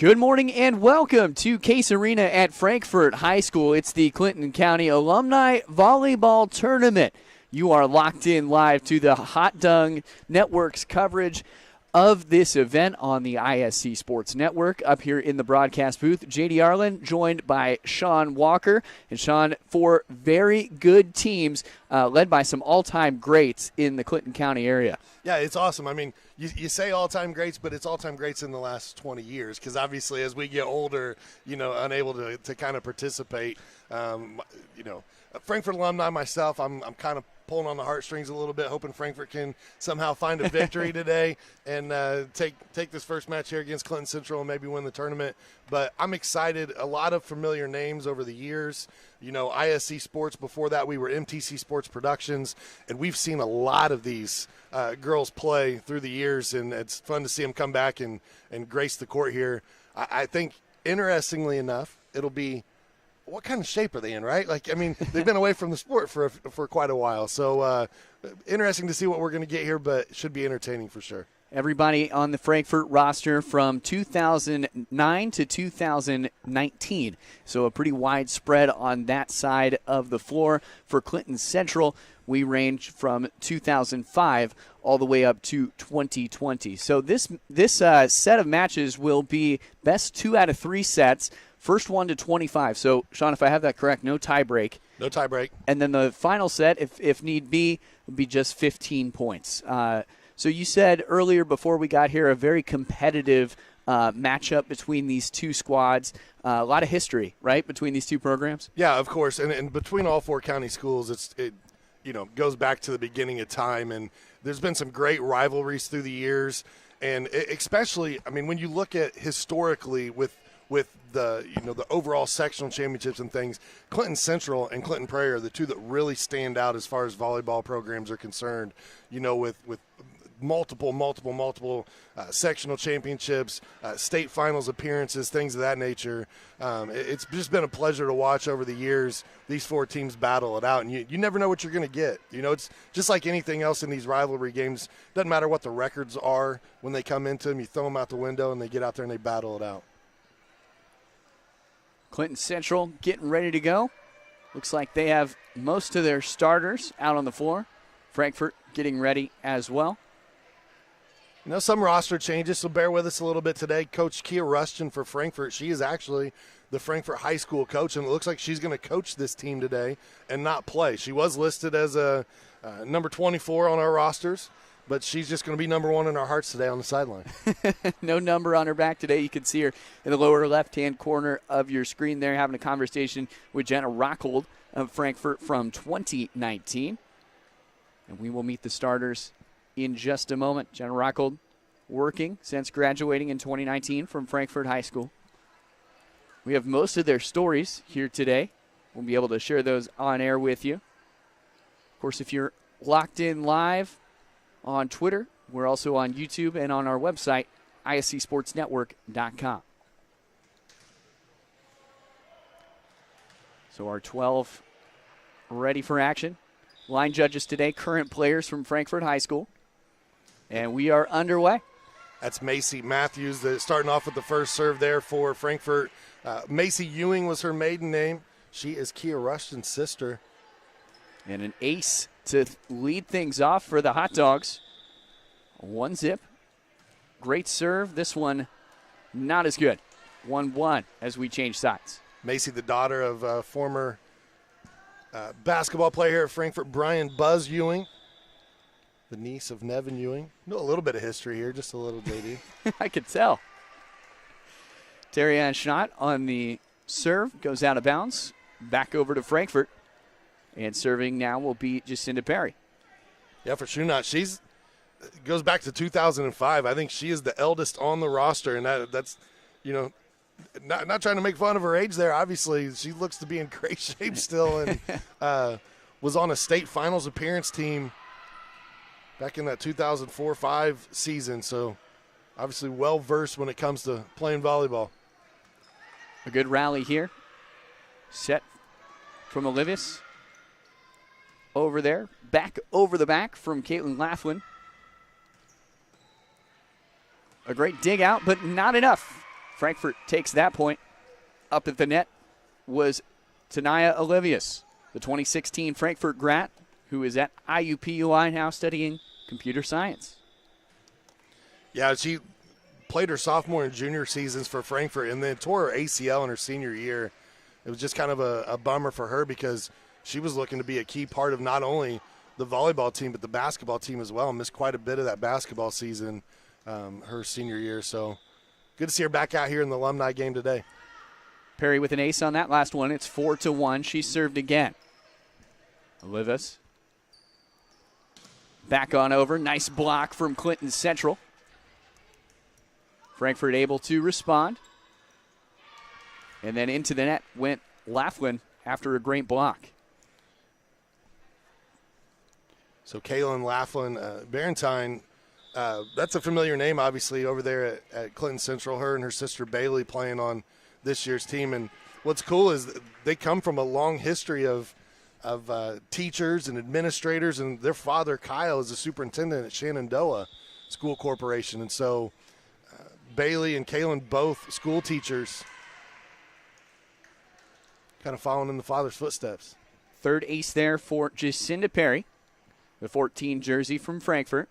Good morning and welcome to Case Arena at Frankfort High School. It's the Clinton County Alumni Volleyball Tournament. You are locked in live to the Hot Dung Network's coverage of this event on the ISC Sports Network. Up here in the broadcast booth, J.D. Arlen, joined by Sean Walker. And Sean, four very good teams led by some all-time greats in the Clinton County area. Yeah, it's awesome. I mean, you say all-time greats, but it's all-time greats in the last 20 years because obviously as we get older, unable to kind of participate, Frankfort alumni myself, I'm kind of pulling on the heartstrings a little bit, hoping Frankfort can somehow find a victory today and take this first match here against Clinton Central and maybe win the tournament. But I'm excited. A lot of familiar names over the years. ISC Sports, before that we were MTC Sports Productions, and we've seen a lot of these girls play through the years, and it's fun to see them come back and grace the court here. I think, interestingly enough, it'll be what kind of shape are they in, right? They've been away from the sport for quite a while. So interesting to see what we're going to get here, but it should be entertaining for sure. Everybody on the Frankfort roster from 2009 to 2019. So a pretty wide spread on that side of the floor. For Clinton Central, we range from 2005 all the way up to 2020. So this set of matches will be best 2 out of 3 sets. First 1 to 25. So, Sean, if I have that correct, no tie break. No tie break. And then the final set, if need be, would be just 15 points. So you said earlier before we got here a very competitive matchup between these two squads. A lot of history, right, between these two programs? Yeah, of course. And between all 4 county schools, it goes back to the beginning of time. And there's been some great rivalries through the years. And especially, when you look at historically with the the overall sectional championships and things, Clinton Central and Clinton Prairie are the two that really stand out as far as volleyball programs are concerned. With multiple sectional championships, state finals appearances, things of that nature. It's just been a pleasure to watch over the years these 4 teams battle it out, and you never know what you're going to get. It's just like anything else in these rivalry games. Doesn't matter what the records are when they come into them. You throw them out the window, and they get out there and they battle it out. Clinton Central getting ready to go. Looks like they have most of their starters out on the floor. Frankfort getting ready as well. Some roster changes, so bear with us a little bit today. Coach Kia Rushton for Frankfort, she is actually the Frankfort High School coach, and it looks like she's going to coach this team today and not play. She was listed as a number 24 on our rosters, but she's just going to be number 1 in our hearts today on the sideline. No number on her back today. You can see her in the lower left-hand corner of your screen there having a conversation with Jenna Rockhold of Frankfort from 2019. And we will meet the starters in just a moment. Jenna Rockhold working since graduating in 2019 from Frankfort High School. We have most of their stories here today. We'll be able to share those on air with you. Of course, if you're locked in live on Twitter, we're also on YouTube and on our website, iscsportsnetwork.com. So our 12 ready for action. Line judges today, current players from Frankfort High School. And we are underway. That's Macy Matthews starting off with the first serve there for Frankfort. Macy Ewing was her maiden name. She is Kia Rushton's sister. And an ace to lead things off for the Hot Dogs. 1-zip. Great serve. This one not as good. 1-1 as we change sides. Macy, the daughter of former basketball player here at Frankfort, Brian Buzz Ewing, the niece of Nevin Ewing. Know a little bit of history here, just a little, JD. I could tell. Terry-Ann Schnott on the serve, goes out of bounds. Back over to Frankfort. And serving now will be Jacinda Perry. Yeah, for Schnott, she's goes back to 2005. I think she is the eldest on the roster, and that's not trying to make fun of her age there. Obviously, she looks to be in great shape still, and was on a state finals appearance team back in that 2004-05 season. So obviously well-versed when it comes to playing volleyball. A good rally here. Set from Olivis. Over there. Back over the back from Caitlin Laughlin. A great dig out, but not enough Frankfurt takes that point. Up at the net was Tanaya Olivius, the 2016 Frankfurt grad, who is at IUPUI now studying computer science. Yeah, she played her sophomore and junior seasons for Frankfurt and then tore her ACL in her senior year. It was just kind of a bummer for her because she was looking to be a key part of not only the volleyball team but the basketball team as well. Missed quite a bit of that basketball season her senior year. So good to see her back out here in the alumni game today. Perry with an ace on that last one. It's 4-1. She served again. Olivas back on over. Nice block from Clinton Central. Frankfurt able to respond. And then into the net went Laughlin after a great block. So Kaylin Laughlin, Barentine, that's a familiar name, obviously, over there at Clinton Central. Her and her sister Bailey playing on this year's team. And what's cool is they come from a long history of teachers and administrators, and their father, Kyle, is a superintendent at Shenandoah School Corporation. And so Bailey and Kaylin, both school teachers, kind of following in the father's footsteps. Third ace there for Jacinda Perry, the 14 jersey from Frankfurt,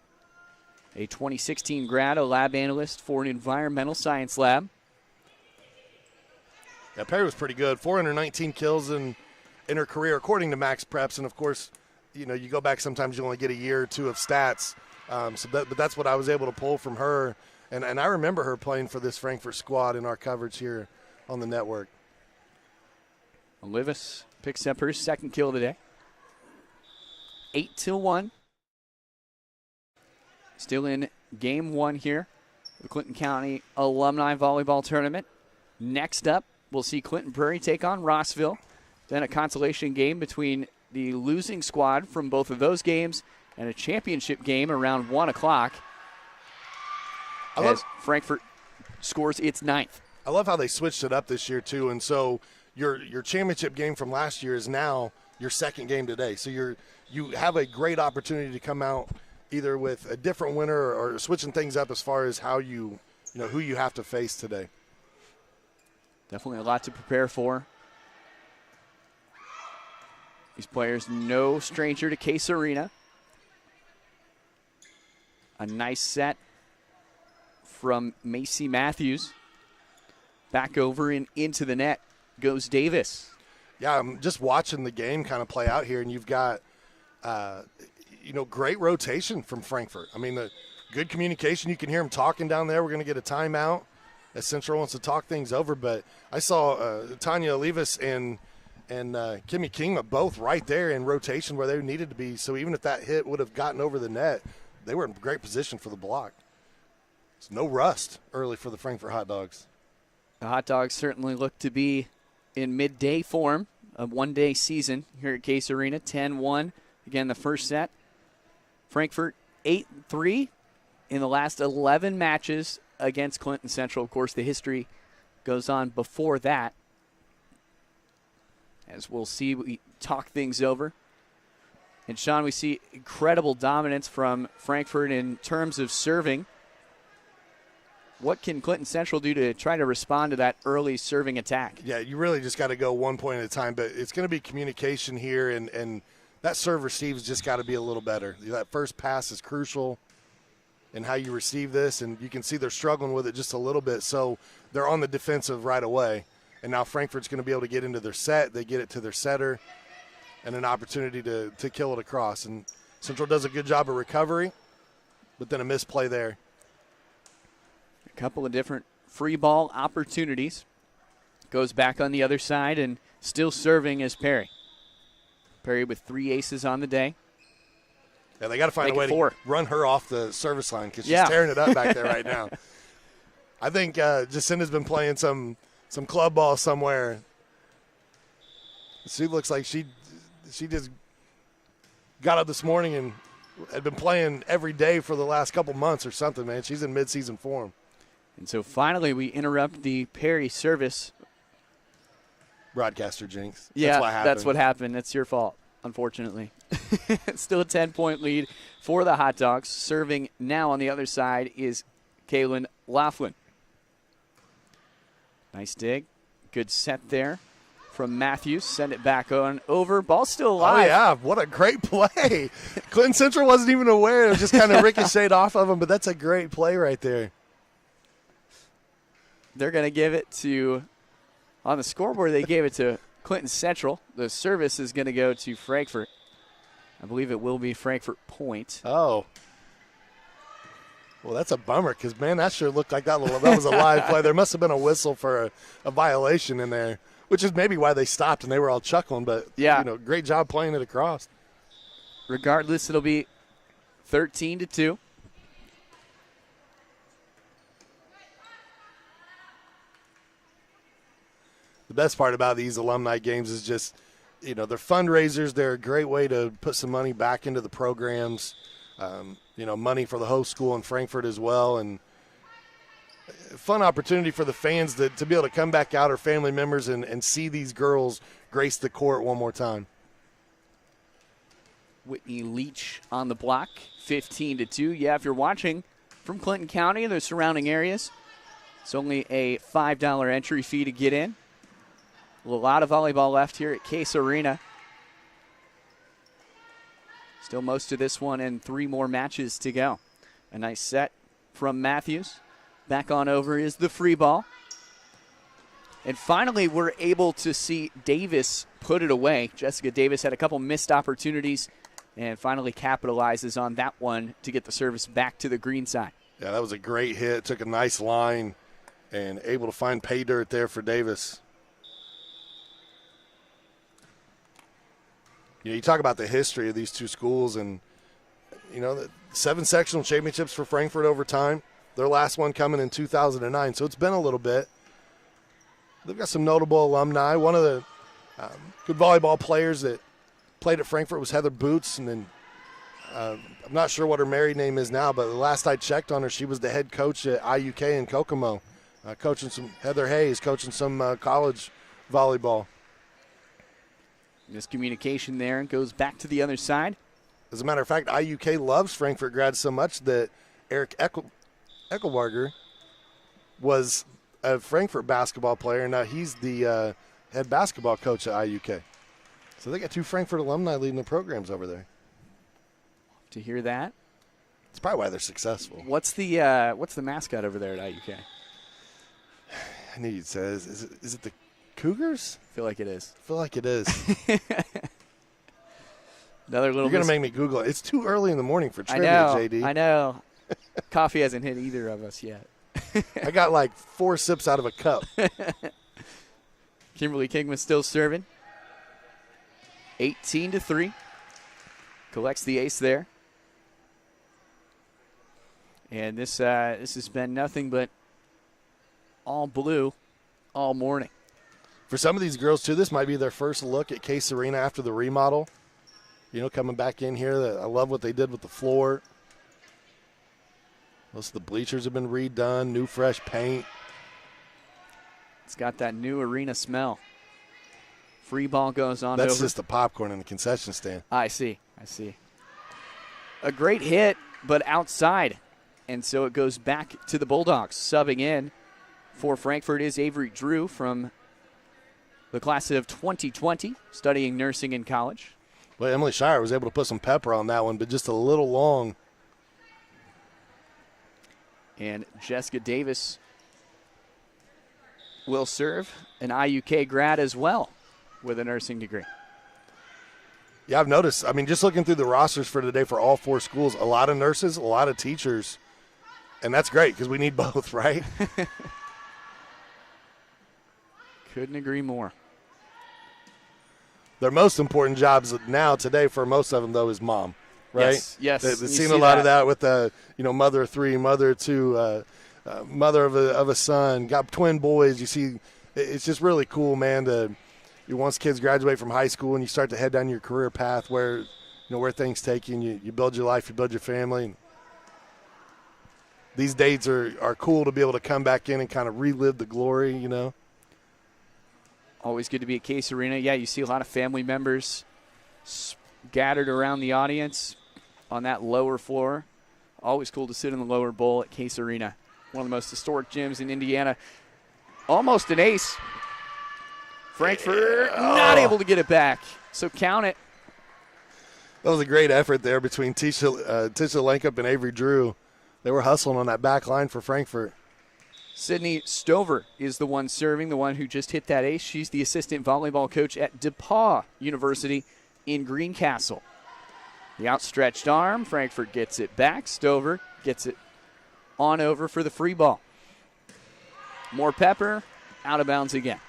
a 2016 grad, a lab analyst for an environmental science lab. Yeah, Perry was pretty good. 419 kills in her career, according to Max Preps. And, of course, you go back sometimes you only get a year or two of stats. But that's what I was able to pull from her. And I remember her playing for this Frankfurt squad in our coverage here on the network. Olivas picks up her second kill of the day. 8-1. Still in game one here, the Clinton County Alumni Volleyball Tournament. Next up, we'll see Clinton Prairie take on Rossville. Then a consolation game between the losing squad from both of those games and a championship game around 1 o'clock as Frankfurt scores its ninth. I love how they switched it up this year, too. And so your championship game from last year is now your second game today. So you have a great opportunity to come out either with a different winner or switching things up as far as how who you have to face today. Definitely a lot to prepare for. These players no stranger to Case Arena. A nice set from Macy Matthews. Back over and into the net goes Davis. Yeah, I'm just watching the game kind of play out here, and you've got, great rotation from Frankfurt. I mean, the good communication. You can hear them talking down there. We're going to get a timeout as Central wants to talk things over. But I saw Tanya Olivas and Kimmy Kingma both right there in rotation where they needed to be. So even if that hit would have gotten over the net, they were in great position for the block. It's no rust early for the Frankfurt Hot Dogs. The Hot Dogs certainly look to be in midday form, a one-day season here at Case Arena. 10-1, again, the first set. Frankfurt 8-3 in the last 11 matches against Clinton Central. Of course, the history goes on before that. As we'll see, we talk things over. And, Sean, we see incredible dominance from Frankfurt in terms of serving. What can Clinton Central do to try to respond to that early serving attack? Yeah, you really just got to go 1 point at a time, but it's going to be communication here, and that serve receive's just got to be a little better. That first pass is crucial in how you receive this, and you can see they're struggling with it just a little bit, so they're on the defensive right away. And now Frankfurt's going to be able to get into their set. They get it to their setter, and an opportunity to kill it across. And Central does a good job of recovery, but then a misplay there. A couple of different free ball opportunities. Goes back on the other side and still serving as Perry. Perry with 3 aces on the day. Yeah, they got to find a way to run her off the service line because she's tearing it up back there right now. I think Jacinda's been playing some club ball somewhere. She looks like she just got up this morning and had been playing every day for the last couple months or something, man. She's in midseason form. And so finally we interrupt the Perry service. Broadcaster jinx. Yeah, that's what happened. That's your fault, unfortunately. Still a 10-point lead for the Hot Dogs. Serving now on the other side is Kaylin Laughlin. Nice dig. Good set there from Matthews. Send it back on over. Ball's still alive. Oh, yeah. What a great play. Clinton Central wasn't even aware. It was just kind of ricocheted off of him, but that's a great play right there. They're going to give it to, on the scoreboard, they gave it to Clinton Central. The service is going to go to Frankfort. I believe it will be Frankfort point. Oh. Well, that's a bummer because, man, that sure looked like that was a live play. There must have been a whistle for a violation in there, which is maybe why they stopped and they were all chuckling. But, yeah, great job playing it across. Regardless, it'll be 13-2. The best part about these alumni games is just, they're fundraisers. They're a great way to put some money back into the programs. Money for the host school in Frankfort as well, and a fun opportunity for the fans to be able to come back out or family members and see these girls grace the court one more time. Whitney Leach on the block, 15-2. Yeah, if you're watching from Clinton County and the surrounding areas, it's only a $5 entry fee to get in. A lot of volleyball left here at Case Arena. Still most of this one and 3 more matches to go. A nice set from Matthews. Back on over is the free ball. And finally, we're able to see Davis put it away. Jessica Davis had a couple missed opportunities and finally capitalizes on that one to get the service back to the green side. Yeah, that was a great hit. Took a nice line and able to find pay dirt there for Davis. You talk about the history of these two schools and, the 7 sectional championships for Frankfort over time. Their last one coming in 2009, so it's been a little bit. They've got some notable alumni. One of the good volleyball players that played at Frankfort was Heather Boots, and then I'm not sure what her married name is now, but the last I checked on her, she was the head coach at IUK in Kokomo, Heather Hayes coaching some college volleyball. Miscommunication there and goes back to the other side. As a matter of fact, IUK loves Frankfort grads so much that Eric Eckelbarger was a Frankfort basketball player, and now he's the head basketball coach at IUK. So they got 2 Frankfort alumni leading the programs over there. To hear that. It's probably why they're successful. What's the mascot over there at IUK? I knew you'd say, is it the Cougars? I feel like it is. Another little. You're going to make me Google it. It's too early in the morning for trivia, JD. I know. Coffee hasn't hit either of us yet. I got like 4 sips out of a cup. Kimberly Kingman still serving. 18-3. Collects the ace there. And this has been nothing but all blue all morning. For some of these girls, too, this might be their first look at Case Arena after the remodel. Coming back in here. I love what they did with the floor. Most of the bleachers have been redone, new fresh paint. It's got that new arena smell. Free ball goes on That's over. just the popcorn in the concession stand. I see. A great hit, but outside. And so it goes back to the Bulldogs. Subbing in for Frankfort is Avery Drew from the class of 2020, studying nursing in college. Well, Emily Shire was able to put some pepper on that one, but just a little long. And Jessica Davis will serve, an IUK grad as well with a nursing degree. Yeah, I've noticed. Just looking through the rosters for today for all 4 schools, a lot of nurses, a lot of teachers. And that's great because we need both, right? Couldn't agree more. Their most important jobs now today for most of them, though, is mom, right? Yes. They've seen a lot of that with mother of 3, mother of 2, mother of a son, got twin boys. You see, it's just really cool, man. Once kids graduate from high school and you start to head down your career path where things take you, and you build your life, you build your family. These dates are cool to be able to come back in and kind of relive the glory, Always good to be at Case Arena. Yeah, you see a lot of family members scattered around the audience on that lower floor. Always cool to sit in the lower bowl at Case Arena, one of the most historic gyms in Indiana. Almost an ace. Frankfurt not able to get it back, so count it. That was a great effort there between Tisha Lankup and Avery Drew. They were hustling on that back line for Frankfurt. Sydney Stover is the one serving, the one who just hit that ace. She's the assistant volleyball coach at DePauw University in Greencastle. The outstretched arm, Frankfurt gets it back. Stover gets it on over for the free ball. More pepper, out of bounds again.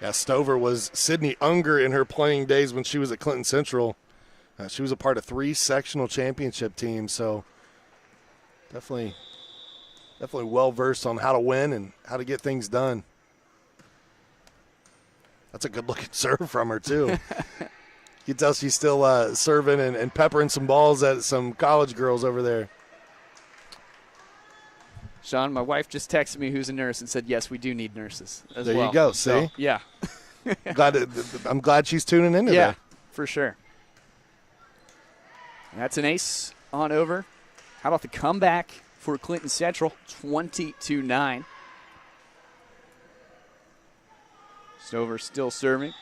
Yeah, Stover was Sydney Unger in her playing days when she was at Clinton Central. She was a part of 3 sectional championship teams, so definitely well-versed on how to win and how to get things done. That's a good-looking serve from her, too. You can tell she's still serving and peppering some balls at some college girls over there. Sean, my wife just texted me, who's a nurse, and said, yes, we do need nurses as well. There you go, see? So, yeah. I'm glad she's tuning into that. Yeah, for sure. That's an ace on over. How about the comeback for Clinton Central, 20-9. Stover still serving.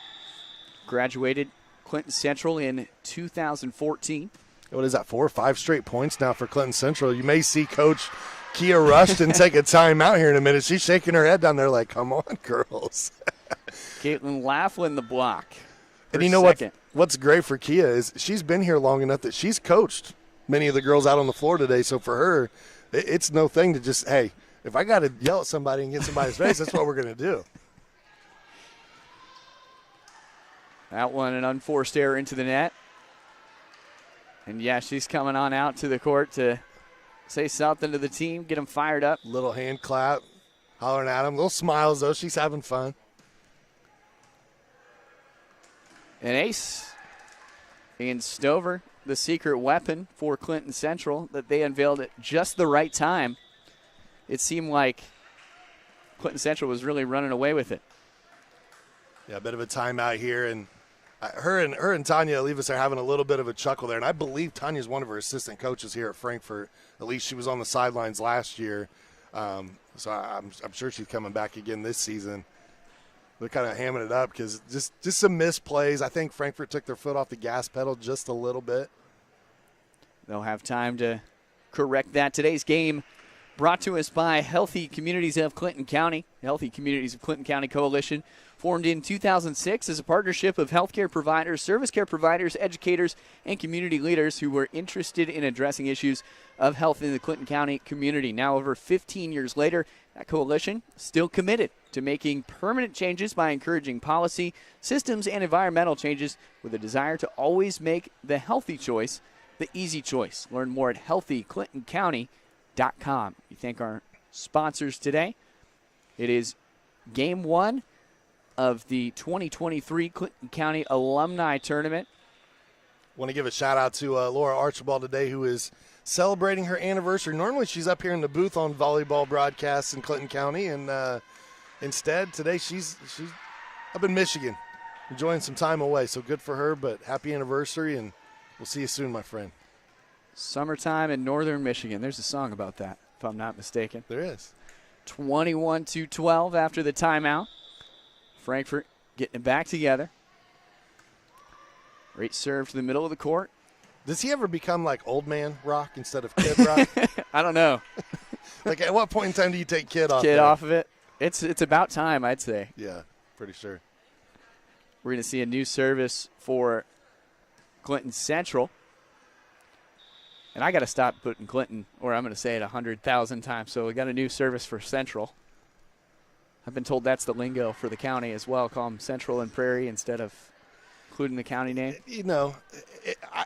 Graduated Clinton Central in 2014. What is that, 4 or 5 straight points now for Clinton Central? You may see Coach Kia Rushton take a time out here in a minute. She's shaking her head down there like, come on, girls. Caitlin Laughlin the block. And you know what's great for Kia is she's been here long enough that she's coached many of the girls out on the floor today. So for her, it's no thing to just, hey, if I got to yell at somebody and get somebody's face, that's what we're going to do. That one, an unforced error into the net. And, yeah, she's coming on out to the court to say something to the team, get them fired up. Little hand clap, hollering at them. Little smiles, though. She's having fun. An ace in Stover, the secret weapon for Clinton Central that they unveiled at just the right time. It seemed like Clinton Central was really running away with it. Yeah, a bit of a timeout here, and her and Tanya Olivas are having a little bit of a chuckle there, and I believe Tanya's one of her assistant coaches here at Frankfurt. At least she was on the sidelines last year, so I'm sure she's coming back again this season. They're kind of hamming it up because just some missed plays. I think Frankfurt took their foot off the gas pedal just a little bit. They'll have time to correct that. Today's game brought to us by Healthy Communities of Clinton County. Healthy Communities of Clinton County Coalition, formed in 2006 as a partnership of healthcare providers, service care providers, educators, and community leaders who were interested in addressing issues of health in the Clinton County community. Now, over 15 years later, that coalition is still committed to making permanent changes by encouraging policy, systems, and environmental changes with a desire to always make the healthy choice the easy choice. Learn more at healthyclintoncounty.com. We thank our sponsors today. It is Game 1 of the 2023 Clinton County Alumni Tournament. Want to give a shout-out to Laura Archibald today, who is celebrating her anniversary. Normally she's up here in the booth on volleyball broadcasts in Clinton County, and instead today she's up in Michigan enjoying some time away. So good for her, but happy anniversary, and we'll see you soon, my friend. Summertime in northern Michigan. There's a song about that, if I'm not mistaken. There is. 21-12 after the timeout. Frankfurt getting it back together. Great serve to the middle of the court. Does he ever become like old man Rock instead of kid Rock? I don't know. Like, at what point in time do you take kid off? Kid off of it? It's about time, I'd say. Yeah, pretty sure. We're going to see a new service for Clinton Central. And I got to stop putting Clinton, or I'm going to say it 100,000 times. So we got a new service for Central. I've been told that's the lingo for the county as well. Call them Central and Prairie instead of including the county name. You know,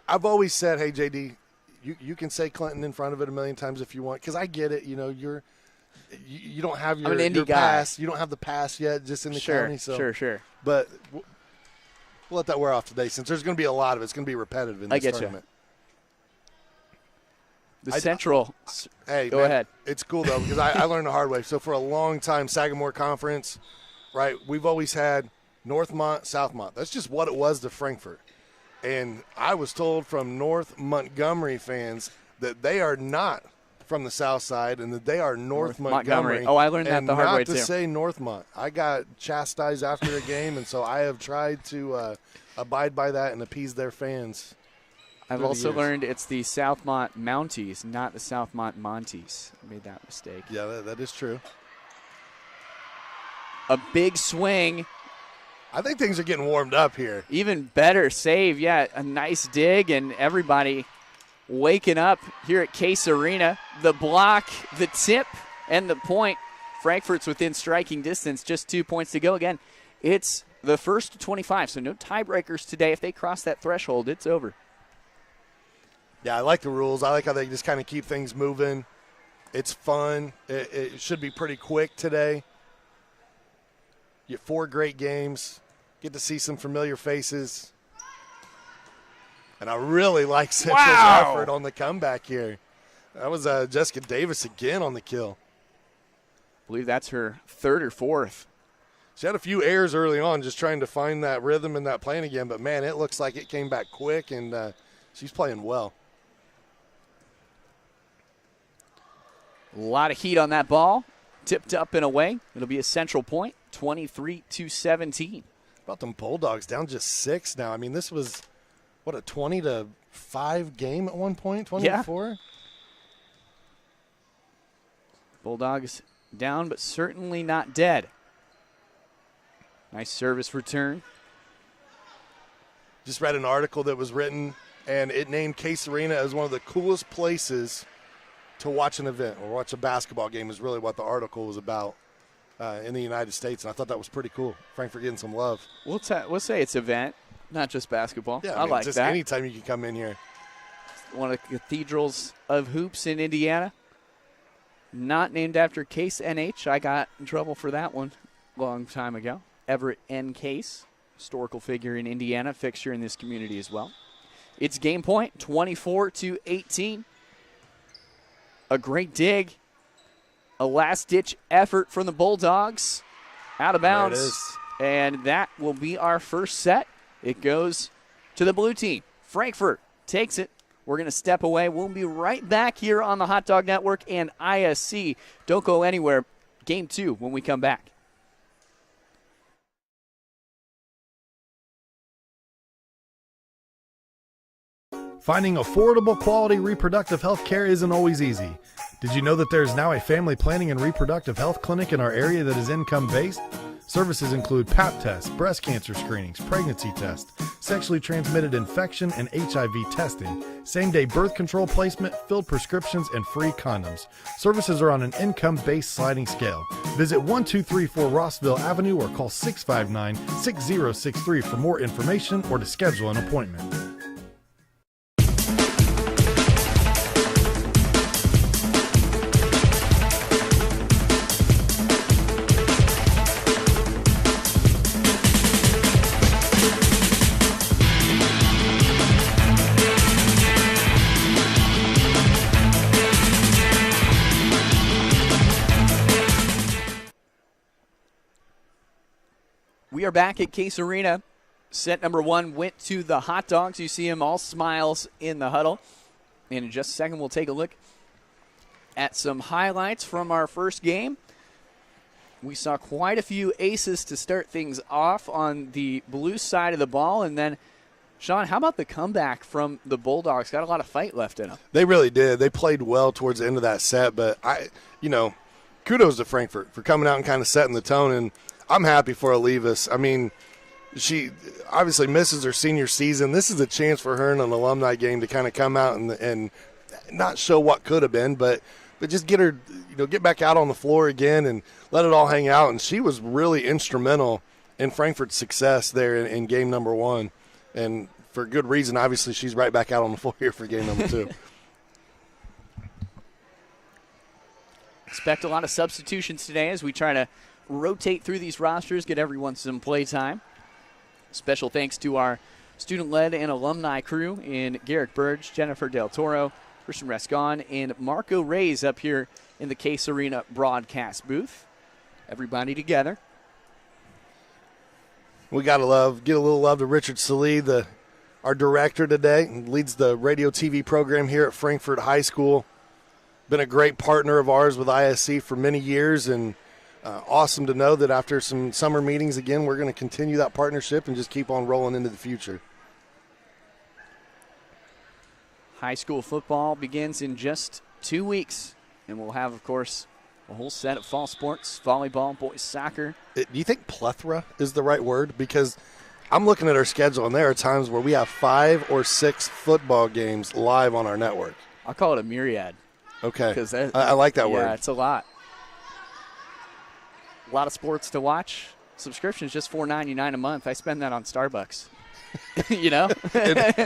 I've always said, hey, JD, you can say Clinton in front of it a million times if you want, because I get it. You know, you don't have your pass. You don't have the pass yet just in the county. So. Sure. But we'll let that wear off today, since there's going to be a lot of it. It's going to be repetitive in this tournament. Central. Hey, go ahead. It's cool, though, because I learned the hard way. So for a long time, Sagamore Conference, right, we've always had Northmont, Southmont. That's just what it was to Frankfurt. And I was told from North Montgomery fans that they are not from the south side, and that they are North Montgomery. Oh, I learned that the hard way, too. Not to say Northmont. I got chastised after a game, and so I have tried to abide by that and appease their fans. I've also learned it's the Southmont Mounties, not the Southmont Monties. I made that mistake. Yeah, that is true. A big swing. I think things are getting warmed up here. Even better save, yeah, a nice dig, and everybody waking up here at Case Arena. The block, the tip, and the point. Frankfort's within striking distance, just 2 points to go. Again, it's the first to 25, so no tiebreakers today. If they cross that threshold, it's over. Yeah, I like the rules. I like how they just kind of keep things moving. It's fun. It should be pretty quick today. You get 4 great games. Get to see some familiar faces. And I really like Central's effort on the comeback here. That was Jessica Davis again on the kill. I believe that's her 3rd or 4th. She had a few errors early on just trying to find that rhythm and that playing again. But, man, it looks like it came back quick, and she's playing well. A lot of heat on that ball. Tipped up and away. It'll be a Central point, 23-17. About them Bulldogs down just 6 now. I mean, this was, what, a 20-5 game at one point, 20-4? Yeah. Bulldogs down, but certainly not dead. Nice service return. Just read an article that was written, and it named Case Arena as one of the coolest places to watch an event or watch a basketball game is really what the article was about in the United States, and I thought that was pretty cool. Frankfort getting some love. We'll say it's event, not just basketball. Yeah, I mean, like just that. Anytime you can come in here. One of the cathedrals of hoops in Indiana. Not named after Case NH. I got in trouble for that one a long time ago. Everett N. Case, historical figure in Indiana, fixture in this community as well. It's game point, 24-18. A great dig. A last-ditch effort from the Bulldogs. Out of bounds. There it is. And that will be our first set. It goes to the blue team. Frankfort takes it. We're going to step away. We'll be right back here on the Hot Dog Network and ISC. Don't go anywhere. Game 2 when we come back. Finding affordable, quality reproductive health care isn't always easy. Did you know that there is now a family planning and reproductive health clinic in our area that is income-based? Services include Pap tests, breast cancer screenings, pregnancy tests, sexually transmitted infection and HIV testing, same-day birth control placement, filled prescriptions, and free condoms. Services are on an income-based sliding scale. Visit 1234 Rossville Avenue or call 659-6063 for more information or to schedule an appointment. We are back at Case Arena. Set number 1 went to the Hot Dogs. You see them all smiles in the huddle. And in just a second, we'll take a look at some highlights from our first game. We saw quite a few aces to start things off on the blue side of the ball. And then, Sean, how about the comeback from the Bulldogs? Got a lot of fight left in them. They really did. They played well towards the end of that set. But, kudos to Frankfort for coming out and kind of setting the tone. And I'm happy for Olivas. I mean, she obviously misses her senior season. This is a chance for her in an alumni game to kind of come out and not show what could have been, but just get her, get back out on the floor again and let it all hang out. And she was really instrumental in Frankfort's success there in game number 1. And for good reason, obviously, she's right back out on the floor here for game number 2. Expect a lot of substitutions today as we try to rotate through these rosters, get everyone some play time. Special thanks to our student-led and alumni crew in Garrick Burge, Jennifer Del Toro, Christian Rescon, and Marco Reyes up here in the Case Arena broadcast booth. Everybody together. We got to give a little love to Richard Salih, our director today, and leads the radio TV program here at Frankfort High School. been a great partner of ours with ISC for many years, and awesome to know that after some summer meetings again, we're going to continue that partnership and just keep on rolling into the future. High school football begins in just 2 weeks, and we'll have, of course, a whole set of fall sports, volleyball, boys soccer. Do you think plethora is the right word? Because I'm looking at our schedule, and there are times where we have 5 or 6 football games live on our network. I'll call it a myriad. Okay. I like that word. Yeah, it's a lot. A lot of sports to watch. Subscription is just $4.99 a month. I spend that on Starbucks. You know?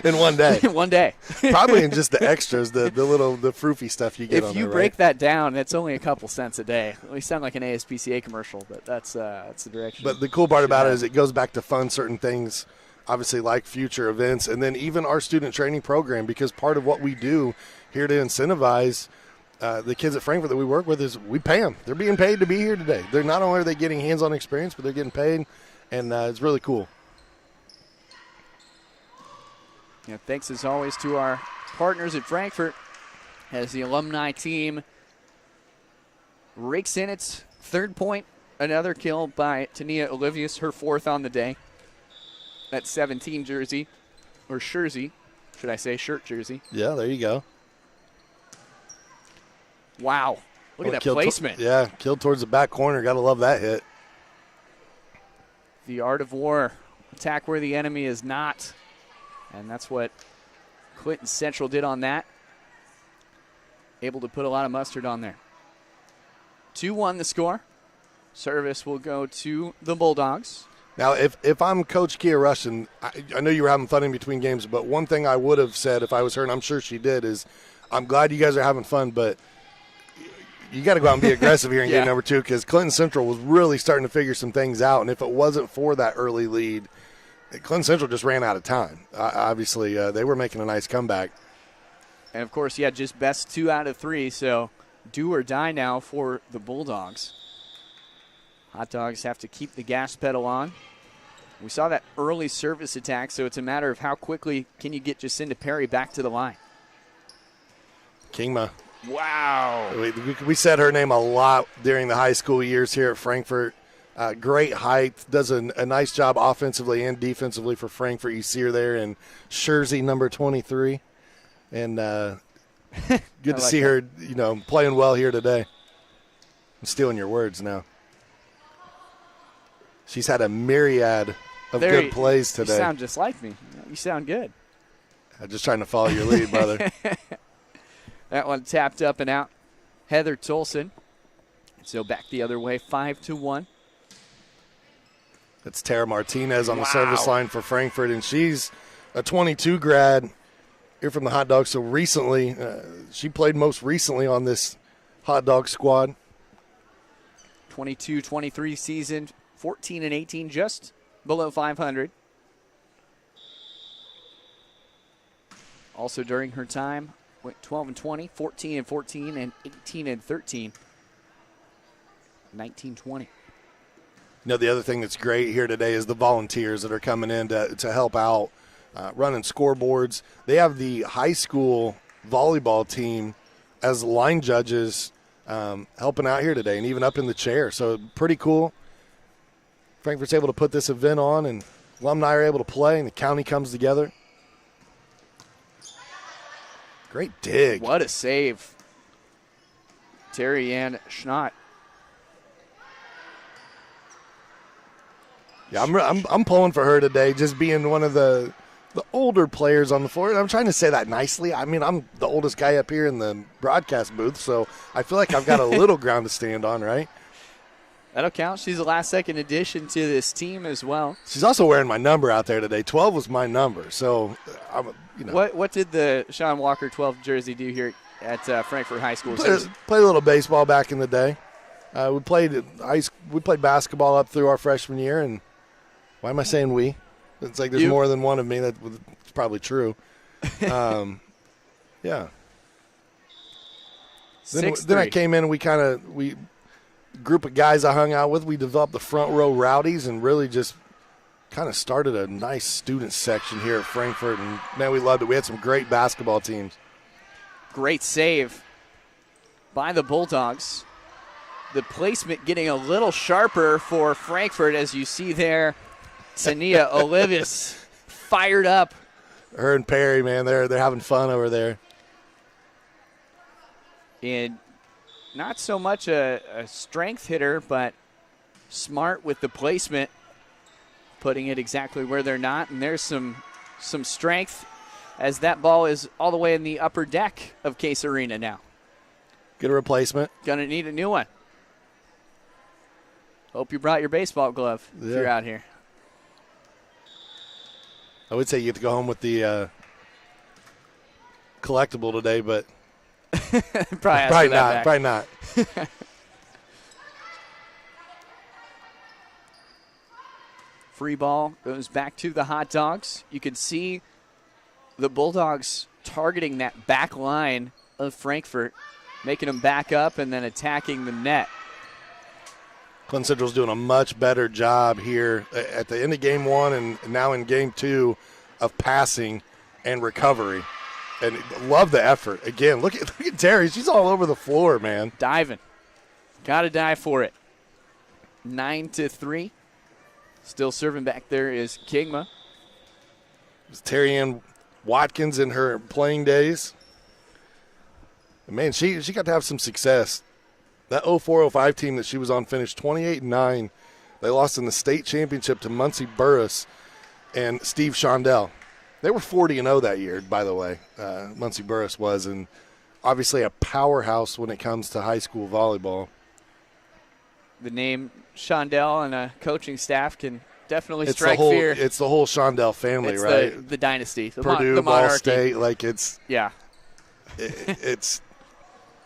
in one day. One day. Probably in just the extras, the froofy stuff you get on If there, you right? break that down, it's only a couple cents a day. We sound like an ASPCA commercial, but that's the direction. But the cool part about it is it goes back to fund certain things, obviously like future events, and then even our student training program, because part of what we do here to incentivize the kids at Frankfort that we work with is we pay them. They're being paid to be here today. They're not only are they getting hands-on experience, but they're getting paid, and it's really cool. Yeah, thanks as always to our partners at Frankfort as the alumni team rakes in its third point. Another kill by Tania Olivius, her fourth on the day. That 17 jersey, or jersey, should I say, shirt jersey. Yeah, there you go. Wow. Look at that placement. Killed towards the back corner. Got to love that hit. The art of war. Attack where the enemy is not. And that's what Clinton Central did on that. Able to put a lot of mustard on there. 2-1 the score. Service will go to the Bulldogs. Now, if I'm Coach Kia Russian, I know you were having fun in between games, but one thing I would have said if I was her, and I'm sure she did, is I'm glad you guys are having fun, but you got to go out and be aggressive here in game number 2, because Clinton Central was really starting to figure some things out, and if it wasn't for that early lead, Clinton Central just ran out of time. Obviously, they were making a nice comeback. And, of course, just best 2 out of 3, so do or die now for the Bulldogs. Hot Dogs have to keep the gas pedal on. We saw that early service attack, so it's a matter of how quickly can you get Jacinda Perry back to the line. Kingma. Wow. We said her name a lot during the high school years here at Frankfort. Great height, does a nice job offensively and defensively for Frankfort. You see her there in jersey number 23. And good to see her, playing well here today. I'm stealing your words now. She's had a myriad of good plays today. You sound just like me. You sound good. I'm just trying to follow your lead, brother. That one tapped up and out. Heather Tolson. So back the other way, 5-1. That's Tara Martinez on the service line for Frankfort, and she's a 22 grad here from the Hot Dogs. So recently, she played most recently on this Hot Dog squad. 22-23 season, 14-18, just below 500. Also during her time, went 12-20, 14-14, and 18-13. 19-20. The other thing that's great here today is the volunteers that are coming in to help out, running scoreboards. They have the high school volleyball team as line judges helping out here today and even up in the chair. So pretty cool. Frankfort's able to put this event on, and alumni are able to play, and the county comes together. Great dig. What a save. Terry Ann Schnott. Yeah, I'm pulling for her today, just being one of the older players on the floor. And I'm trying to say that nicely. I mean, I'm the oldest guy up here in the broadcast booth, so I feel like I've got a little ground to stand on, right? That'll count. She's the last-second addition to this team as well. She's also wearing my number out there today. 12 was my number, so What did the Sean Walker 12 jersey do here at Frankfort High School? Played a little baseball back in the day. We played basketball up through our freshman year, and why am I saying we? It's like there's more than one of me. That's probably true. Yeah. Then I came in and group of guys I hung out with, we developed the front row rowdies and really just kind of started a nice student section here at Frankfort. And man, we loved it. We had some great basketball teams. Great save. by the Bulldogs. The placement getting a little sharper for Frankfort, as you see there. Tania Olivis fired up. Her and Perry, man, they're having fun over there. And not so much a strength hitter, but smart with the placement, putting it exactly where they're not. And there's some strength as that ball is all the way in the upper deck of Case Arena now. Get a replacement. Gonna need a new one. Hope you brought your baseball glove if you're out here. I would say you get to go home with the collectible today, but probably not. Probably not. Free ball goes back to the Hot Dogs. You can see the Bulldogs targeting that back line of Frankfort, making them back up and then attacking the net. Clinton Central's doing a much better job here at the end of game one and now in game two of passing and recovery. And love the effort. Again, look at Terry. She's all over the floor, man. Diving. Got to dive for it. 9-3. Still serving back there is Kigma. It was Terry Ann Watkins in her playing days. And man, she got to have some success. That 04-05 team that she was on finished 28-9. They lost in the state championship to Muncie Burris and Steve Shondell. They were 40-0 that year, by the way. Muncie Burris was, and obviously a powerhouse when it comes to high school volleyball. The name Shondell and a coaching staff can definitely strike fear. It's the whole Shondell family, it's right? The dynasty, Purdue, the Ball monarchy. State, like it's yeah. It's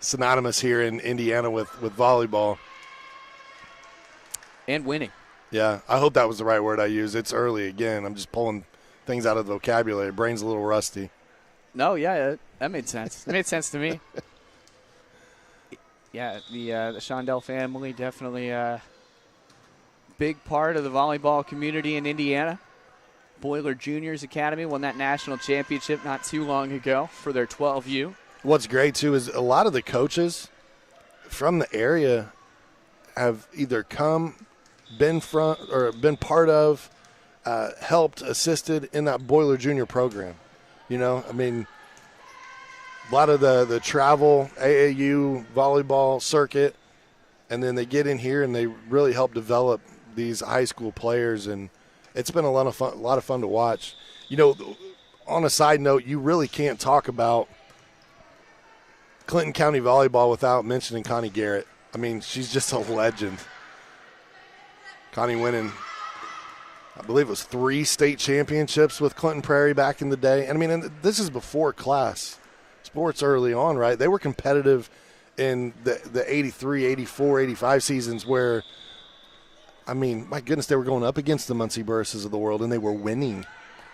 synonymous here in Indiana with volleyball. And winning. Yeah, I hope that was the right word I used. It's early again. I'm just pulling things out of the vocabulary. Brain's a little rusty. No, yeah, that made sense. It made sense to me. Yeah, the Shondell family definitely a big part of the volleyball community in Indiana. Boiler Juniors Academy won that national championship not too long ago for their 12U. What's great, too, is a lot of the coaches from the area have either been part of, helped, assisted in that Boiler Junior program. You know, I mean, a lot of the travel, AAU, volleyball circuit, and then they get in here and they really help develop these high school players, and it's been a lot of fun to watch. You know, on a side note, you really can't talk about Clinton County volleyball without mentioning Connie Garrett. I mean, she's just a legend. Connie winning, I believe it was 3 state championships with Clinton Prairie back in the day. And I mean, this is before class sports early on, right? They were competitive in the 83, 84, 85 seasons where, I mean, my goodness, they were going up against the Muncie Burris's of the world and they were winning.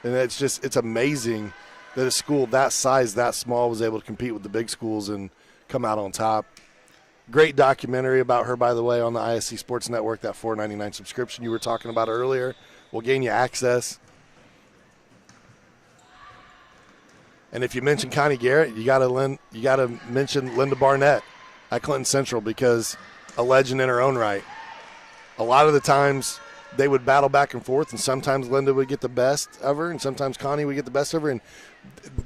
And it's amazing that a school that size, that small, was able to compete with the big schools and come out on top. Great documentary about her, by the way, on the ISC Sports Network, that $4.99 subscription you were talking about earlier will gain you access. And if you mention Connie Garrett, you got to mention Linda Barnett at Clinton Central, because a legend in her own right. A lot of the times they would battle back and forth, and sometimes Linda would get the best of her, and sometimes Connie would get the best of her. And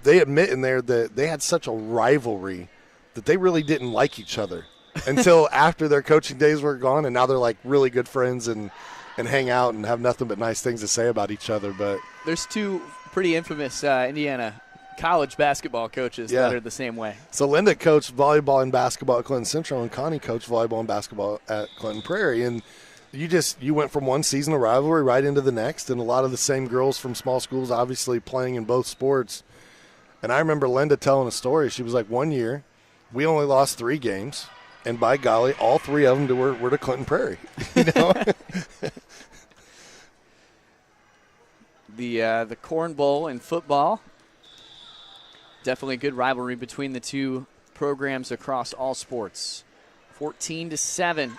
they admit in there that they had such a rivalry that they really didn't like each other until after their coaching days were gone, and now they're like really good friends and hang out and have nothing but nice things to say about each other. But there's 2 pretty infamous Indiana college basketball coaches that are the same way. So Linda coached volleyball and basketball at Clinton Central, and Connie coached volleyball and basketball at Clinton Prairie. And you went from one season of rivalry right into the next, and a lot of the same girls from small schools obviously playing in both sports. And I remember Linda telling a story. She was like, one year we only lost 3 games, and by golly, all 3 of them were to Clinton Prairie. You know? The Corn Bowl in football, definitely a good rivalry between the 2 programs across all sports. 14-7.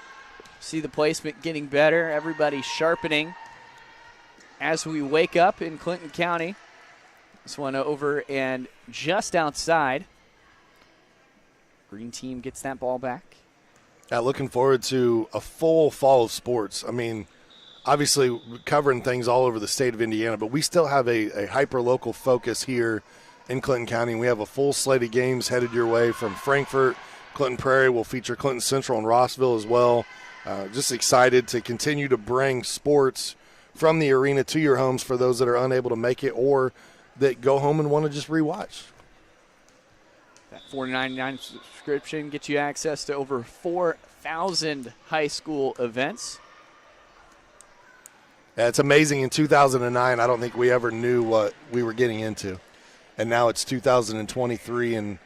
See the placement getting better. Everybody sharpening as we wake up in Clinton County. This one over and just outside green team gets that ball back. Yeah, looking forward to a full fall of sports. I mean, obviously covering things all over the state of Indiana, but we still have a hyper-local focus here in Clinton County. We have a full slate of games headed your way from Frankfort. Clinton Prairie will feature Clinton Central and Rossville as well. Just excited to continue to bring sports from the arena to your homes for those that are unable to make it or that go home and want to just rewatch. That $4.99 subscription gets you access to over 4,000 high school events. Yeah, it's amazing. In 2009, I don't think we ever knew what we were getting into. And now it's 2023, and,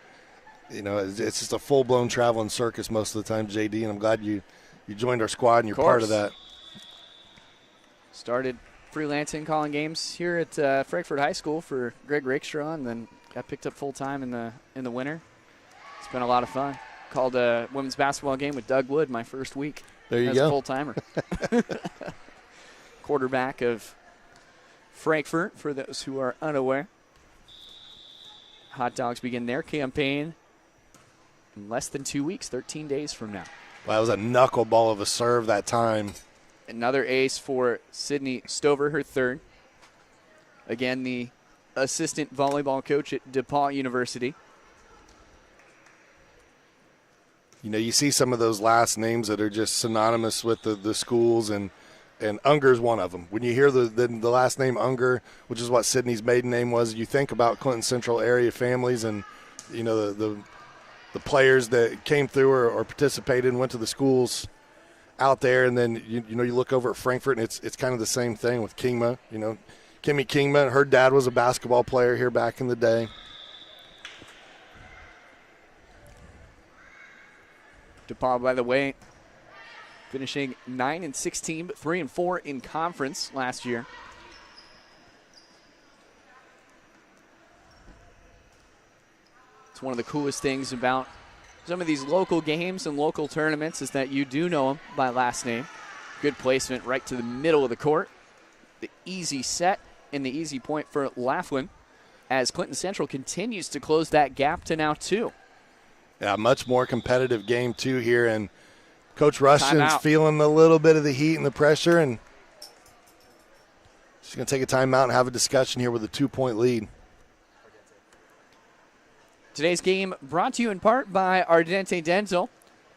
you know, it's just a full-blown traveling circus most of the time, JD, and I'm glad you joined our squad and you're part of that. Started freelancing, calling games here at Frankfort High School for Greg Rakestraw, and then got picked up full-time in the winter. It's been a lot of fun. Called a women's basketball game with Doug Wood my first week. There you as go. a full-timer. Quarterback of Frankfort, for those who are unaware. Hot Dogs begin their campaign in less than 2 weeks, 13 days from now. Well, that was a knuckleball of a serve that time. Another ace for Sydney Stover, her third. Again, the assistant volleyball coach at DePaul University. You know, you see some of those last names that are just synonymous with the schools, and Unger's one of them. When you hear the last name Unger, which is what Sydney's maiden name was, you think about Clinton Central area families and, you know, the players that came through or participated and went to the schools out there. And then, you know, you look over at Frankfort, and it's kind of the same thing with Kingma. You know, Kimmy Kingma, her dad was a basketball player here back in the day. DePaul, by the way, finishing 9-16, but 3-4 in conference last year. It's one of the coolest things about some of these local games and local tournaments is that you do know them by last name. Good placement right to the middle of the court. The easy set and the easy point for Laughlin as Clinton Central continues to close that gap to now 2. Yeah, much more competitive game, too, here. And Coach Rushton's Timeout. feeling a little bit of the heat and the pressure, and she's going to take a timeout and have a discussion here with a 2-point lead. Today's game brought to you in part by Ardente Dental.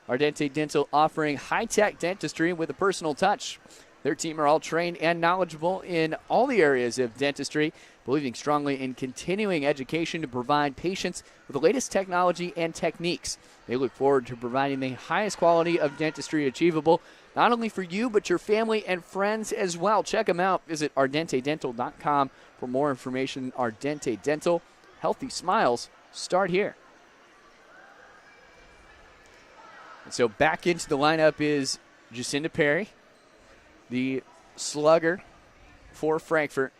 Ardente Dental offering high-tech dentistry with a personal touch. Their team are all trained and knowledgeable in all the areas of dentistry, believing strongly in continuing education to provide patients with the latest technology and techniques. They look forward to providing the highest quality of dentistry achievable, not only for you, but your family and friends as well. Check them out. Visit ardentedental.com for more information. Ardente Dental, healthy smiles start here. And so back into the lineup is Jacinda Perry, the slugger for Frankfort.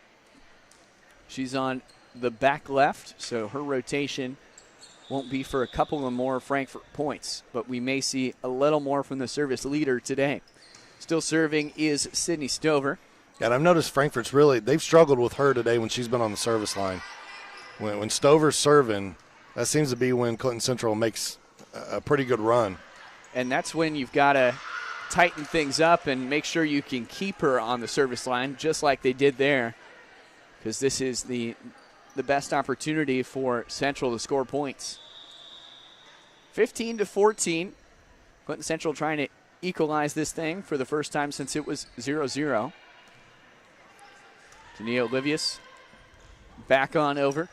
She's on the back left, so her rotation won't be for a couple of more Frankfort points, but we may see a little more from the service leader today. Still serving is Sydney Stover. Yeah, and I've noticed Frankfort's they've struggled with her today when she's been on the service line. When Stover's serving, that seems to be when Clinton Central makes a pretty good run. And that's when you've got to tighten things up and make sure you can keep her on the service line, just like they did there, because this is the best opportunity for Central to score points. 15-14. Clinton Central trying to equalize this thing for the first time since it was 0-0. Tania Olivius back on over.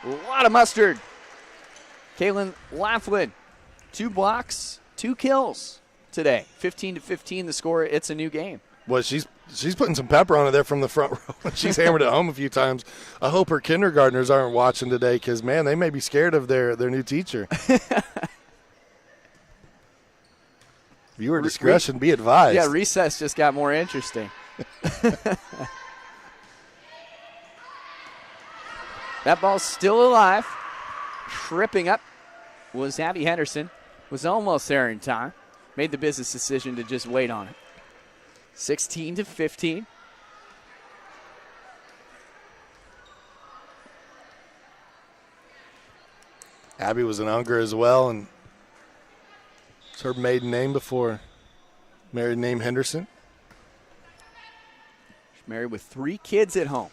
A lot of mustard. Kaylin Laughlin, 2 blocks, 2 kills today. 15-15 the score. It's a new game. Well, she's putting some pepper on it there from the front row. She's hammered it home a few times. I hope her kindergartners aren't watching today because, man, they may be scared of their new teacher. Viewer discretion be advised. Yeah, recess just got more interesting. That ball's still alive. Tripping up was Abby Henderson. Was almost there in time. Made the business decision to just wait on it. 16-15. Abby was an Unger as well, and it's her maiden name before married name Henderson. She's married with 3 kids at home.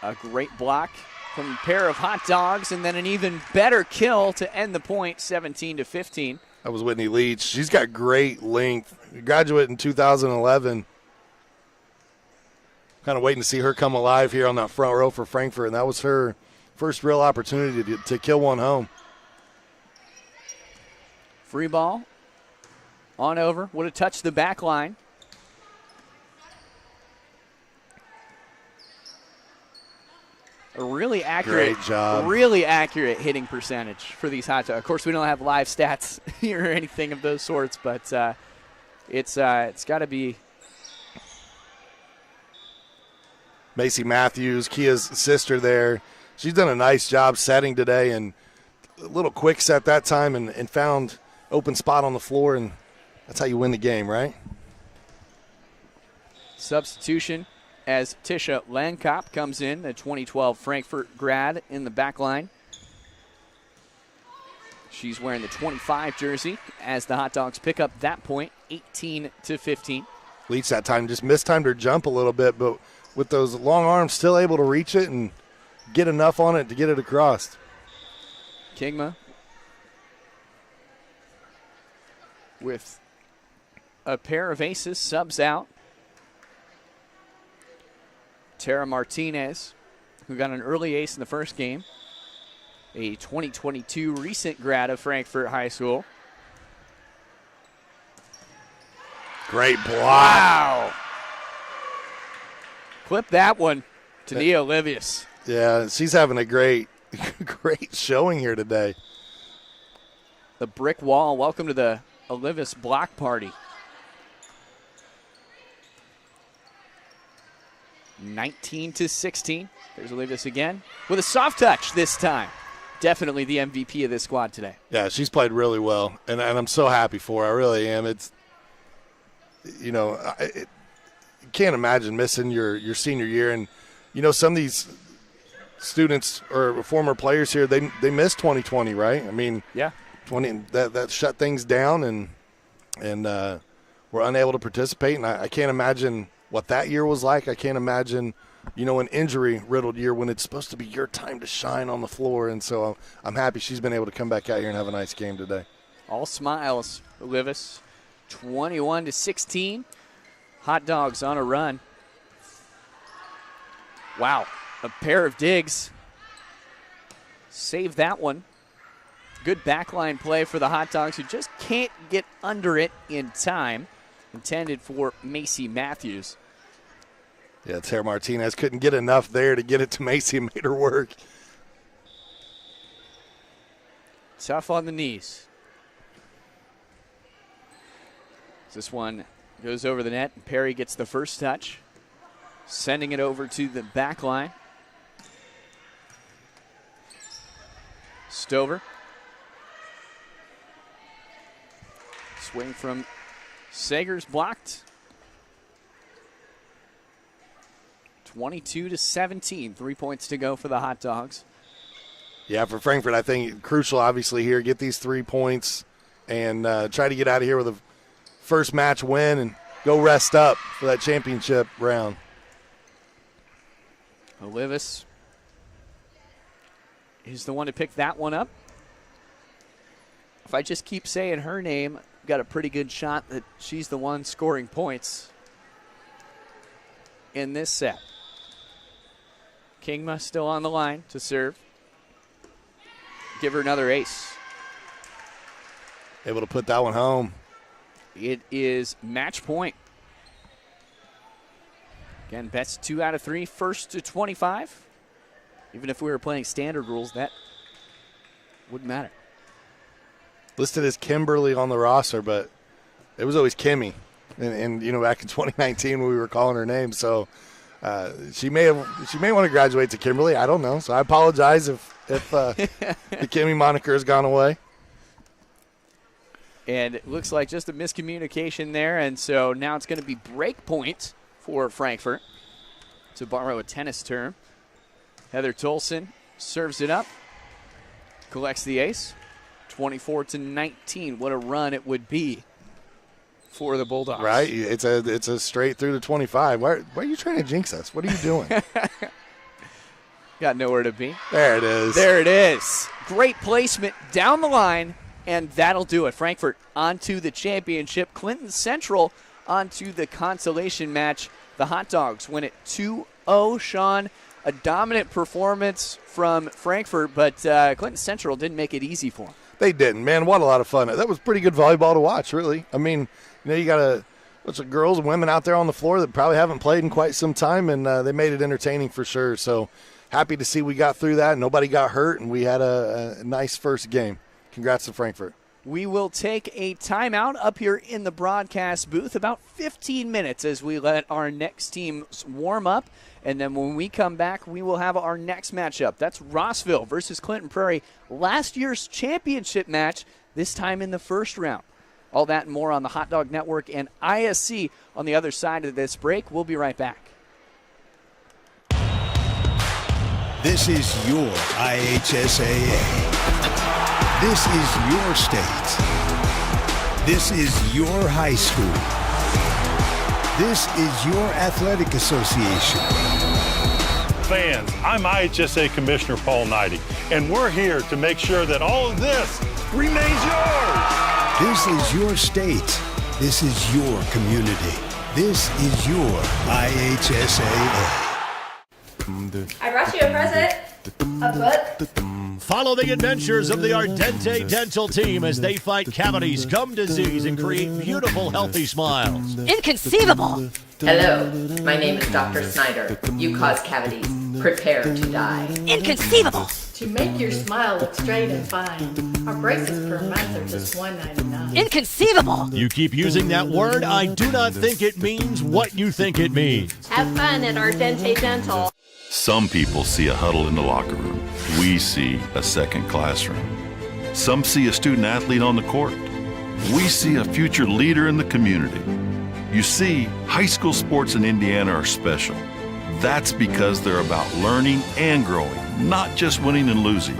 A great block from a pair of hot dogs, and then an even better kill to end the point, 17-15. That was Whitney Leach. She's got great length. Graduated in 2011. Kind of waiting to see her come alive here on that front row for Frankfort, and that was her first real opportunity to kill one home. Free ball. On over. Would have touched the back line. A really accurate, great job. Really accurate hitting percentage for these hot dogs. Of course, we don't have live stats here or anything of those sorts, but it's got to be. Macy Matthews, Kia's sister there. She's done a nice job setting today, and a little quick set that time and found open spot on the floor, and that's how you win the game, right? Substitution as Tisha Lankop comes in, the 2012 Frankfurt grad in the back line. She's wearing the 25 jersey as the Hot Dogs pick up that point, 18-15. Leach that time just mistimed her jump a little bit, but with those long arms still able to reach it and get enough on it to get it across. Kingma with a pair of aces, subs out. Tara Martinez, who got an early ace in the first game, a 2022 recent grad of Frankfurt High School. Great block. Wow. Clip that one to Nia Olivius. Yeah, she's having a great showing here today. The brick wall. Welcome to the Olivius block party. 19-16. There's Olivius again with a soft touch this time. Definitely the MVP of this squad today. Yeah, she's played really well, and I'm so happy for her. I really am. It's, you know, you can't imagine missing your senior year. And, you know, some of these students or former players here, they missed 2020, right? I mean, yeah, 20 that shut things down and were unable to participate. And I can't imagine what that year was like. I can't imagine, you know, an injury-riddled year when it's supposed to be your time to shine on the floor. And so I'm happy she's been able to come back out here and have a nice game today. All smiles, Olivius. 21-16. Hot Dogs on a run. Wow, a pair of digs. Save that one. Good backline play for the Hot Dogs, who just can't get under it in time. Intended for Macy Matthews. Yeah, Tara Martinez couldn't get enough there to get it to Macy and made her work. Tough on the knees. This one goes over the net. Perry gets the first touch, sending it over to the back line. Stover. Swing from Sagers blocked. 22-17. 3 points to go for the Hot Dogs. Yeah, for Frankfurt, I think crucial, obviously, here. Get these 3 points and try to get out of here with a first match win and go rest up for that championship round. Olivis is the one to pick that one up. If I just keep saying her name, got a pretty good shot that she's the one scoring points in this set. Kingma still on the line to serve. Give her another ace. Able to put that one home. It is match point. Again, bets 2 out of 3, first to 25. Even if we were playing standard rules, that wouldn't matter. Listed as Kimberly on the roster, but it was always Kimmy. And you know, back in 2019 when we were calling her name. So she may want to graduate to Kimberly. I don't know. So I apologize if the Kimmy moniker has gone away. And it looks like just a miscommunication there. And so now it's going to be break point for Frankfurt, to borrow a tennis term. Heather Tolson serves it up. collects the ace. 24-19. What a run it would be for the Bulldogs. Right? It's a straight through to 25. Why are you trying to jinx us? What are you doing? Got nowhere to be. There it is. There it is. Great placement down the line, and that'll do it. Frankfort onto the championship. Clinton Central onto the consolation match. The Hot Dogs win it 2-0. Sean, a dominant performance from Frankfort, but Clinton Central didn't make it easy for them. They didn't, man. What a lot of fun. That was pretty good volleyball to watch, really. I mean, you got a bunch of girls and women out there on the floor that probably haven't played in quite some time, and they made it entertaining for sure. So happy to see we got through that. Nobody got hurt, and we had a nice first game. Congrats to Frankfort. We will take a timeout up here in the broadcast booth, about 15 minutes as we let our next team warm up. And then when we come back, we will have our next matchup. That's Rossville versus Clinton Prairie, last year's championship match, this time in the first round. All that and more on the Hot Dog Network and ISC on the other side of this break. We'll be right back. This is your IHSAA. This is your state. This is your high school. This is your athletic association. Fans, I'm IHSA Commissioner Paul Knighty, and we're here to make sure that all of this remains yours. This is your state. This is your community. This is your IHSAA. I brought you a present. A book. Follow the adventures of the Ardente Dental team as they fight cavities, gum disease, and create beautiful, healthy smiles. Inconceivable! Hello, my name is Dr. Snyder. You cause cavities. Prepare to die. Inconceivable! To make your smile look straight and fine, our braces per month are just $1.99. Inconceivable! You keep using that word, I do not think it means what you think it means. Have fun at Ardente Dental. Some people see a huddle in the locker room. We see a second classroom. Some see a student athlete on the court. We see a future leader in the community. You see, high school sports in Indiana are special. That's because they're about learning and growing, not just winning and losing.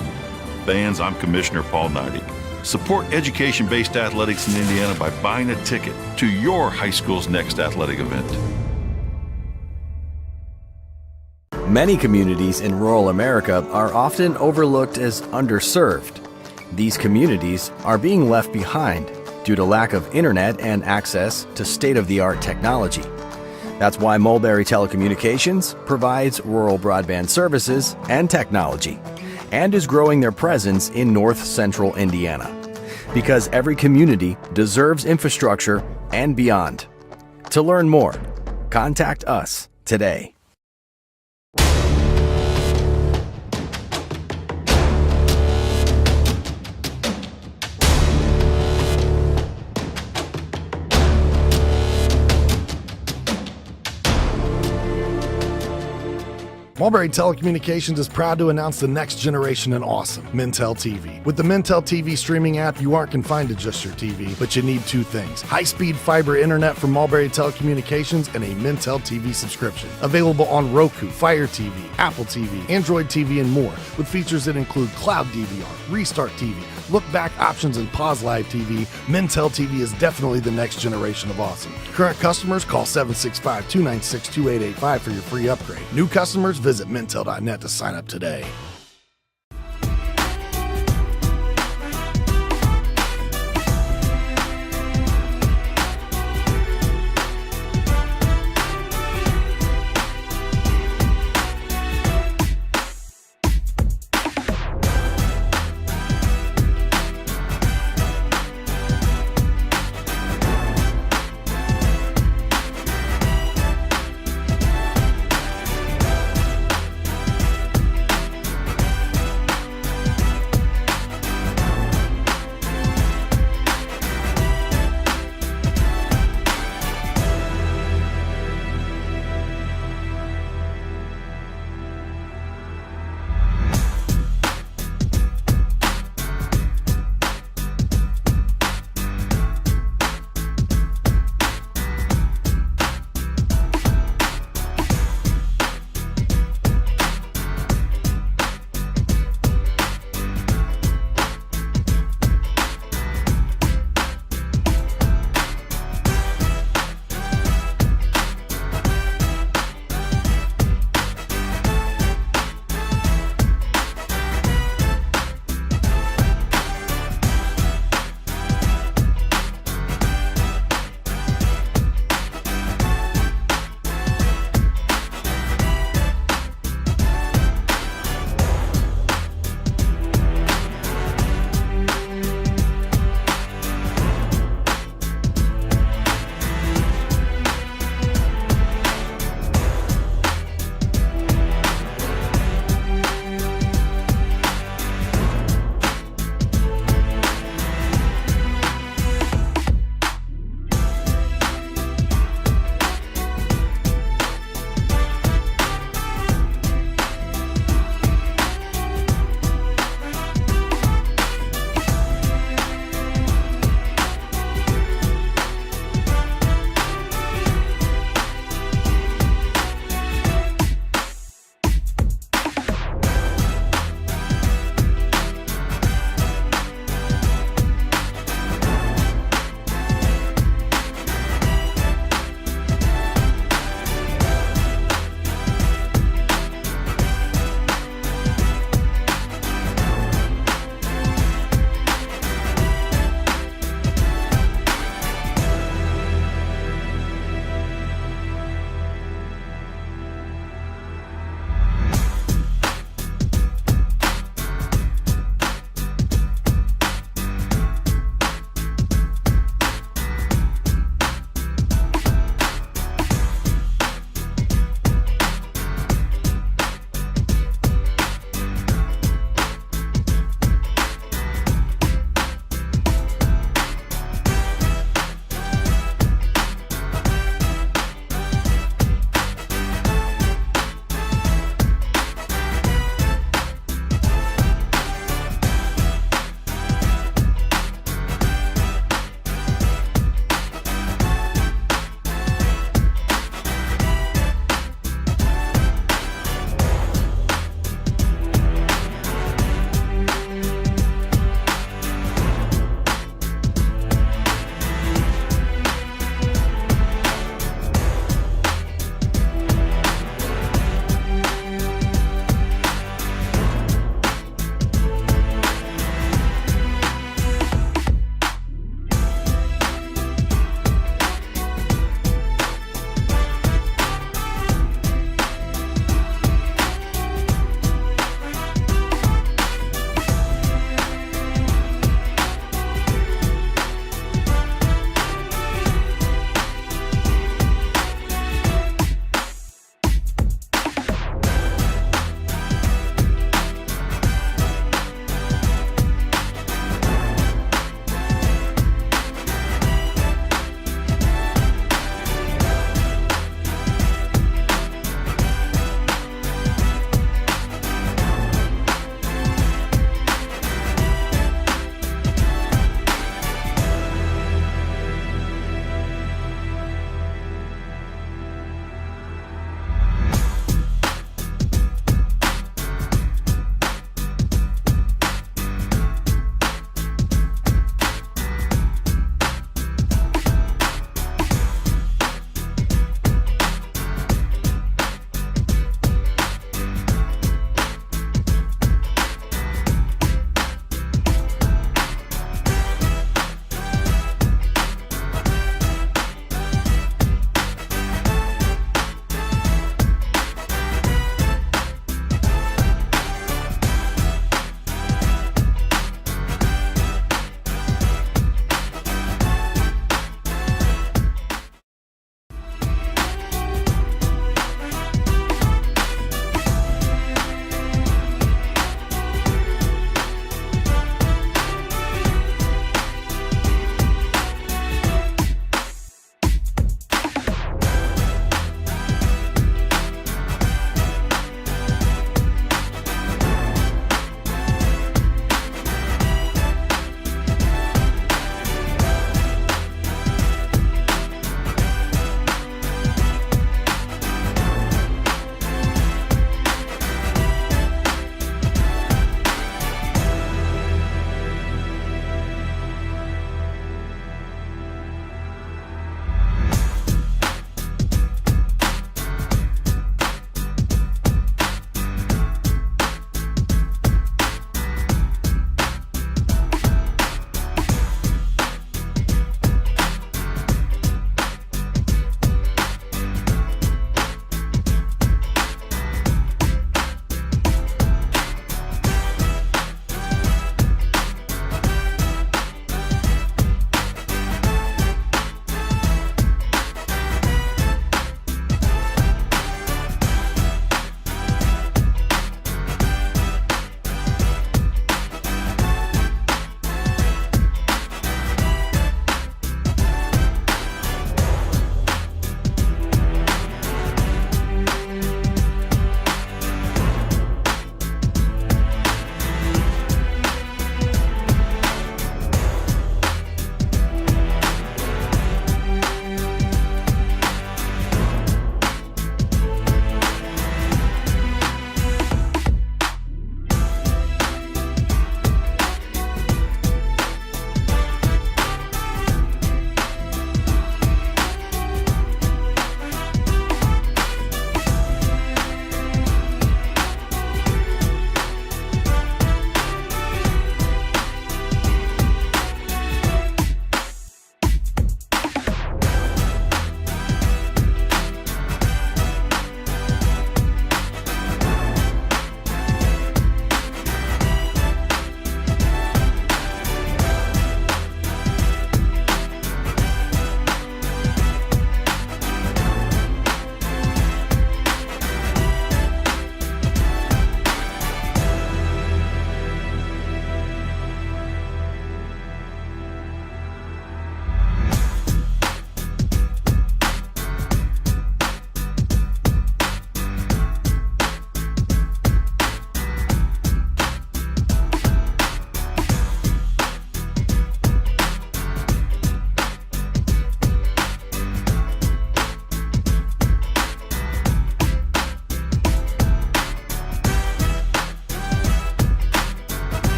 Fans, I'm Commissioner Paul Knighty. Support education-based athletics in Indiana by buying a ticket to your high school's next athletic event. Many communities in rural America are often overlooked as underserved. These communities are being left behind due to lack of internet and access to state-of-the-art technology. That's why Mulberry Telecommunications provides rural broadband services and technology and is growing their presence in north central Indiana. Because every community deserves infrastructure and beyond. To learn more, contact us today. Mulberry Telecommunications is proud to announce the next generation in awesome, Mintel TV. With the Mintel TV streaming app, you aren't confined to just your TV, but you need two things: high-speed fiber internet from Mulberry Telecommunications and a Mintel TV subscription. Available on Roku, Fire TV, Apple TV, Android TV, and more, with features that include Cloud DVR, Restart TV, look-back options, and pause live TV. Mintel TV is definitely the next generation of awesome. Current customers, call 765-296-2885 for your free upgrade. New customers, visit Mintel.net to sign up today.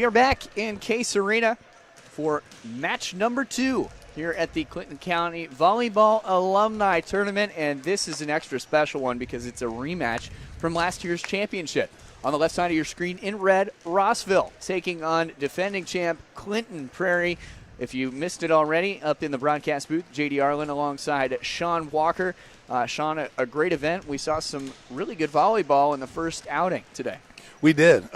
We are back in Case Arena for match number 2 here at the Clinton County Volleyball Alumni Tournament, and this is an extra special one because it's a rematch from last year's championship. On the left side of your screen in red, Rossville taking on defending champ Clinton Prairie. If you missed it already, up in the broadcast booth, J.D. Arlen alongside Sean Walker. Sean, a great event. We saw some really good volleyball in the first outing today. We did.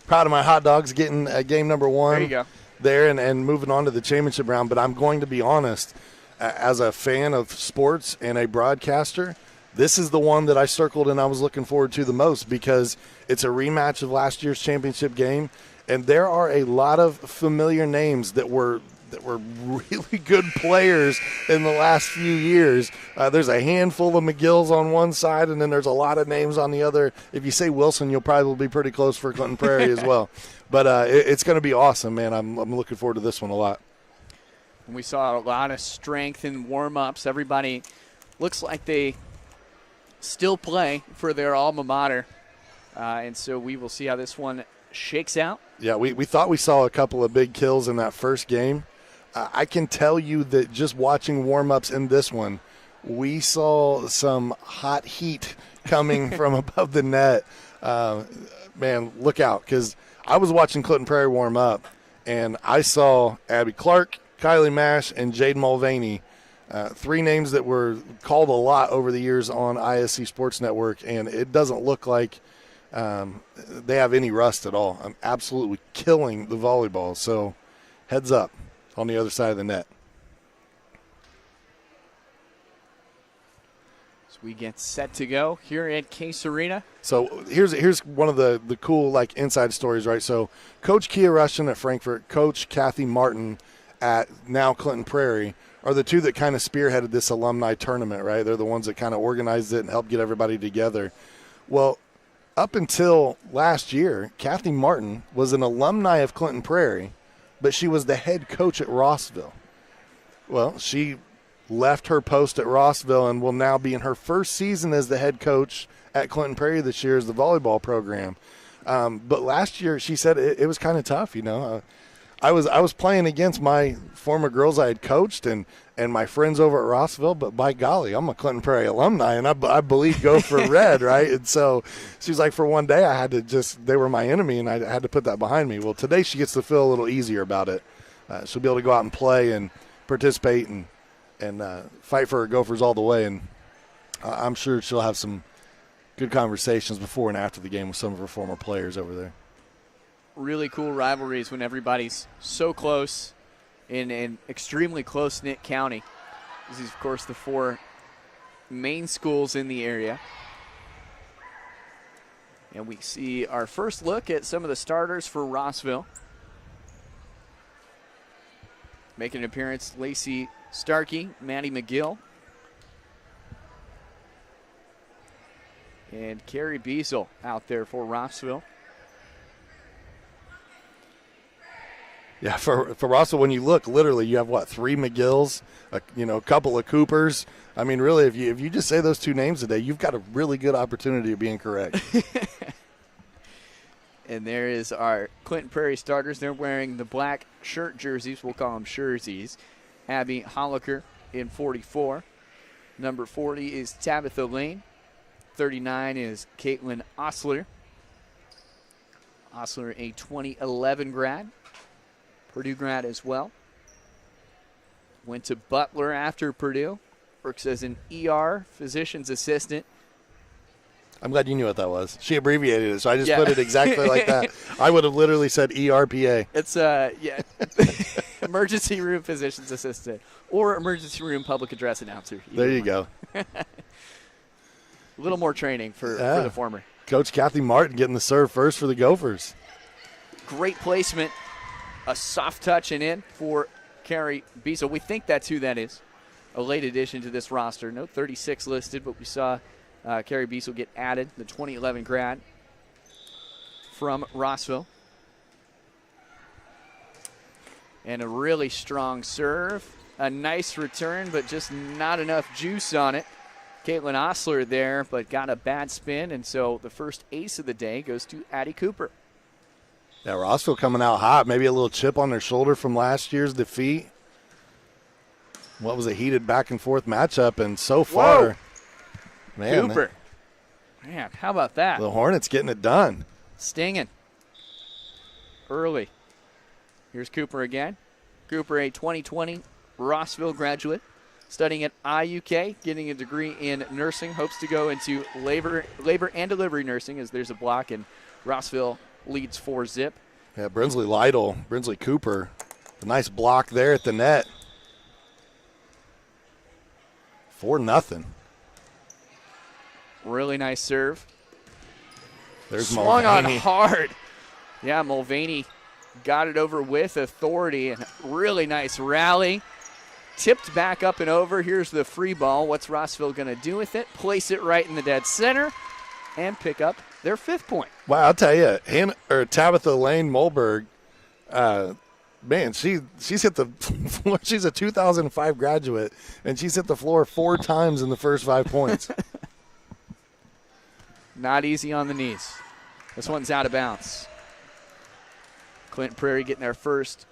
Proud of my hot dogs getting game number 1 There you go. there and moving on to the championship round. But I'm going to be honest, as a fan of sports and a broadcaster, this is the one that I circled and I was looking forward to the most because it's a rematch of last year's championship game. And there are a lot of familiar names that were really good players in the last few years. There's a handful of McGills on one side, and then there's a lot of names on the other. If you say Wilson, you'll probably be pretty close for Clinton Prairie as well. But it's going to be awesome, man. I'm looking forward to this one a lot. We saw a lot of strength in warm-ups. Everybody looks like they still play for their alma mater. And so we will see how this one shakes out. Yeah, we thought we saw a couple of big kills in that first game. I can tell you that just watching warm-ups in this one, we saw some hot heat coming from above the net. Man, look out, because I was watching Clinton Prairie warm up, and I saw Abby Clark, Kylie Mash, and Jade Mulvaney, 3 names that were called a lot over the years on ISC Sports Network, and it doesn't look like they have any rust at all. I'm absolutely killing the volleyball, so heads up on the other side of the net. So we get set to go here at Case Arena. So here's one of the cool inside stories, right? So Coach Kia Russian at Frankfort, Coach Kathy Martin at now Clinton Prairie are the two that kind of spearheaded this alumni tournament, right? They're the ones that kind of organized it and helped get everybody together. Well, up until last year, Kathy Martin was an alumni of Clinton Prairie, but she was the head coach at Rossville. Well, she left her post at Rossville and will now be in her first season as the head coach at Clinton Prairie this year as the volleyball program. But last year, she said it was kind of tough, I was playing against my former girls I had coached and my friends over at Rossville, but by golly, I'm a Clinton Prairie alumni, and I believe go for red, right? And so she's like, for one day, I had to they were my enemy, and I had to put that behind me. Well, today she gets to feel a little easier about it. She'll be able to go out and play and participate and fight for her Gophers all the way, and I'm sure she'll have some good conversations before and after the game with some of her former players over there. Really cool rivalries when everybody's so close in an extremely close-knit county. This is, of course, the 4 main schools in the area. And we see our first look at some of the starters for Rossville. Making an appearance, Lacey Starkey, Maddie McGill, and Carrie Beasel out there for Rossville. Yeah, for Rossville, when you look, literally, you have, 3 McGills, a couple of Coopers. I mean, really, if you just say those 2 names today, you've got a really good opportunity of being correct. And there is our Clinton Prairie starters. They're wearing the black shirt jerseys. We'll call them jerseys. Abby Holliker in 44. Number 40 is Tabitha Lane. 39 is Caitlin Osler. Osler, a 2011 grad. Purdue grad as well. Went to Butler after Purdue. Works as an ER physician's assistant. I'm glad you knew what that was. She abbreviated it, so I just put it exactly like that. I would have literally said ERPA. It's, emergency room physician's assistant or emergency room public address announcer. There you go. A little more training for the former. Coach Kathy Martin getting the serve first for the Gophers. Great placement. A soft touch and in for Carrie Beasel. We think that's who that is. A late addition to this roster. No 36 listed, but we saw Carrie Beasel get added, the 2011 grad from Rossville. And a really strong serve. A nice return, but just not enough juice on it. Caitlin Osler there, but got a bad spin, and so the first ace of the day goes to Addie Cooper. Yeah, Rossville coming out hot. Maybe a little chip on their shoulder from last year's defeat. What was a heated back-and-forth matchup, and so far, man, Cooper. Man, how about that? The Hornets getting it done. Stinging. Early. Here's Cooper again. Cooper, a 2020 Rossville graduate, studying at IUK, getting a degree in nursing, hopes to go into labor and delivery nursing as there's a block, and Rossville leads 4-zip. Yeah, Brinsley Cooper, a nice block there at the net. 4-0. Really nice serve. There's Swung on Mulvaney. hard. Yeah, Mulvaney got it over with authority, and really nice rally. Tipped back up and over. Here's the free ball. What's Rossville going to do with it? Place it right in the dead center and pick up their 5th point. Wow, I'll tell you, Tabitha Lane Molberg, man, she's hit the floor. She's a 2005 graduate, and she's hit the floor 4 times in the first 5 points. Not easy on the knees. This one's out of bounds. Clinton Prairie getting their first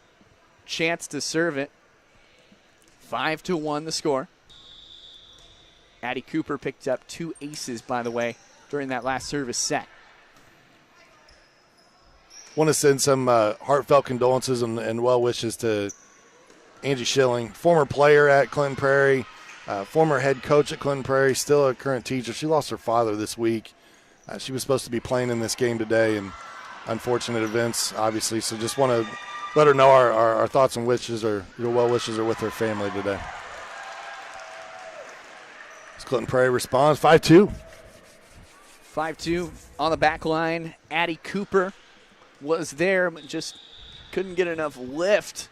chance to serve it. 5-1 the score. Addie Cooper picked up 2 aces, by the way, during that last service set. Want to send some heartfelt condolences and well wishes to Angie Schilling, former player at Clinton Prairie, former head coach at Clinton Prairie, still a current teacher. She lost her father this week. She was supposed to be playing in this game today, and unfortunate events, obviously. So just want to let her know our thoughts and wishes, or your well wishes, are with her family today. As Clinton Prairie responds, 5-2. 5-2 on the back line. Addie Cooper was there, but just couldn't get enough lift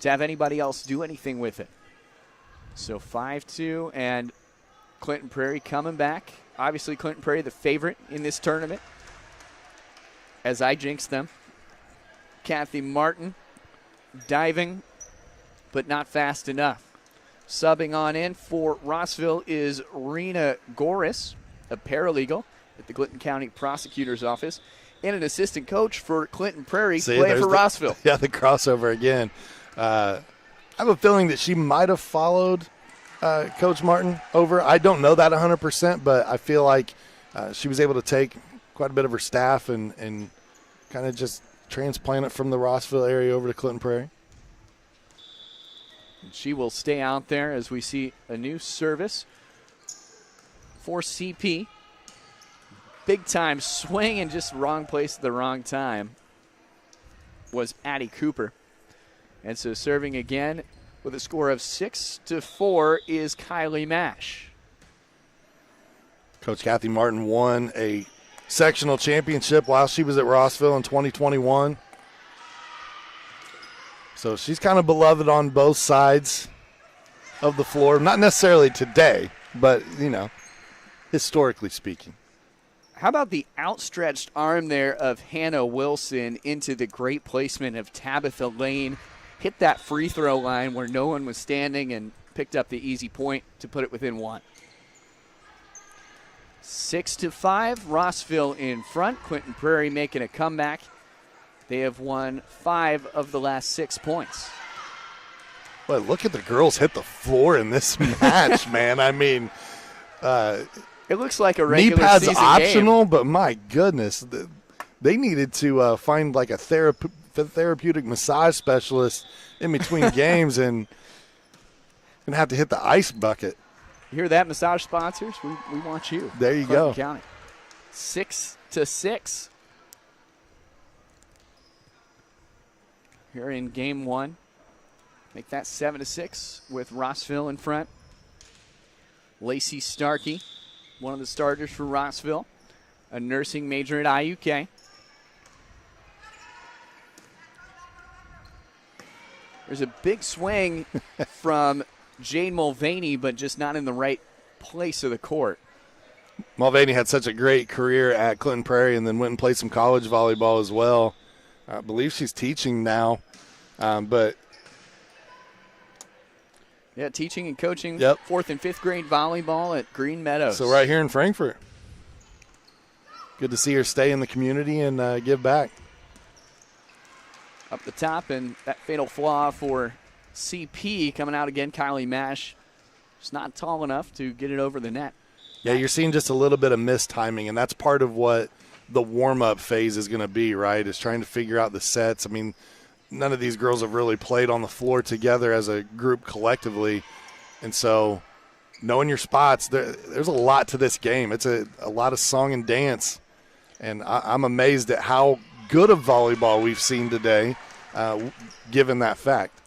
to have anybody else do anything with it. So 5-2, and Clinton Prairie coming back. Obviously, Clinton Prairie the favorite in this tournament, as I jinxed them. Kathy Martin diving, but not fast enough. Subbing on in for Rossville is Rena Goris, a paralegal at the Clinton County Prosecutor's Office, and an assistant coach for Clinton Prairie, playing for Rossville. Yeah, the crossover again. I have a feeling that she might have followed Coach Martin over. I don't know that 100%, but I feel like she was able to take quite a bit of her staff and kind of just transplant it from the Rossville area over to Clinton Prairie. She will stay out there as we see a new service for CP. Big time swing and just wrong place at the wrong time was Addie Cooper. And so serving again with a score of 6-4 is Kylie Mash. Coach Kathy Martin won a sectional championship while she was at Rossville in 2021. So she's kind of beloved on both sides of the floor. Not necessarily today, but, historically speaking. How about the outstretched arm there of Hannah Wilson into the great placement of Tabitha Lane? Hit that free throw line where no one was standing and picked up the easy point to put it within 1. 6-5, Rossville in front. Clinton Prairie making a comeback. They have won 5 of the last 6 points. But look at the girls hit the floor in this match, man. I mean, it looks like a regular knee pads season optional, game. But my goodness, they needed to find like a therapeutic massage specialist in between games and have to hit the ice bucket. You hear that, massage sponsors? We want you. There you Clinton go. County. 6-6. Here in game 1. Make that 7-6 with Rossville in front. Lacey Starkey, one of the starters for Rossville, a nursing major at IUK. There's a big swing from Jane Mulvaney, but just not in the right place of the court. Mulvaney had such a great career at Clinton Prairie and then went and played some college volleyball as well. I believe she's teaching now, but yeah, teaching and coaching 4th and 5th grade volleyball at Green Meadows. So right here in Frankfort. Good to see her stay in the community and give back. Up the top, and that fatal flaw for CP coming out again. Kylie Mash just not tall enough to get it over the net. Yeah, you're seeing just a little bit of mistiming, and that's part of what the warm-up phase is going to be, right, is trying to figure out the sets. I mean, none of these girls have really played on the floor together as a group collectively, and so knowing your spots, there's a lot to this game. It's a lot of song and dance, and I'm amazed at how good of volleyball we've seen today, given that fact.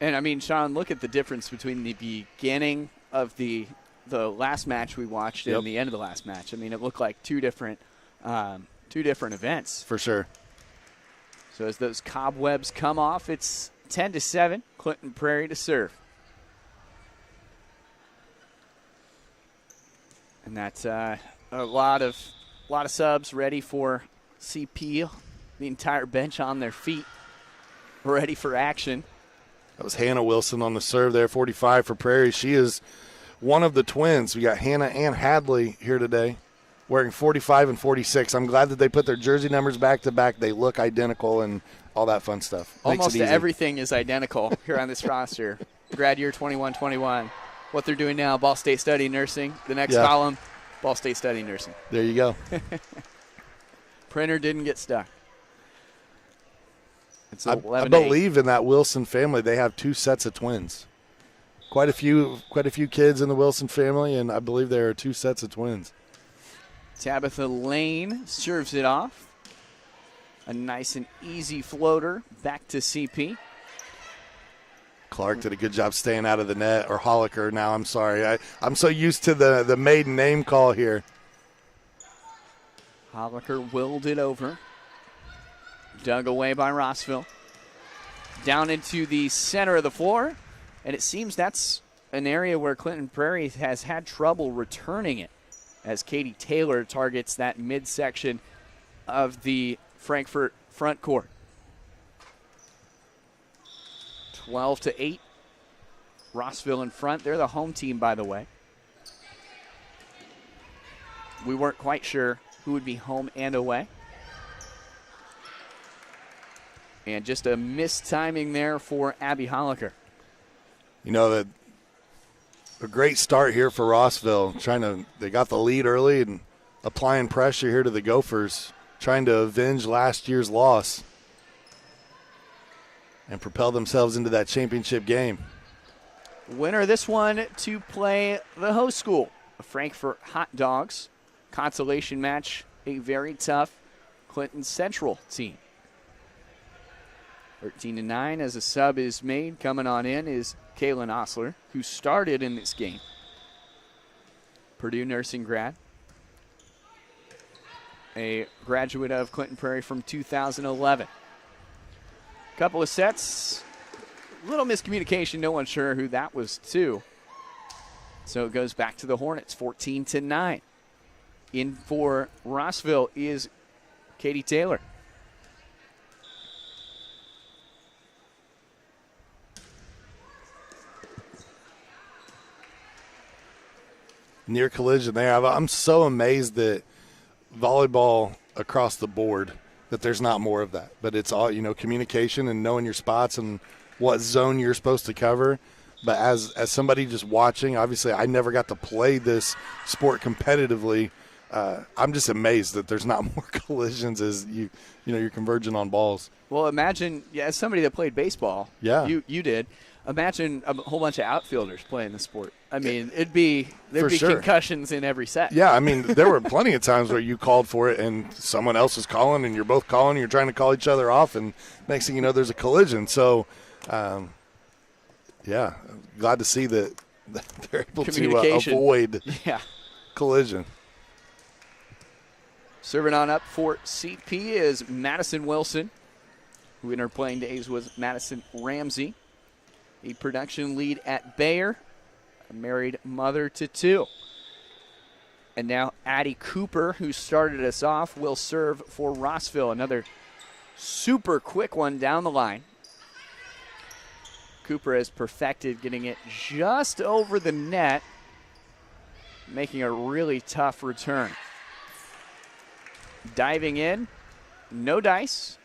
And, I mean, Sean, look at the difference between the beginning of the last match we watched and the end of the last match. I mean, it looked like two different events. For sure. So as those cobwebs come off, it's 10-7, Clinton Prairie to serve. And that's a lot of subs ready for CP. The entire bench on their feet, ready for action. That was Hannah Wilson on the serve there, 45 for Prairie. She is one of the twins. We got Hannah and Hadley here today, wearing 45 and 46. I'm glad that they put their jersey numbers back to back. They look identical and all that fun stuff. Almost everything is identical here on this roster. Grad year 21-21. What they're doing now, Ball State Study Nursing. The next column, Ball State Study Nursing. There you go. Printer didn't get stuck. It's I believe in that Wilson family. They have 2 sets of twins. Quite a few kids in the Wilson family, and I believe there are 2 sets of twins. Tabitha Lane serves it off. A nice and easy floater back to CP. Clark did a good job staying out of the net, or Holliker now, I'm sorry. I'm so used to the maiden name call here. Holliker willed it over. Dug away by Rossville. Down into the center of the floor. And it seems that's an area where Clinton Prairie has had trouble returning it, as Katie Taylor targets that midsection of the Frankfort front court. 12-8. Rossville in front. They're the home team, by the way. We weren't quite sure who would be home and away. And just a missed timing there for Abby Holliker. You know, that a great start here for Rossville. They got the lead early and applying pressure here to the Gophers, trying to avenge last year's loss and propel themselves into that championship game. Winner of this one to play the host school, the Frankfort Hot Dogs. Consolation match, a very tough Clinton Central team. 13-9 as a sub is made. Coming on in is Kaylin Osler, who started in this game. Purdue nursing grad. A graduate of Clinton Prairie from 2011. Couple of sets. A little miscommunication. No one sure who that was to. So it goes back to the Hornets, 14-9. In for Rossville is Katie Taylor. Near collision there. I'm so amazed that volleyball across the board, that there's not more of that. But it's all, communication and knowing your spots and what zone you're supposed to cover. But as somebody just watching, obviously I never got to play this sport competitively. I'm just amazed that there's not more collisions as you're converging on balls. Well, imagine, as somebody that played baseball, you did. Imagine a whole bunch of outfielders playing the sport. I mean, there'd be concussions in every set. Yeah, I mean, there were plenty of times where you called for it and someone else is calling and you're both calling and you're trying to call each other off, and next thing you know, there's a collision. So, glad to see that they're able to avoid collision. Serving on up for CP is Madison Wilson, who in her playing days was Madison Ramsey. A production lead at Bayer, a married mother to 2. And now Addie Cooper, who started us off, will serve for Rossville. Another super quick one down the line. Cooper has perfected getting it just over the net, making a really tough return. Diving in, no dice.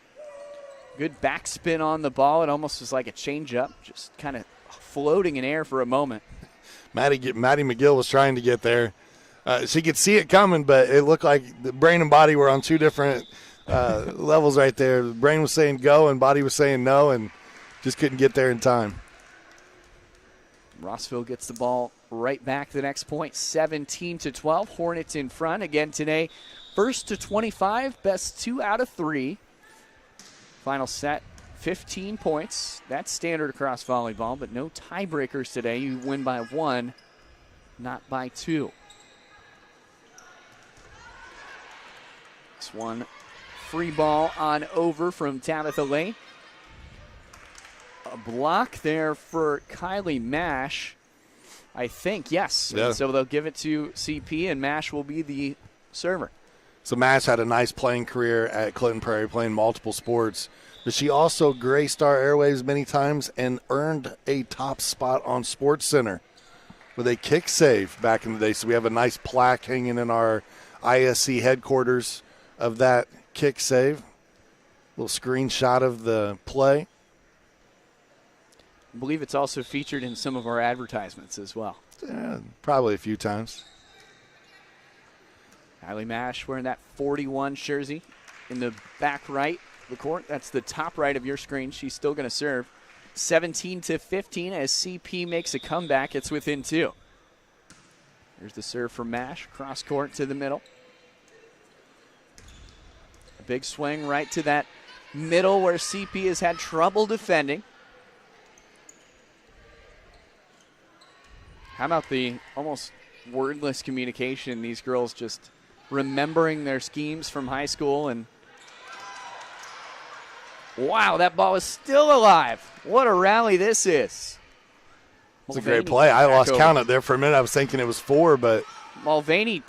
Good backspin on the ball. It almost was like a changeup, just kind of floating in air for a moment. Maddie McGill was trying to get there. She could see it coming, but it looked like the brain and body were on two different levels right there. The brain was saying go and body was saying no, and just couldn't get there in time. Rossville gets the ball right back the next point, 17-12. Hornets in front again today. First to 25, best 2 out of 3. Final set, 15 points. That's standard across volleyball, but no tiebreakers today. You win by 1, not by 2. This one, free ball on over from Tabitha Lane. A block there for Kylie Mash, I think, yes. Yeah. So they'll give it to CP, and Mash will be the server. So Mash had a nice playing career at Clinton Prairie, playing multiple sports. But she also graced our airwaves many times and earned a top spot on SportsCenter with a kick save back in the day. So we have a nice plaque hanging in our ISC headquarters of that kick save. Little screenshot of the play. I believe it's also featured in some of our advertisements as well. Yeah, probably a few times. Kylie Mash wearing that 41 jersey in the back right of the court. That's the top right of your screen. She's still going to serve. 17-15 as CP makes a comeback. It's within 2. Here's the serve for Mash. Cross court to the middle. A big swing right to that middle where CP has had trouble defending. How about the almost wordless communication? These girls just remembering their schemes from high school. And wow, that ball is still alive. What a rally this is. It's a great play. I lost count of there for a minute. I was thinking it was 4, but Mulvaney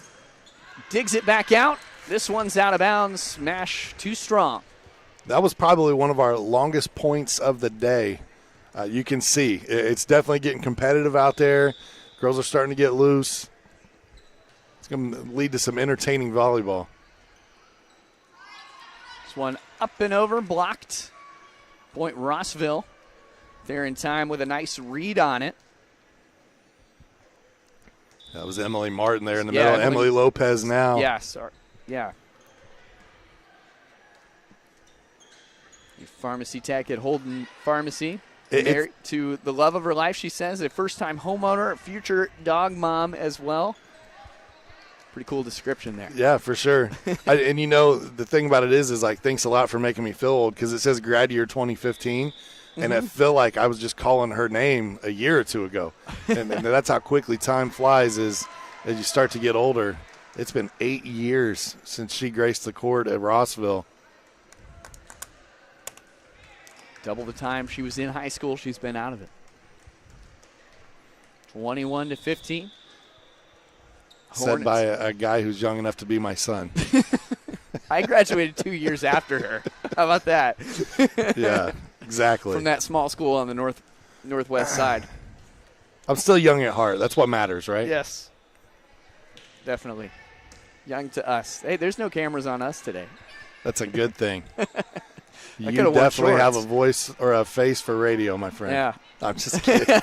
digs it back out. This one's out of bounds. Mash too strong. that was probably one of our longest points of the day. You can see it's definitely getting competitive out there. Girls are starting to get loose. It's going to lead to some entertaining volleyball. This one up and over, blocked. Point Rossville. They're in time with a nice read on it. That was Emily Martin there in the middle. Emily Lopez now. Yeah, sorry. Yeah. Your pharmacy tech at Holden Pharmacy. Married to the love of her life, she says. A first-time homeowner, future dog mom as well. Pretty cool description there. Yeah, for sure. And, you know, the thing about it is like, thanks a lot for making me feel old, because it says grad year 2015. And I feel like I was just calling her name a year or two ago. And that's how quickly time flies as you start to get older. It's been 8 years since she graced the court at Rossville. Double the time she was in high school, she's been out of it. 21-15. Said by a guy who's young enough to be my son. I graduated 2 years after her. How about that? Yeah, exactly. From that small school on the northwest side. I'm still young at heart. That's what matters, right? Yes. Definitely. Young to us. Hey, there's no cameras on us today. That's a good thing. You definitely have a voice or a face for radio, my friend. Yeah. I'm just kidding.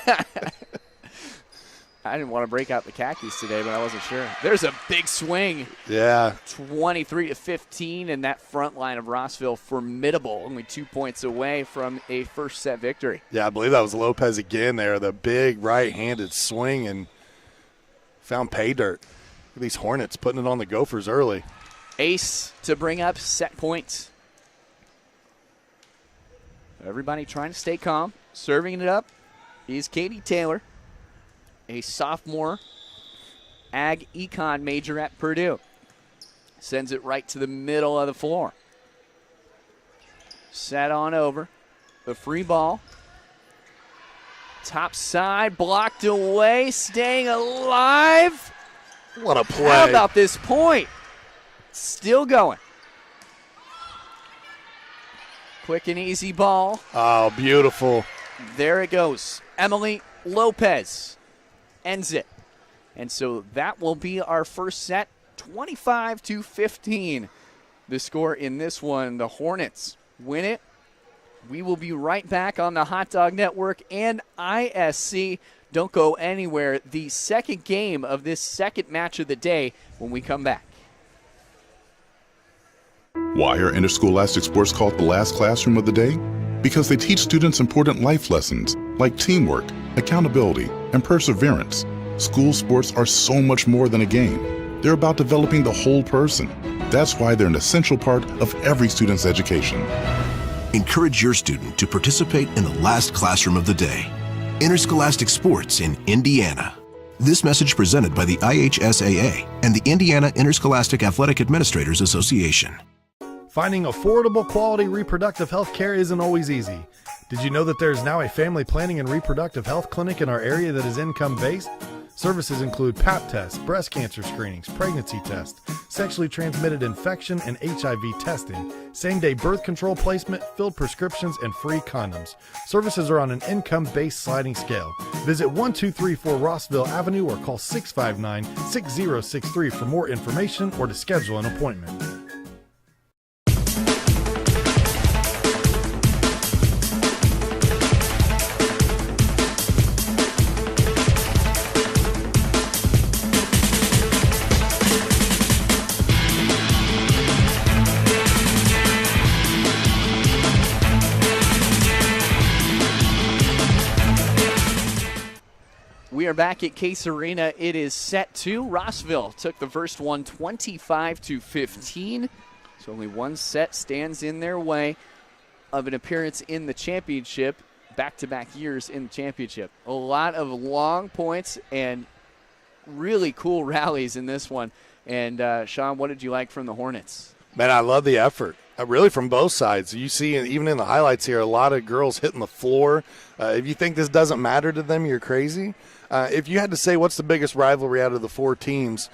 I didn't want to break out the khakis today, but I wasn't sure. There's a big swing. Yeah. 23-15, and that front line of Rossville formidable. Only 2 points away from a first set victory. Yeah, I believe that was Lopez again there. The big right-handed swing and found pay dirt. Look at these Hornets putting it on the Gophers early. Ace to bring up set points. Everybody trying to stay calm. Serving it up is Katie Taylor, a sophomore ag econ major at Purdue. Sends it right to the middle of the floor. Set on over. The free ball. Top side, blocked away, staying alive. What a play. How about this point? Still going. Quick and easy ball. Oh, beautiful. There it goes. Emily Lopez ends it. And so that will be our first set, 25-15. The score in this one, the Hornets win it We will be right back on the Hot Dog Network and ISC. Don't go anywhere. The second game of this second match of the day when we come back. Why are interscholastic sports called the last classroom of the day? Because they teach students important life lessons like teamwork, accountability, and perseverance. School sports are so much more than a game. They're about developing the whole person. That's why they're an essential part of every student's education. Encourage your student to participate in the last classroom of the day. Interscholastic sports in Indiana. This message presented by the IHSAA and the Indiana Interscholastic Athletic Administrators Association. Finding affordable quality reproductive health care isn't always easy. Did you know that there is now a family planning and reproductive health clinic in our area that is income-based? Services include Pap tests, breast cancer screenings, pregnancy tests, sexually transmitted infection and HIV testing, same-day birth control placement, filled prescriptions, and free condoms. Services are on an income-based sliding scale. Visit 1234 Rossville Avenue or call 659-6063 for more information or to schedule an appointment. We are back at Case Arena. It is set 2. Rossville took the first one 25-15. So only one set stands in their way of an appearance in the championship, back-to-back years in the championship. A lot of long points and really cool rallies in this one. And, Sean, what did you like from the Hornets? Man, I love the effort. Really from both sides. You see, even in the highlights here, a lot of girls hitting the floor. If you think this doesn't matter to them, you're crazy. If you had to say what's the biggest rivalry out of the four teams,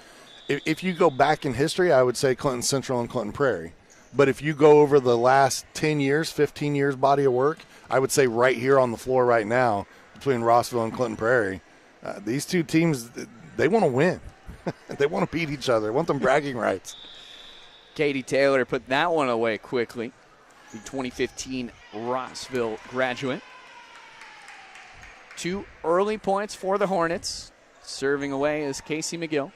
if you go back in history, I would say Clinton Central and Clinton Prairie. But if you go over the last 10 years, 15 years body of work, I would say right here on the floor right now between Rossville and Clinton Prairie, these two teams, they want to win. They want to beat each other. They want them bragging rights. Katie Taylor put that one away quickly, the 2015 Rossville graduate. 2 early points for the Hornets. Serving away is Casey McGill.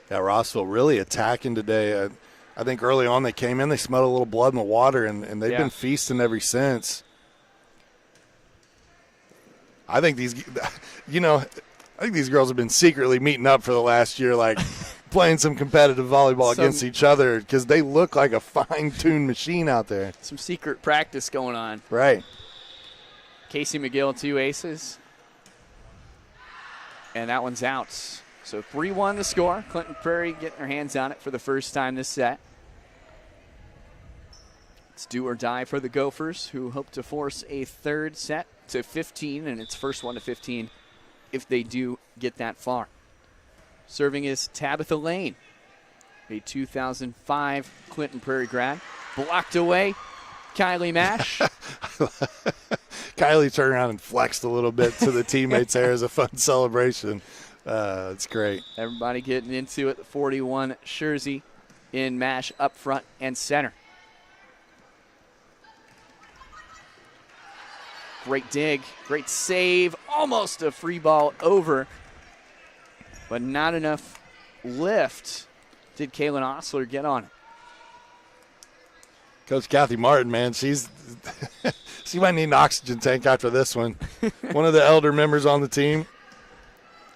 Yeah, Rossville really attacking today. I think early on they came in, they smelled a little blood in the water, and they've been feasting ever since. I think these girls have been secretly meeting up for the last year, like playing some competitive volleyball against each other because they look like a fine-tuned machine out there. Some secret practice going on. Right. Casey McGill, 2 aces. And that one's out. So 3-1 the score. Clinton Prairie getting their hands on it for the first time this set. It's do or die for the Gophers, who hope to force a third set to 15, and it's first one to 15 if they do get that far. Serving is Tabitha Lane, a 2005 Clinton Prairie grad. Blocked away, Kylie Mash. Kylie turned around and flexed a little bit to the teammates there as a fun celebration. It's great. Everybody getting into it. 41 Scherzi in Mash up front and center. Great dig, great save, almost a free ball over, but not enough lift. Did Kaylin Osler get on it? Coach Kathy Martin, man, she might need an oxygen tank after this one. One of the elder members on the team.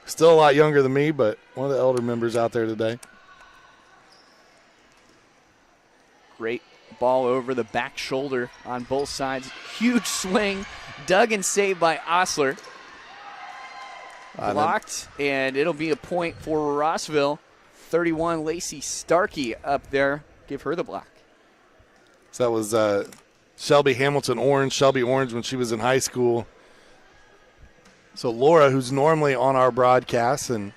Still a lot younger than me, but one of the elder members out there today. Great ball over the back shoulder on both sides. Huge swing, dug and saved by Osler. Blocked, and it'll be a point for Rossville. 31, Lacey Starkey up there. Give her the block. So that was Shelby Hamilton Orange. Shelby Orange when she was in high school. So Laura, who's normally on our broadcast and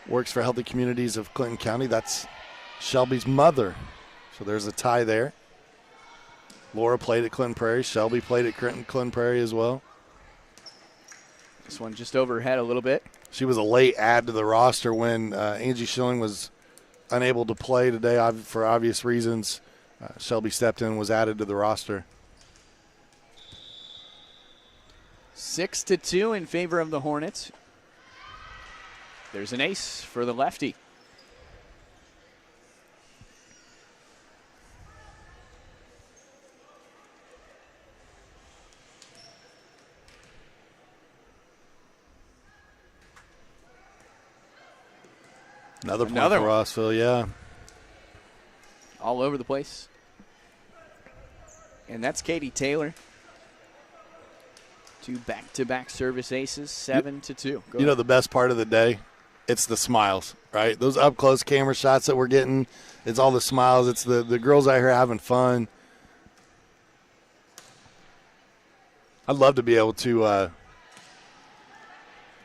works for Healthy Communities of Clinton County, that's Shelby's mother. So there's a tie there. Laura played at Clinton Prairie. Shelby played at Clinton Prairie as well. This one just overhead a little bit. She was a late add to the roster when Angie Schilling was unable to play today for obvious reasons. Shelby stepped in and was added to the roster. 6-2 in favor of the Hornets. There's an ace for the lefty. Another point for Rossville, yeah. All over the place. And that's Katie Taylor. 2 back-to-back service aces, 7-2. You know the best part of the day? It's the smiles, right? Those up-close camera shots that we're getting, it's all the smiles. It's the girls out here having fun. I'd love to be able to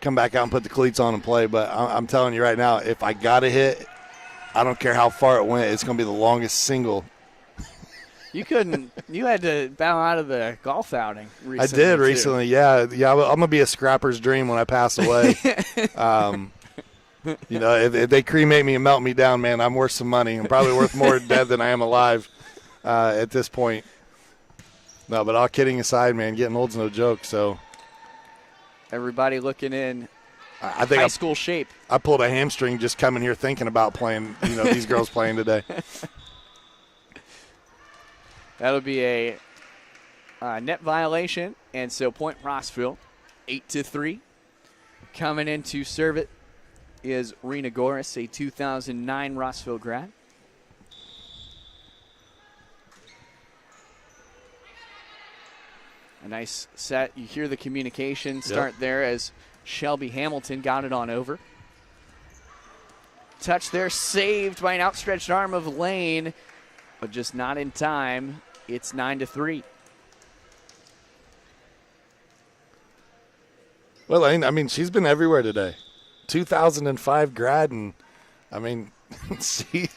come back out and put the cleats on and play, but I'm telling you right now, if I got a hit, I don't care how far it went, it's going to be the longest single. You had to bow out of the golf outing recently. I did recently, yeah. I'm going to be a scrapper's dream when I pass away. If they cremate me and melt me down, man, I'm worth some money. I'm probably worth more dead than I am alive at this point. No, but all kidding aside, man, getting old's no joke, so. Everybody looking in I think high school shape. I pulled a hamstring just coming here thinking about playing, these girls playing today. That'll be a net violation, and so point Rossville, 8-3. Coming in to serve it is Rena Goris, a 2009 Rossville grad. A nice set. You hear the communication start there as Shelby Hamilton got it on over. Touch there, saved by an outstretched arm of Lane, but just not in time. It's 9-3. Well, Lane, she's been everywhere today. 2005 grad, and, she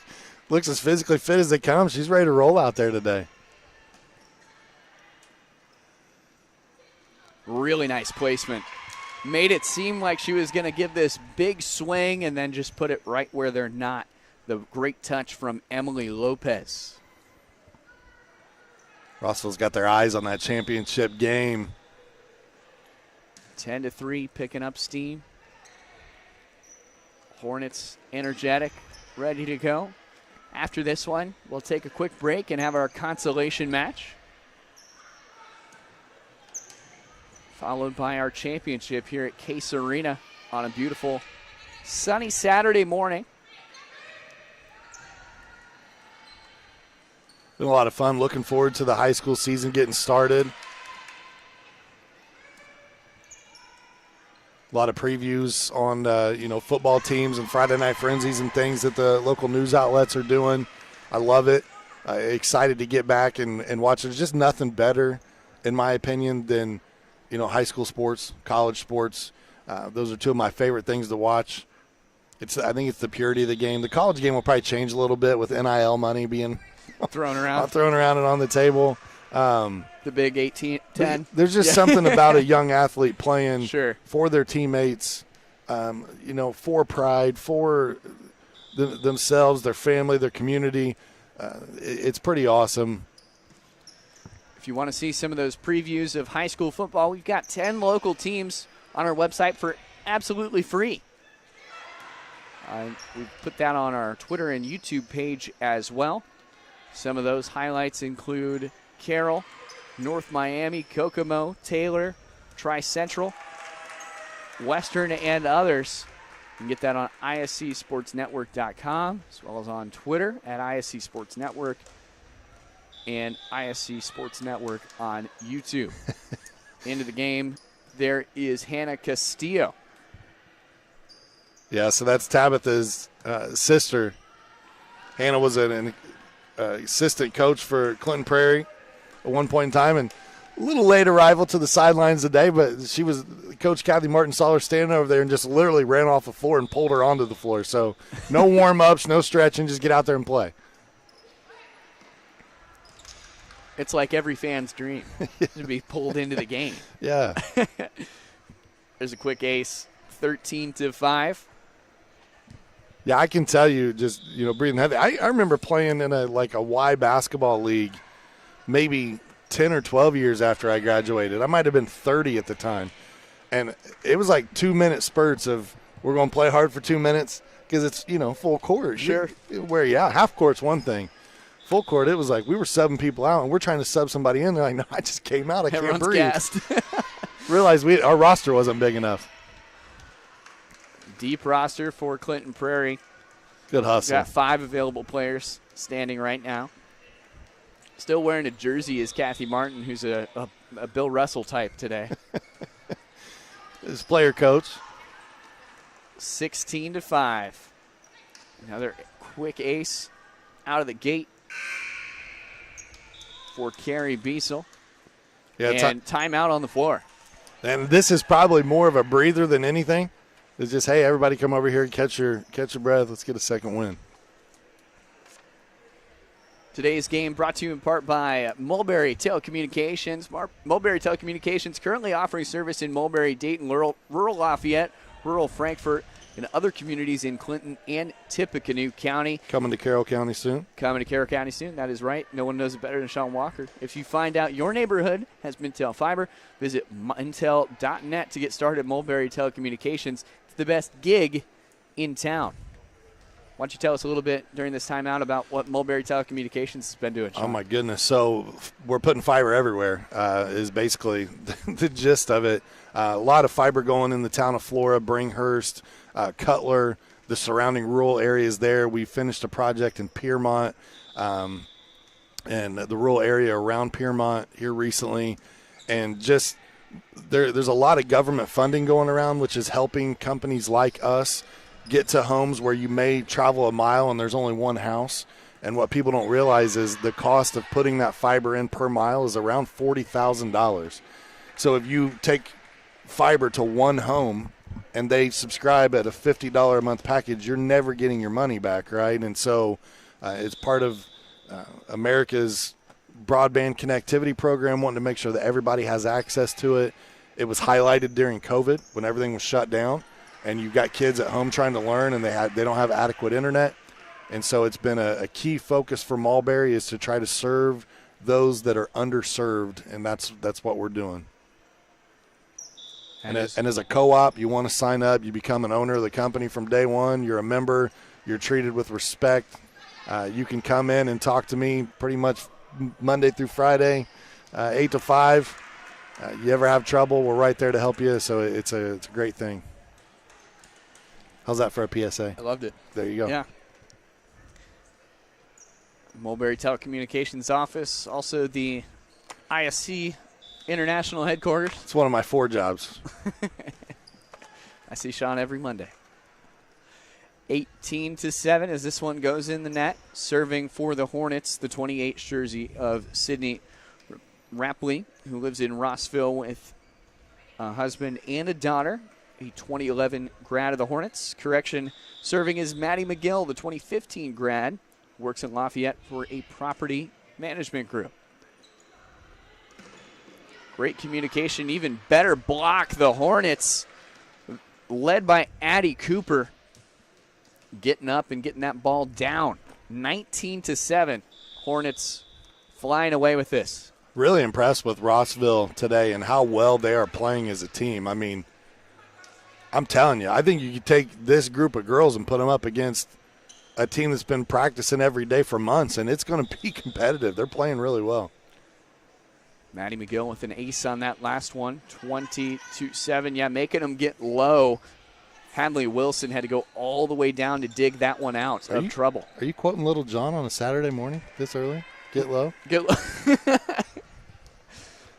looks as physically fit as they come. She's ready to roll out there today. Really nice placement. Made it seem like she was going to give this big swing and then just put it right where they're not. The great touch from Emily Lopez. Rossville's got their eyes on that championship game. 10-3, picking up steam. Hornets energetic, ready to go. After this one, we'll take a quick break and have our consolation match, followed by our championship here at Case Arena on a beautiful sunny Saturday morning. Been a lot of fun. Looking forward to the high school season getting started. A lot of previews on, football teams and Friday Night Frenzies and things that the local news outlets are doing. I love it. Excited to get back and watch it. There's just nothing better, in my opinion, than, high school sports, college sports. Those are two of my favorite things to watch. I think it's the purity of the game. The college game will probably change a little bit with NIL money being thrown around and on the table. The big 18-10. There's just something about a young athlete playing for their teammates, for pride, for themselves, their family, their community. It's pretty awesome. If you want to see some of those previews of high school football, we've got 10 local teams on our website for absolutely free. We put that on our Twitter and YouTube page as well. Some of those highlights include Carroll, North Miami, Kokomo, Taylor, Tri-Central, Western, and others. You can get that on iscsportsnetwork.com, as well as on Twitter at ISC Sports Network and ISC Sports Network on YouTube. Into the game, there is Hannah Castillo. Yeah, so that's Tabitha's sister. Hannah was an assistant coach for Clinton Prairie at one point in time, and a little late arrival to the sidelines today, but Coach Kathy Martin saw her standing over there and just literally ran off the floor and pulled her onto the floor. So no warm-ups, no stretching, just get out there and play. It's like every fan's dream to be pulled into the game. Yeah. There's a quick ace, 13-5. Yeah, I can tell you, just breathing heavy. I remember playing in a Y basketball league, maybe 10 or 12 years after I graduated. I might have been 30 at the time. And it was like 2-minute spurts of we're going to play hard for 2 minutes because it's, full court. Sure. Where you out? Half court's one thing. Full court, it was like we were subbing people out, and we're trying to sub somebody in. They're like, no, I just came out. I can't breathe. Gassed. Realized our roster wasn't big enough. Deep roster for Clinton Prairie. Good hustle. Got 5 available players standing right now. Still wearing a jersey is Kathy Martin, who's a Bill Russell type today. His player coach. 16-5. Another quick ace out of the gate for Carrie Biesel. Yeah, and timeout on the floor. And this is probably more of a breather than anything. It's just, hey, everybody come over here and catch your breath. Let's get a second win. Today's game brought to you in part by Mulberry Telecommunications. Mulberry Telecommunications currently offering service in Mulberry, Dayton, rural Lafayette, rural Frankfort, and other communities in Clinton and Tippecanoe County. Coming to Carroll County soon. That is right. No one knows it better than Sean Walker. If you find out your neighborhood has Mintel Fiber, visit mintel.net to get started at Mulberry Telecommunications. It's the best gig in town. Why don't you tell us a little bit during this timeout about what Mulberry Telecommunications has been doing, Sean? Oh, my goodness. So we're putting fiber everywhere is basically the gist of it. A lot of fiber going in the town of Flora, Bringhurst, Cutler, the surrounding rural areas there. We finished a project in Piermont and the rural area around Piermont here recently. And just there's a lot of government funding going around, which is helping companies like us get to homes where you may travel a mile and there's only one house. And what people don't realize is the cost of putting that fiber in per mile is around $40,000. So if you take fiber to one home and they subscribe at a $50 a month package, you're never getting your money back, right? And so it's part of America's broadband connectivity program, wanting to make sure that everybody has access to it. It was highlighted during COVID when everything was shut down, and you've got kids at home trying to learn, and they don't have adequate internet. And so it's been a key focus for Mulberry is to try to serve those that are underserved, and that's what we're doing. And as a co-op, you want to sign up. You become an owner of the company from day one. You're a member. You're treated with respect. You can come in and talk to me pretty much Monday through Friday, 8 to 5. You ever have trouble, we're right there to help you. So it's a great thing. How's that for a PSA? I loved it. There you go. Yeah. Mulberry Telecommunications office, also the ISC International headquarters. It's one of my 4 jobs. I see Sean every Monday. 18-7 as this one goes in the net. Serving for the Hornets, the 28 jersey of Sydney Rapley, who lives in Rossville with a husband and a daughter, a 2011 grad of the Hornets. Correction, serving is Maddie McGill, the 2015 grad, works in Lafayette for a property management group. Great communication, even better block. The Hornets, led by Addie Cooper, getting up and getting that ball down. 19-7. Hornets flying away with this. Really impressed with Rossville today and how well they are playing as a team. I mean, I'm telling you, I think you could take this group of girls and put them up against a team that's been practicing every day for months, and it's going to be competitive. They're playing really well. Maddie McGill with an ace on that last one, 20-7. Yeah, making them get low. Hadley Wilson had to go all the way down to dig that one out of trouble. Are you quoting Little John on a Saturday morning this early? Get low? Get low.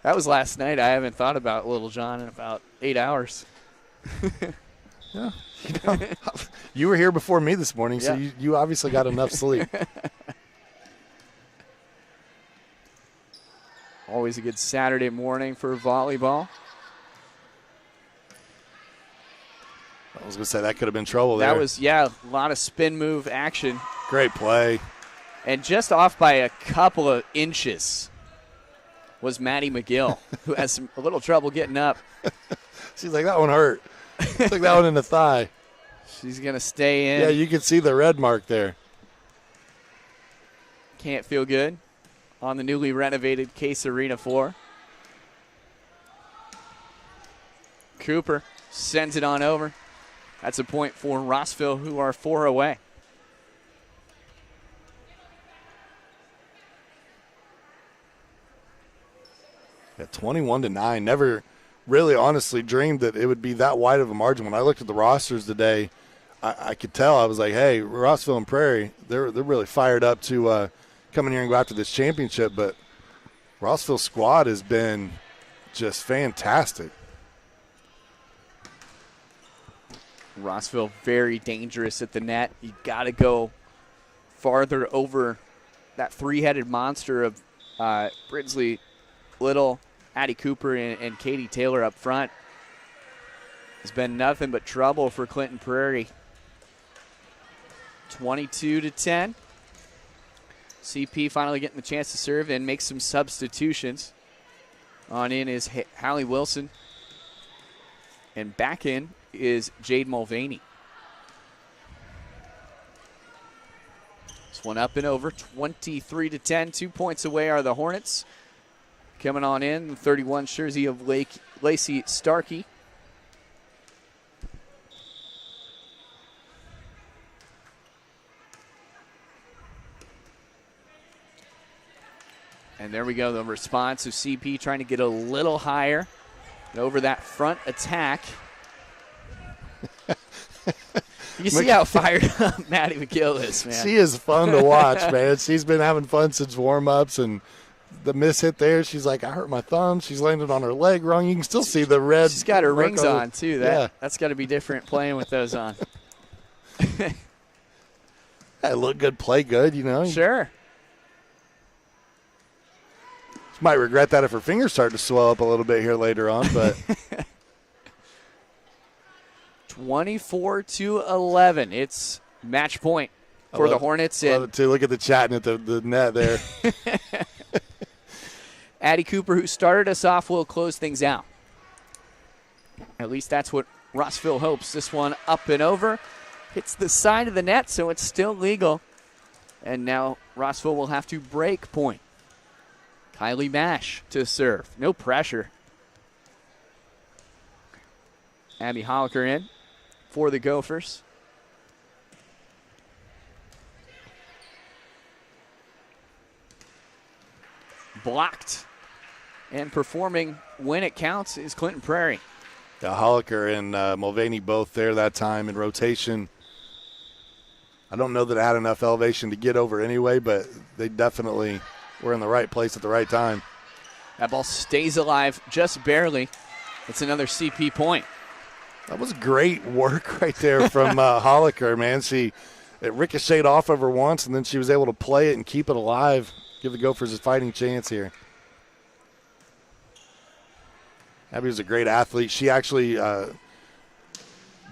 That was last night. I haven't thought about Little John in about 8 hours. Yeah. You were here before me this morning, so yeah. you obviously got enough sleep. Always a good Saturday morning for volleyball. I was going to say that could have been trouble there. That was, a lot of spin move action. Great play. And just off by a couple of inches was Maddie McGill, who has a little trouble getting up. She's like, that one hurt. Took that one in the thigh. She's going to stay in. Yeah, you can see the red mark there. Can't feel good. on the newly renovated Case Arena floor. Cooper sends it on over. That's a point for Rossville, who are 4 away. Yeah, 21-9. Never really honestly dreamed that it would be that wide of a margin. When I looked at the rosters today, I could tell. I was like, hey, Rossville and Prairie, they're really fired up to come in here and go after this championship. But Rossville's squad has been just fantastic. Rossville very dangerous at the net. You got to go farther over that three-headed monster of Brinsley, Little, Addie Cooper, and Katie Taylor up front. It's been nothing but trouble for Clinton Prairie. 22-10. CP finally getting the chance to serve and make some substitutions. On in is Hallie Wilson. And back in is Jade Mulvaney. This one up and over, 23-10. 2 points away are the Hornets. Coming on in, the 31 jersey of Lacey Starkey. And there we go, the response of CP trying to get a little higher and over that front attack. You see how fired up Maddie McGill is, man. She is fun to watch, man. She's been having fun since warm-ups, and the miss hit there, she's like, I hurt my thumb. She's landed on her leg wrong. You can still see the red. She's got her rings on, too. Yeah. That's got to be different playing with those on. Hey, look good, play good, you know. Sure. She might regret that if her fingers start to swell up a little bit here later on, but 24-11. It's match point for the Hornets. I love it too. Look at the chatting at the net there. Addie Cooper, who started us off, will close things out. At least that's what Rossville hopes. This one up and over. Hits the side of the net, so it's still legal. And now Rossville will have to break point. Kylie Mash to serve. No pressure. Abby Holliker in for the Gophers. Blocked and performing when it counts is Clinton Prairie. Yeah, Holliker and Mulvaney both there that time in rotation. I don't know that it had enough elevation to get over anyway, but they definitely were in the right place at the right time. That ball stays alive just barely. It's another CP point. That was great work right there from Holliker, man. It ricocheted off of her once, and then she was able to play it and keep it alive, give the Gophers a fighting chance here. Abby was a great athlete. She actually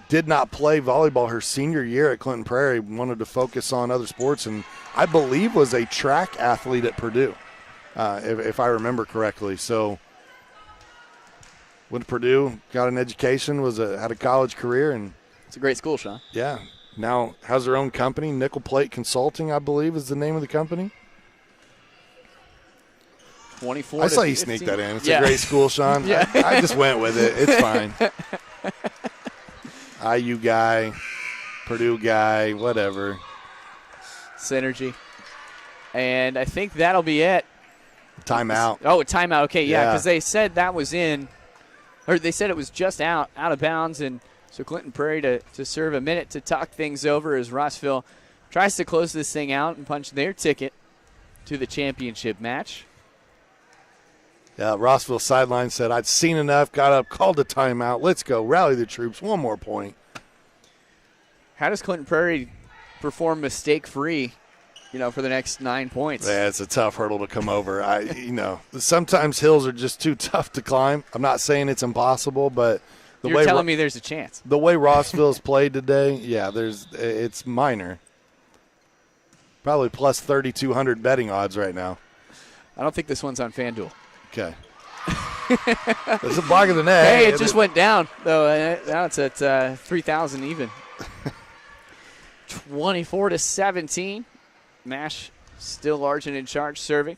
did not play volleyball her senior year at Clinton Prairie, wanted to focus on other sports, and I believe was a track athlete at Purdue, if I remember correctly. So went to Purdue, got an education, had a college career, and it's a great school, Sean. Yeah. Now has her own company, Nickel Plate Consulting, I believe is the name of the company. 24. I saw you sneak that in. It's a great school, Sean. Yeah. I just went with it. It's fine. IU guy, Purdue guy, whatever. Synergy. And I think that'll be it. Timeout. Oh, a timeout. Okay, yeah, because they said that was in, or they said it was just out of bounds, and so Clinton Prairie to serve a minute to talk things over as Rossville tries to close this thing out and punch their ticket to the championship match. Yeah, Rossville sideline said, I'd seen enough, got up, called a timeout. Let's go. Rally the troops. One more point. How does Clinton Prairie perform mistake-free, for the next 9 points? Yeah, it's a tough hurdle to come over. Sometimes hills are just too tough to climb. I'm not saying it's impossible, but You're telling me there's a chance. The way Rossville's played today, yeah, it's minor. Probably plus 3,200 betting odds right now. I don't think this one's on FanDuel. Okay. There's a block of the net. Hey, it just went down, though. Now it's at 3,000 even. 24-17. Mash still large and in charge serving.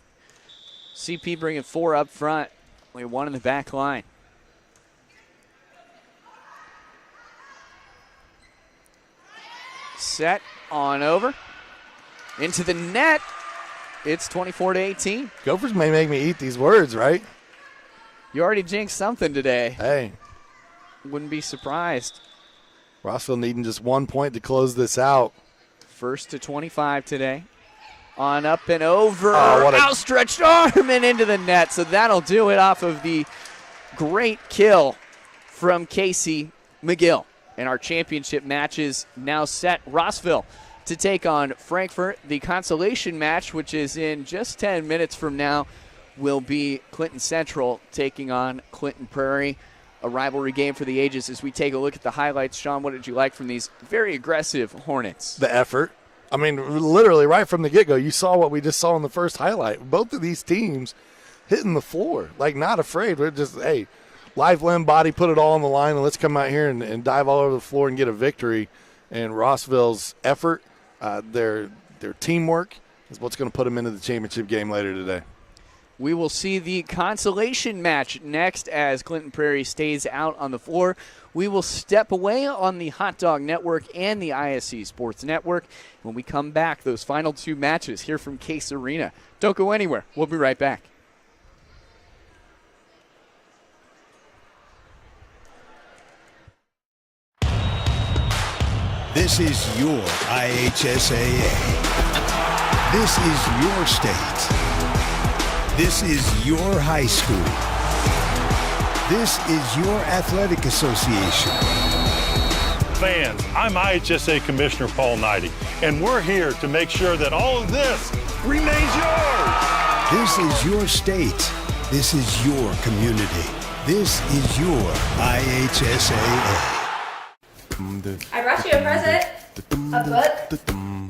CP bringing 4 up front. Only 1 in the back line. Set on over. Into the net. It's 24-18. Gophers may make me eat these words, right? You already jinxed something today. Hey. Wouldn't be surprised. Rossville needing just 1 point to close this out. First to 25 today. On up and over. Outstretched arm and into the net. So that'll do it off of the great kill from Casey McGill. And our championship match is now set. Rossville to take on Frankfort. The consolation match, which is in just 10 minutes from now, will be Clinton Central taking on Clinton Prairie. A rivalry game for the ages. As we take a look at the highlights, Sean, what did you like from these very aggressive Hornets? The effort. I mean, literally right from the get-go, you saw what we just saw in the first highlight. Both of these teams hitting the floor, like not afraid. We're just, hey, life, limb, body, put it all on the line, and let's come out here and dive all over the floor and get a victory. And Rossville's effort, their teamwork is what's going to put them into the championship game later today. We will see the consolation match next as Clinton Prairie stays out on the floor. We will step away on the Hot Dog Network and the ISC Sports Network. When we come back, those final 2 matches here from Case Arena. Don't go anywhere. We'll be right back. This is your IHSAA. This is your state. This is your high school. This is your athletic association. Fans, I'm IHSA Commissioner Paul Knighty, and we're here to make sure that all of this remains yours. This is your state. This is your community. This is your IHSAA. I brought you a present. A book.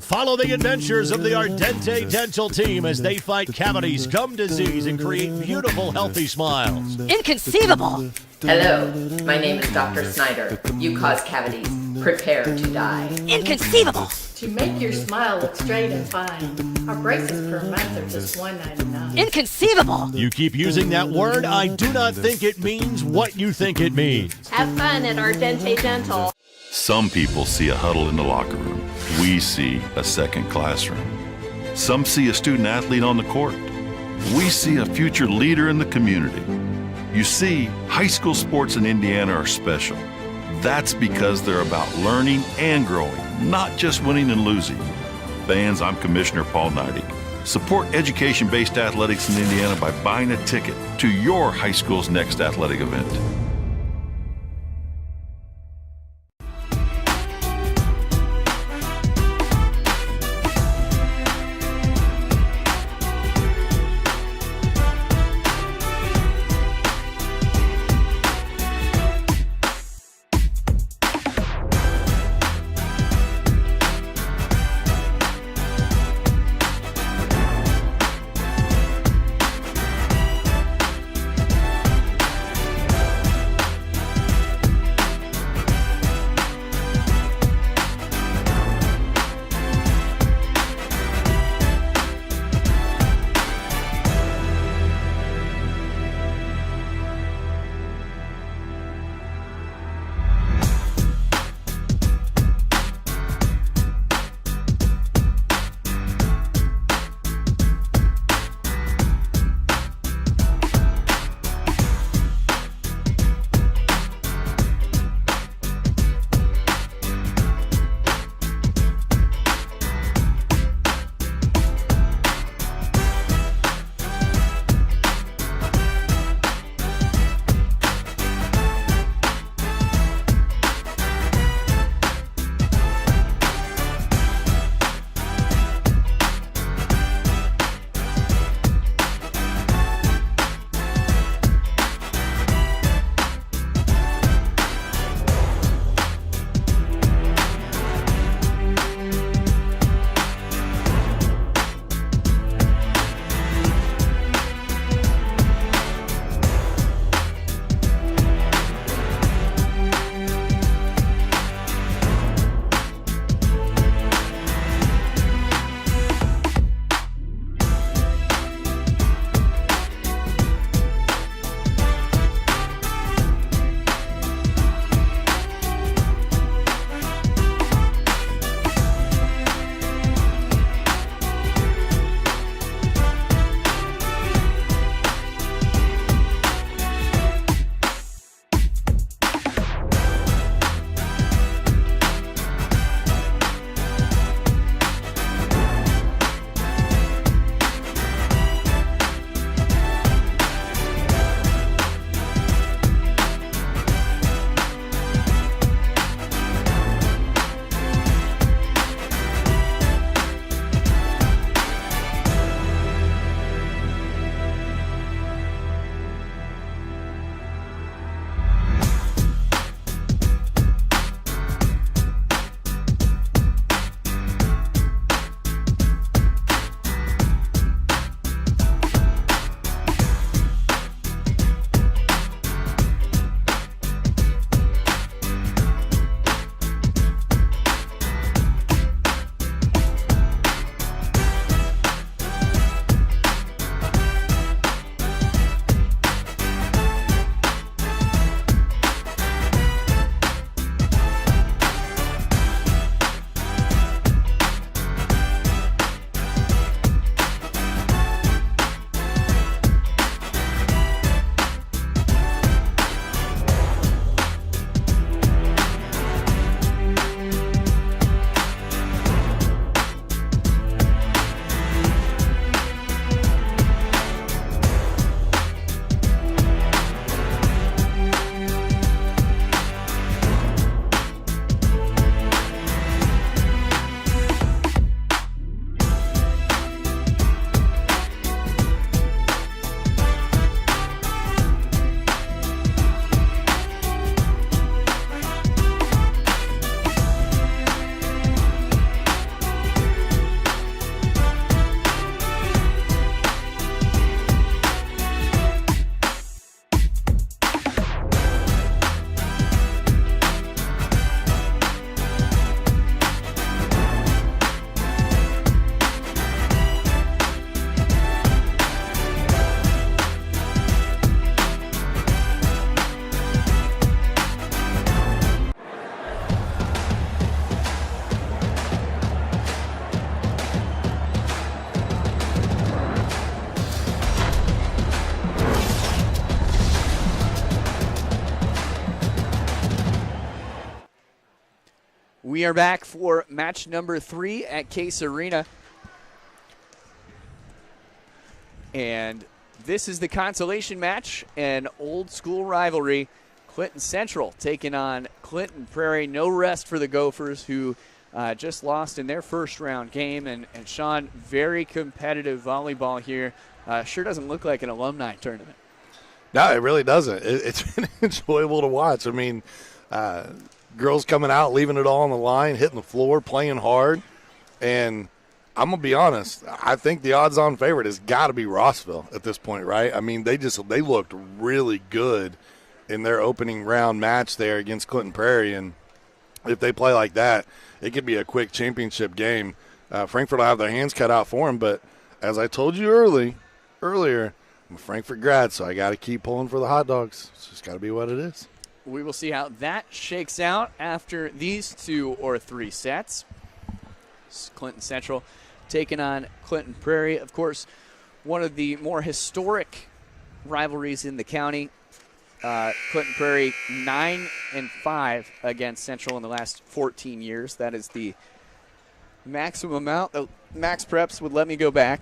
Follow the adventures of the Ardente Dental team as they fight cavities, gum disease, and create beautiful, healthy smiles. Inconceivable. Hello, my name is Dr. Snyder. You cause cavities. Prepare to die. Inconceivable. To make your smile look straight and fine, our braces per month are just $1.99. Inconceivable. You keep using that word, I do not think it means what you think it means. Have fun at Ardente Dental. Some people see a huddle in the locker room. We see a second classroom. Some see a student athlete on the court. We see a future leader in the community. You see, high school sports in Indiana are special. That's because they're about learning and growing, not just winning and losing. Fans, I'm Commissioner Paul Knighty. Support education-based athletics in Indiana by buying a ticket to your high school's next athletic event. We are back for match number 3 at Case Arena. And this is the consolation match, an old school rivalry. Clinton Central taking on Clinton Prairie. No rest for the Gophers, who just lost in their first round game. And Sean, very competitive volleyball here. Sure doesn't look like an alumni tournament. No, it really doesn't. It's been enjoyable to watch. I mean, girls coming out, leaving it all on the line, hitting the floor, playing hard. And I'm going to be honest, I think the odds-on favorite has got to be Rossville at this point, right? I mean, they looked really good in their opening round match there against Clinton Prairie. And if they play like that, it could be a quick championship game. Frankfort will have their hands cut out for them. But as I told you earlier, I'm a Frankfort grad, so I got to keep pulling for the hot dogs. It's just got to be what it is. We will see how that shakes out after these 2 or 3 sets. Clinton Central taking on Clinton Prairie. Of course, one of the more historic rivalries in the county. Clinton Prairie 9-5 against Central in the last 14 years. That is the maximum amount. The Max Preps would let me go back.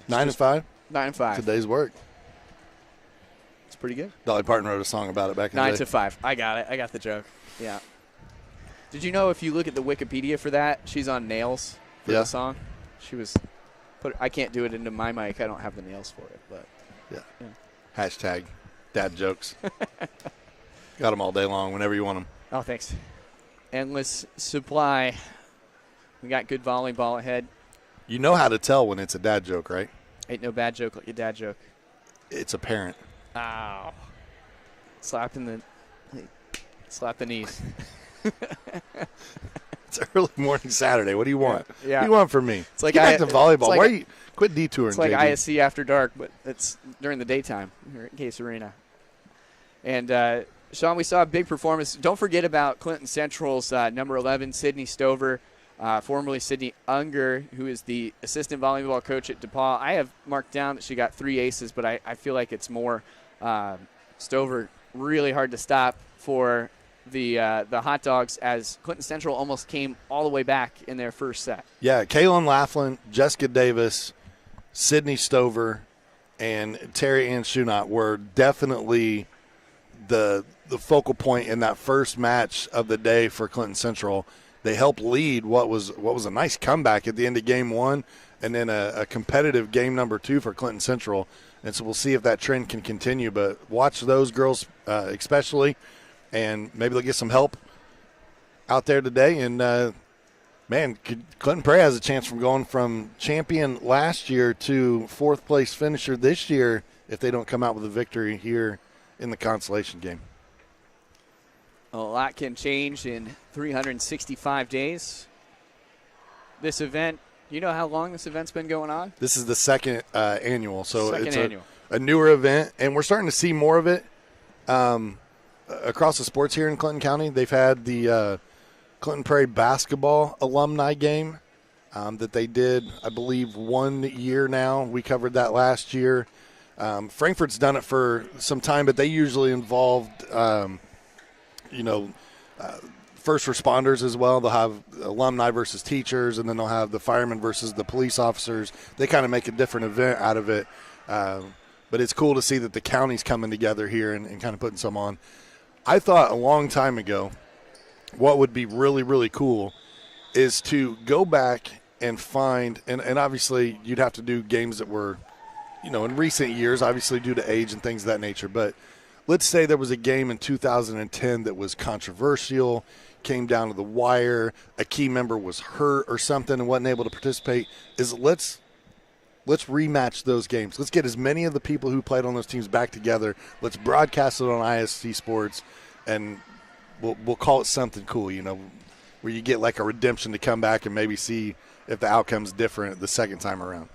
9-5? 9-5. Today's work. It's pretty good. Dolly Parton wrote a song about it back in the day. 9-5. I got it. I got the joke. Yeah. Did you know if you look at the Wikipedia for that, she's on nails for the song? She was I can't do it into my mic. I don't have the nails for it, but yeah. Hashtag dad jokes. Got them all day long whenever you want them. Oh, thanks. Endless supply. We got good volleyball ahead. You know how to tell when it's a dad joke, right? Ain't no bad joke like a dad joke. It's apparent. Ow. Slap the knees. It's early morning Saturday. What do you want? Yeah. What do you want from me? It's like Get back to volleyball. Why are you quit detouring? It's like JD. ISC after dark, but it's during the daytime here at Case Arena. And Sean, we saw a big performance. Don't forget about Clinton Central's number 11, Sydney Stover, formerly Sydney Unger, who is the assistant volleyball coach at DePaul. I have marked down that she got 3 aces, but I feel like it's more Stover really hard to stop for the Hot Dogs, as Clinton Central almost came all the way back in their first set. Yeah, Kaylin Laughlin, Jessica Davis, Sydney Stover, and Terry Ann Schunat were definitely the focal point in that first match of the day for Clinton Central. They helped lead what was a nice comeback at the end of game 1, and then a competitive game number 2 for Clinton Central. And so we'll see if that trend can continue. But watch those girls especially, and maybe they'll get some help out there today. And, Clinton Prairie has a chance from going from champion last year to 4th place finisher this year if they don't come out with a victory here in the consolation game. A lot can change in 365 days. This event, you know how long this event's been going on? This is the second annual, so it's annual. A newer event, and we're starting to see more of it across the sports here in Clinton County. They've had the Clinton Prairie basketball alumni game that they did, I believe, 1 year now. We covered that last year. Frankfurt's done it for some time, but they usually involved first responders as well. They'll have alumni versus teachers, and then they'll have the firemen versus the police officers. They kind of make a different event out of it. But it's cool to see that the county's coming together here and kind of putting some on. I thought a long time ago what would be really, really cool is to go back and find, and obviously you'd have to do games that were, in recent years, obviously due to age and things of that nature. But let's say there was a game in 2010 that was controversial, came down to the wire, a key member was hurt or something and wasn't able to participate. Let's rematch those games. Let's get as many of the people who played on those teams back together. Let's broadcast it on ISC Sports, and we'll call it something cool, where you get like a redemption to come back and maybe see if the outcome's different the second time around.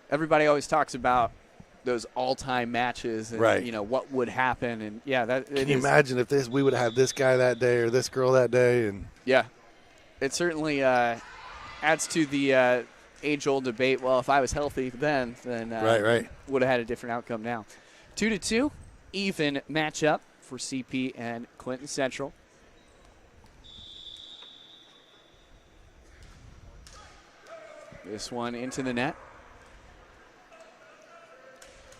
Everybody always talks about those all-time matches and, right. What would happen. And, yeah, Can you imagine if we would have had this guy that day or this girl that day? And yeah, it certainly adds to the age-old debate. Well, if I was healthy then right. would have had a different outcome now. 2-2, even matchup for CP and Clinton Central. This one into the net.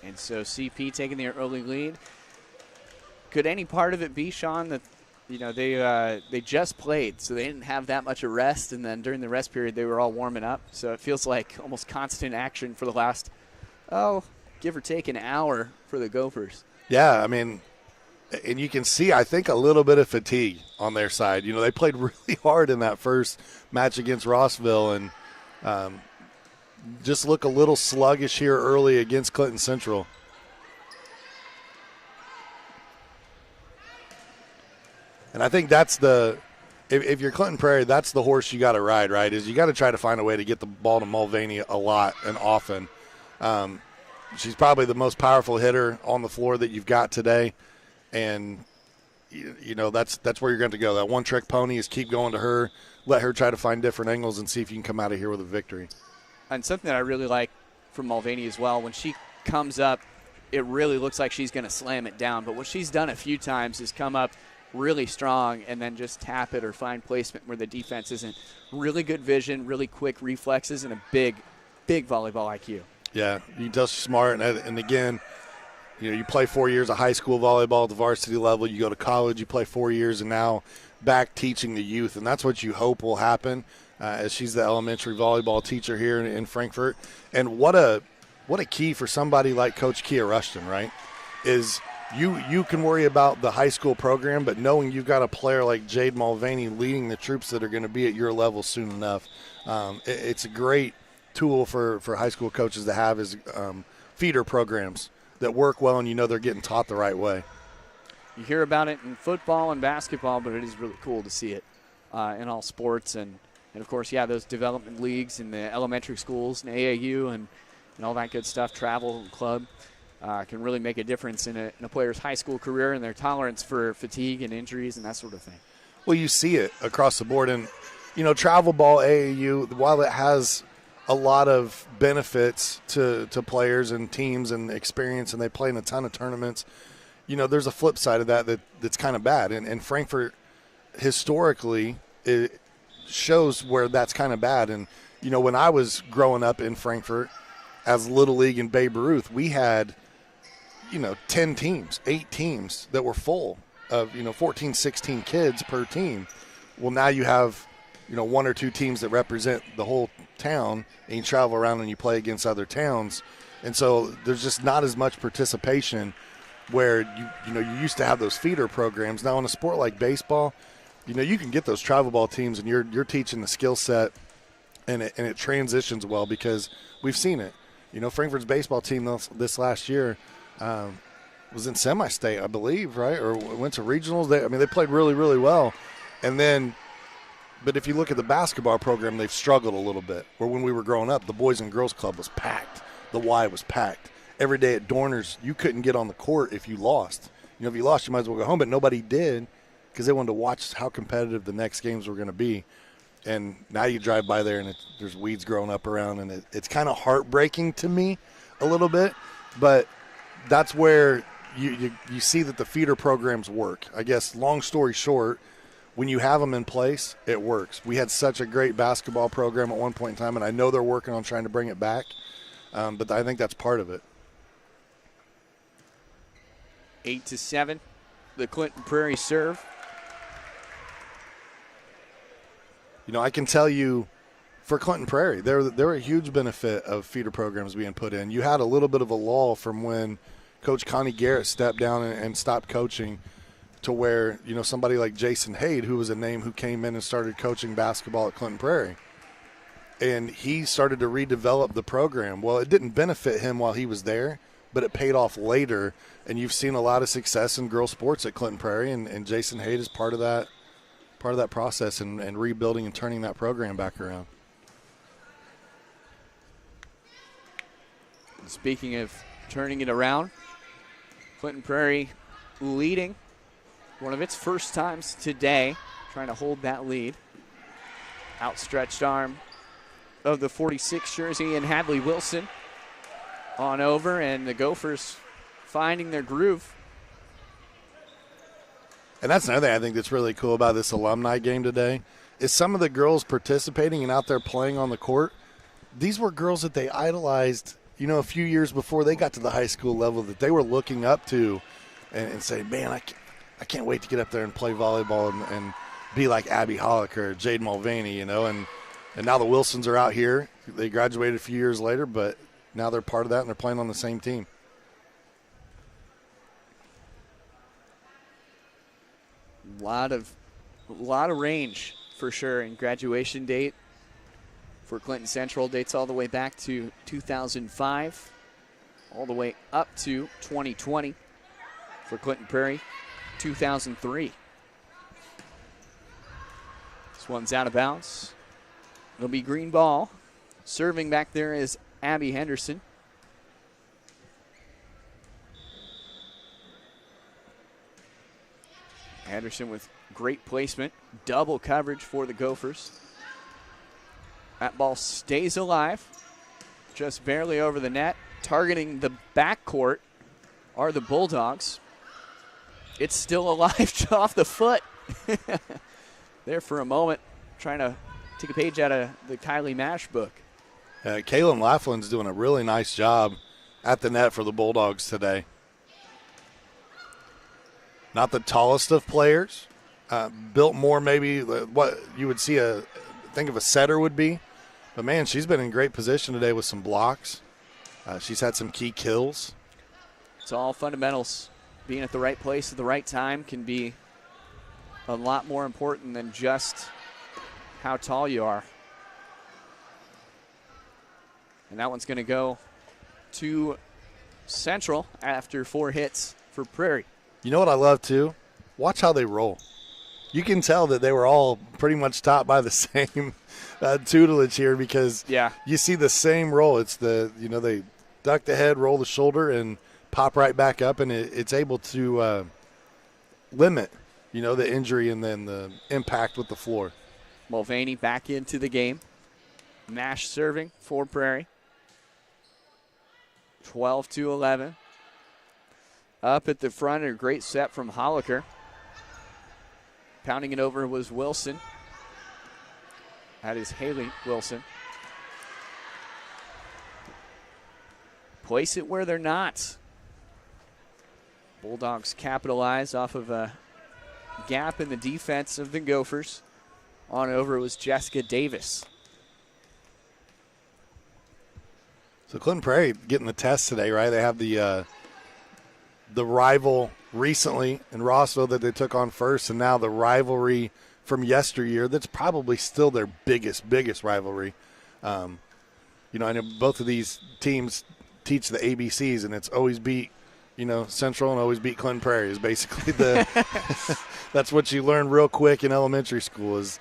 And so CP taking the early lead. Could any part of it be, Sean, that they just played, so they didn't have that much of rest, and then during the rest period they were all warming up. So it feels like almost constant action for the last, give or take an hour for the Gophers. Yeah, I mean, and you can see, I think, a little bit of fatigue on their side. You know, they played really hard in that first match against Rossville, and just look a little sluggish here early against Clinton Central. And I think that's if you're Clinton Prairie, that's the horse you got to ride, right, is you got to try to find a way to get the ball to Mulvaney a lot and often. She's probably the most powerful hitter on the floor that you've got today. And, that's where you're going to go. That one-trick pony is keep going to her, let her try to find different angles and see if you can come out of here with a victory. And something that I really like from Mulvaney as well, when she comes up, it really looks like she's going to slam it down. But what she's done a few times is come up really strong and then just tap it or find placement where the defense isn't. Really good vision, really quick reflexes, and a big volleyball IQ. Yeah, you can tell she's smart. And again, you play 4 years of high school volleyball at the varsity level. You go to college, you play 4 years, and now back teaching the youth. And that's what you hope will happen as she's the elementary volleyball teacher here in Frankfort. And what a key for somebody like Coach Kia Rushton, right, is – You can worry about the high school program, but knowing you've got a player like Jade Mulvaney leading the troops that are going to be at your level soon enough, it's a great tool for high school coaches to have is feeder programs that work well and they're getting taught the right way. You hear about it in football and basketball, but it is really cool to see it in all sports. And of course, those development leagues in the elementary schools and AAU and all that good stuff, travel club. Can really make a difference in a player's high school career and their tolerance for fatigue and injuries and that sort of thing. Well, you see it across the board. And, travel ball, AAU, while it has a lot of benefits to players and teams and experience, and they play in a ton of tournaments, there's a flip side of that's kind of bad. And Frankfort, historically, it shows where that's kind of bad. And, when I was growing up in Frankfort as Little League in Babe Ruth, we had – 10 teams, 8 teams that were full of, 14, 16 kids per team. Well, now you have, 1 or 2 teams that represent the whole town, and you travel around and you play against other towns. And so there's just not as much participation where, you used to have those feeder programs. Now in a sport like baseball, you can get those travel ball teams and you're teaching the skill set and it transitions well because we've seen it. Frankfurt's baseball team this last year, was in semi-state, I believe, right? Or went to regionals. They played really, really well. But if you look at the basketball program, they've struggled a little bit. Where when we were growing up, the Boys and Girls Club was packed. The Y was packed. Every day at Dorner's, you couldn't get on the court if you lost. If you lost, you might as well go home. But nobody did because they wanted to watch how competitive the next games were going to be. And now you drive by there and there's weeds growing up around, and it's kind of heartbreaking to me a little bit. But that's where you see that the feeder programs work. I guess, long story short, when you have them in place, it works. We had such a great basketball program at one point in time, and I know they're working on trying to bring it back, but I think that's part of it. 8-7, the Clinton Prairie serve. I can tell you, for Clinton Prairie, they're a huge benefit of feeder programs being put in. You had a little bit of a lull from when Coach Connie Garrett stepped down and stopped coaching to where, somebody like Jason Hayde, who was a name who came in and started coaching basketball at Clinton Prairie. And he started to redevelop the program. Well, it didn't benefit him while he was there, but it paid off later. And you've seen a lot of success in girls sports at Clinton Prairie, and Jason Hayde is part of that process and rebuilding and turning that program back around. Speaking of turning it around, Clinton Prairie leading one of its first times today, trying to hold that lead. Outstretched arm of the 46 jersey and Hadley Wilson on over, and the Gophers finding their groove. And that's another thing I think that's really cool about this alumni game today is some of the girls participating and out there playing on the court, these were girls that they idolized, a few years before they got to the high school level, that they were looking up to and say, man, I can't wait to get up there and play volleyball and be like Abby Hollick or Jade Mulvaney, and now the Wilsons are out here. They graduated a few years later, but now they're part of that and they're playing on the same team. A lot of range for sure. And graduation date for Clinton Central dates all the way back to 2005, all the way up to 2020. For Clinton Prairie, 2003. This one's out of bounds. It'll be green ball. Serving back there is Abby Henderson. Henderson with great placement. Double coverage for the Gophers. That ball stays alive. Just barely over the net. Targeting the backcourt are the Bulldogs. It's still alive off the foot. There for a moment, trying to take a page out of the Kylie Mash book. Kaylin Laughlin's doing a really nice job at the net for the Bulldogs today. Not the tallest of players. Built more maybe what you would think of a setter would be. But, man, she's been in great position today with some blocks. She's had some key kills. It's all fundamentals. Being at the right place at the right time can be a lot more important than just how tall you are. And that one's going to go to Central after 4 hits for Prairie. You know what I love, too? Watch how they roll. You can tell that they were all pretty much taught by the same tutelage here, because you see the same roll. It's they duck the head, roll the shoulder, and pop right back up, and it's able to limit, the injury and then the impact with the floor. Mulvaney back into the game. Mash serving for Prairie. 12-11. Up at the front, a great set from Holliker. Pounding it over was Wilson. That is Haley Wilson. Place it where they're not. Bulldogs capitalize off of a gap in the defense of the Gophers. On over was Jessica Davis. So Clinton Prairie getting the test today, right? They have the rival recently in Rossville that they took on first, and now the rivalry from yesteryear that's probably still their biggest rivalry. I know both of these teams teach the ABCs, and it's always beat Central and always beat Clinton Prairie is basically that's what you learn real quick in elementary school is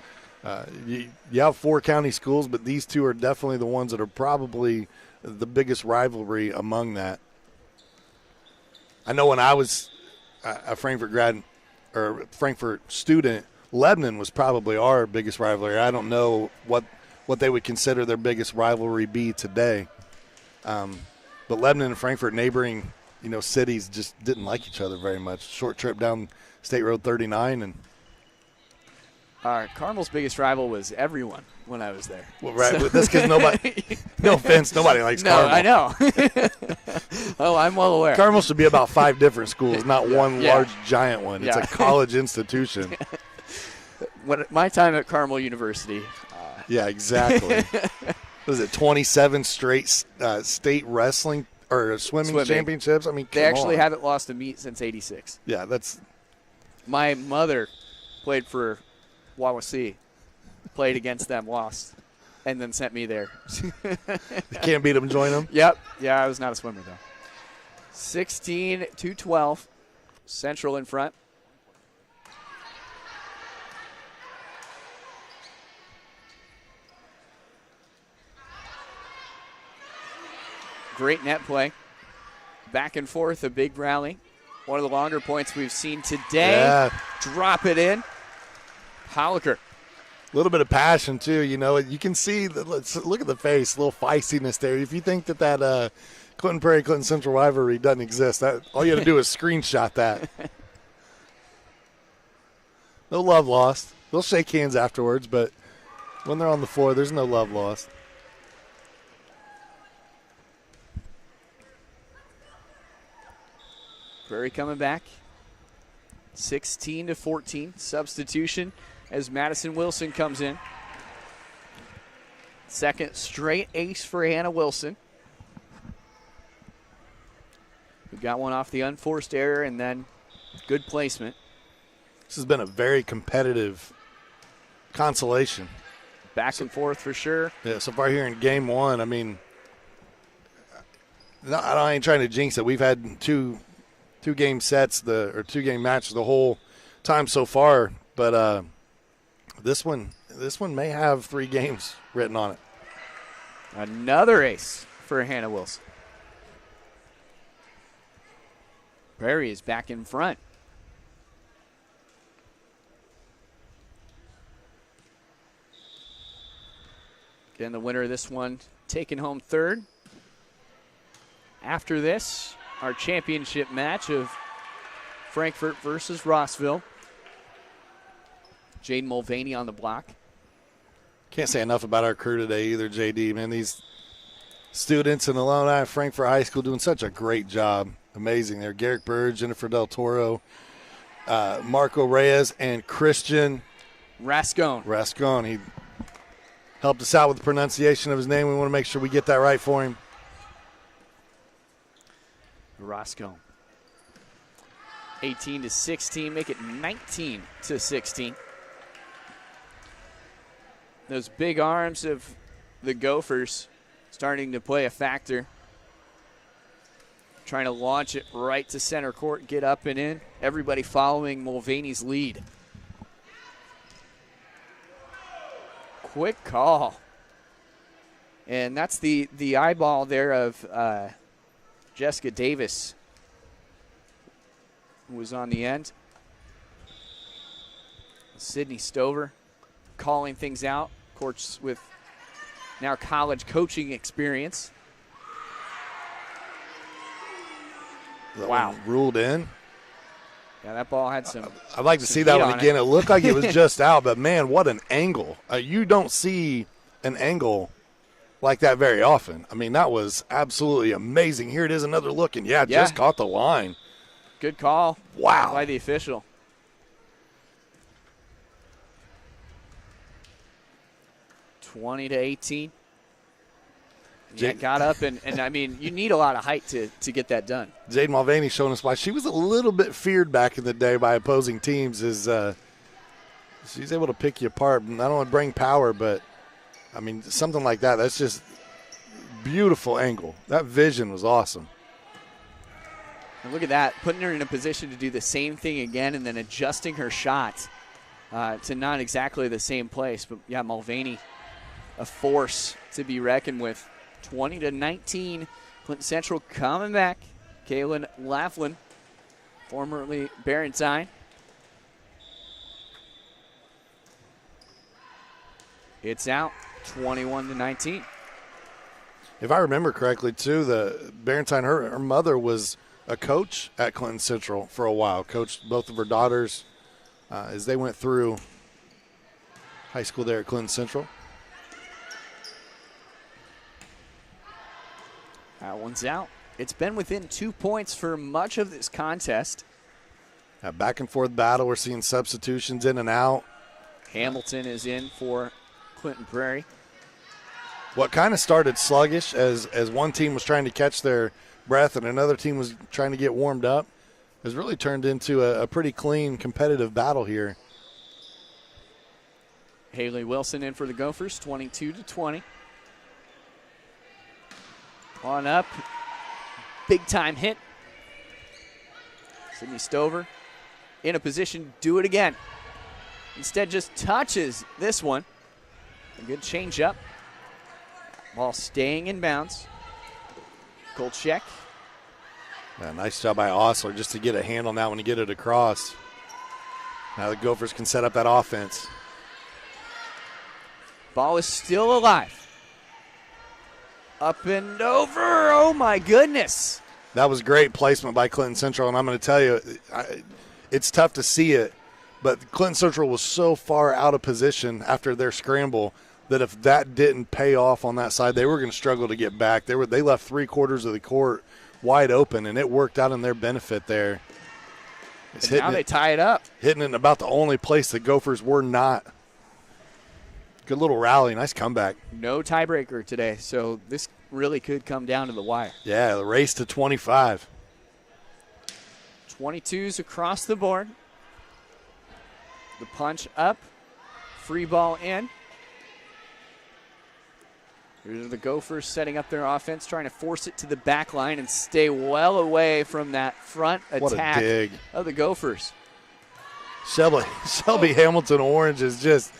you have 4 county schools, but these two are definitely the ones that are probably the biggest rivalry among that. I know when I was a Frankfort grad or Frankfort student, Lebanon was probably our biggest rivalry. I don't know what they would consider their biggest rivalry be today. But Lebanon and Frankfort, neighboring cities, just didn't like each other very much. Short trip down State Road 39. And Carmel's biggest rival was everyone when I was there. Well, right. So. That's because nobody, no offense, nobody likes Carmel. No, I know. Oh, I'm well aware. Carmel should be about 5 different schools, not one large giant one. It's a college institution. My time at Carmel University. Yeah, exactly. Was it 27 straight state wrestling or swimming championships? I mean, they actually haven't lost a meet since '86. Yeah, that's. My mother played for Wawasee, played against them, lost, and then sent me there. You can't beat them, join them? Yep. Yeah, I was not a swimmer, though. 16-12, Central in front. Great net play. Back and forth, a big rally. One of the longer points we've seen today. Yeah. Drop it in. Holliker. A little bit of passion, too. You can see, look at the face, a little feistiness there. If you think that Clinton Prairie, Clinton Central rivalry doesn't exist, all you got to do is screenshot that. No love lost. They'll shake hands afterwards, but when they're on the floor, there's no love lost. Prairie coming back. 16-14. Substitution as Madison Wilson comes in. Second straight ace for Hannah Wilson. We got one off the unforced error and then good placement. This has been a very competitive consolation. Back and forth for sure. Yeah, so far here in game one, I mean, I ain't trying to jinx it. We've had two game sets, or 2 game matches the whole time so far, but this one may have 3 games written on it. Another ace for Hannah Wilson. Prairie is back in front. Again, the winner of this one taking home third. After this, our championship match of Frankfort versus Rossville. Jaden Mulvaney on the block. Can't say enough about our crew today either, JD. Man, these students and alumni of Frankfort High School doing such a great job. Amazing there. Garrick Bird, Jennifer Del Toro, Marco Reyes, and Christian Rascone. He helped us out with the pronunciation of his name. We want to make sure we get that right for him. Rascone. 18-16, make it 19-16. Those big arms of the Gophers starting to play a factor. Trying to launch it right to center court, get up and in. Everybody following Mulvaney's lead. Quick call. And that's the eyeball there of Jessica Davis, who was on the end. Sydney Stover calling things out. Of course, with now college coaching experience. Wow. Ruled in. Yeah, that ball had some. I'd like to see that one again. It looked like it was just out, but man, what an angle. You don't see an angle like that very often. I mean, that was absolutely amazing. Here it is, another look, and just caught the line. Good call. Wow. By the official. (20-18). Yeah, got up, and I mean, you need a lot of height to get that done. Jaden Mulvaney showing us why she was a little bit feared back in the day by opposing teams. Is she's able to pick you apart, not only bring power, but I mean something like that. That's just beautiful angle. That vision was awesome. And look at that, putting her in a position to do the same thing again, and then adjusting her shot to not exactly the same place. But yeah, Mulvaney, a force to be reckoned with. 20-19, Clinton Central coming back. Kaylin Laughlin, formerly Barentine. It's out, 21-19. If I remember correctly, too, the Barentine, her mother was a coach at Clinton Central for a while. Coached both of her daughters as they went through high school there at Clinton Central. That one's out. It's been within 2 points for much of this contest. A back and forth battle. We're seeing substitutions in and out. Hamilton is in for Clinton Prairie. What kind of started sluggish as one team was trying to catch their breath and another team was trying to get warmed up has really turned into a pretty clean competitive battle here. Haley Wilson in for the Gophers, 22-20. On up, big time hit. Sydney Stover in a position to do it again. Instead just touches this one. A good change up. Ball staying in bounds. Kolchek. Yeah, nice job by Osler just to get a hand on that one and get it across. Now the Gophers can set up that offense. Ball is still alive. Up and over. Oh, my goodness. That was great placement by Clinton Central, and I'm going to tell you, it's tough to see it, but Clinton Central was so far out of position after their scramble that if that didn't pay off on that side, they were going to struggle to get back. They left 3/4 of the court wide open, and it worked out in their benefit there. Now they tie it up. Hitting it in about the only place the Gophers were not. Good little rally. Nice comeback. No tiebreaker today, so this really could come down to the wire. Yeah, the race to 25. 22s across the board. The punch up. Free ball in. Here's the Gophers setting up their offense, trying to force it to the back line and stay well away from that front attack of the Gophers. Shelby Hamilton Orange is just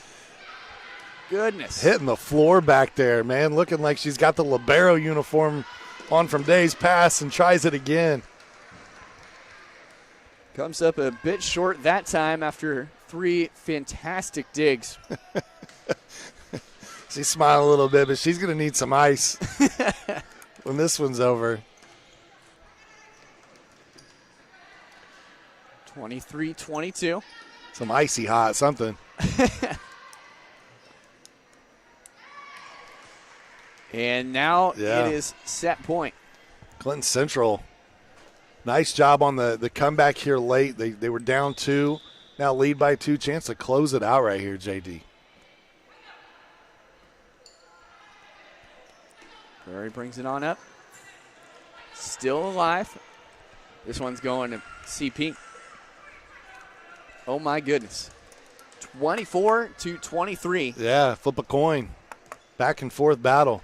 hitting the floor back there, man. Looking like she's got the libero uniform on from days past and tries it again. Comes up a bit short that time after 3 fantastic digs. She's smiling a little bit, but she's going to need some ice when this one's over. 23-22. Some icy hot something. And now it is set point. Clinton Central, nice job on the comeback here late. They were down 2, now lead by 2. Chance to close it out right here, JD. Prairie brings it on up. Still alive. This one's going to CP. Oh, my goodness. 24-23. Yeah, flip a coin. Back and forth battle.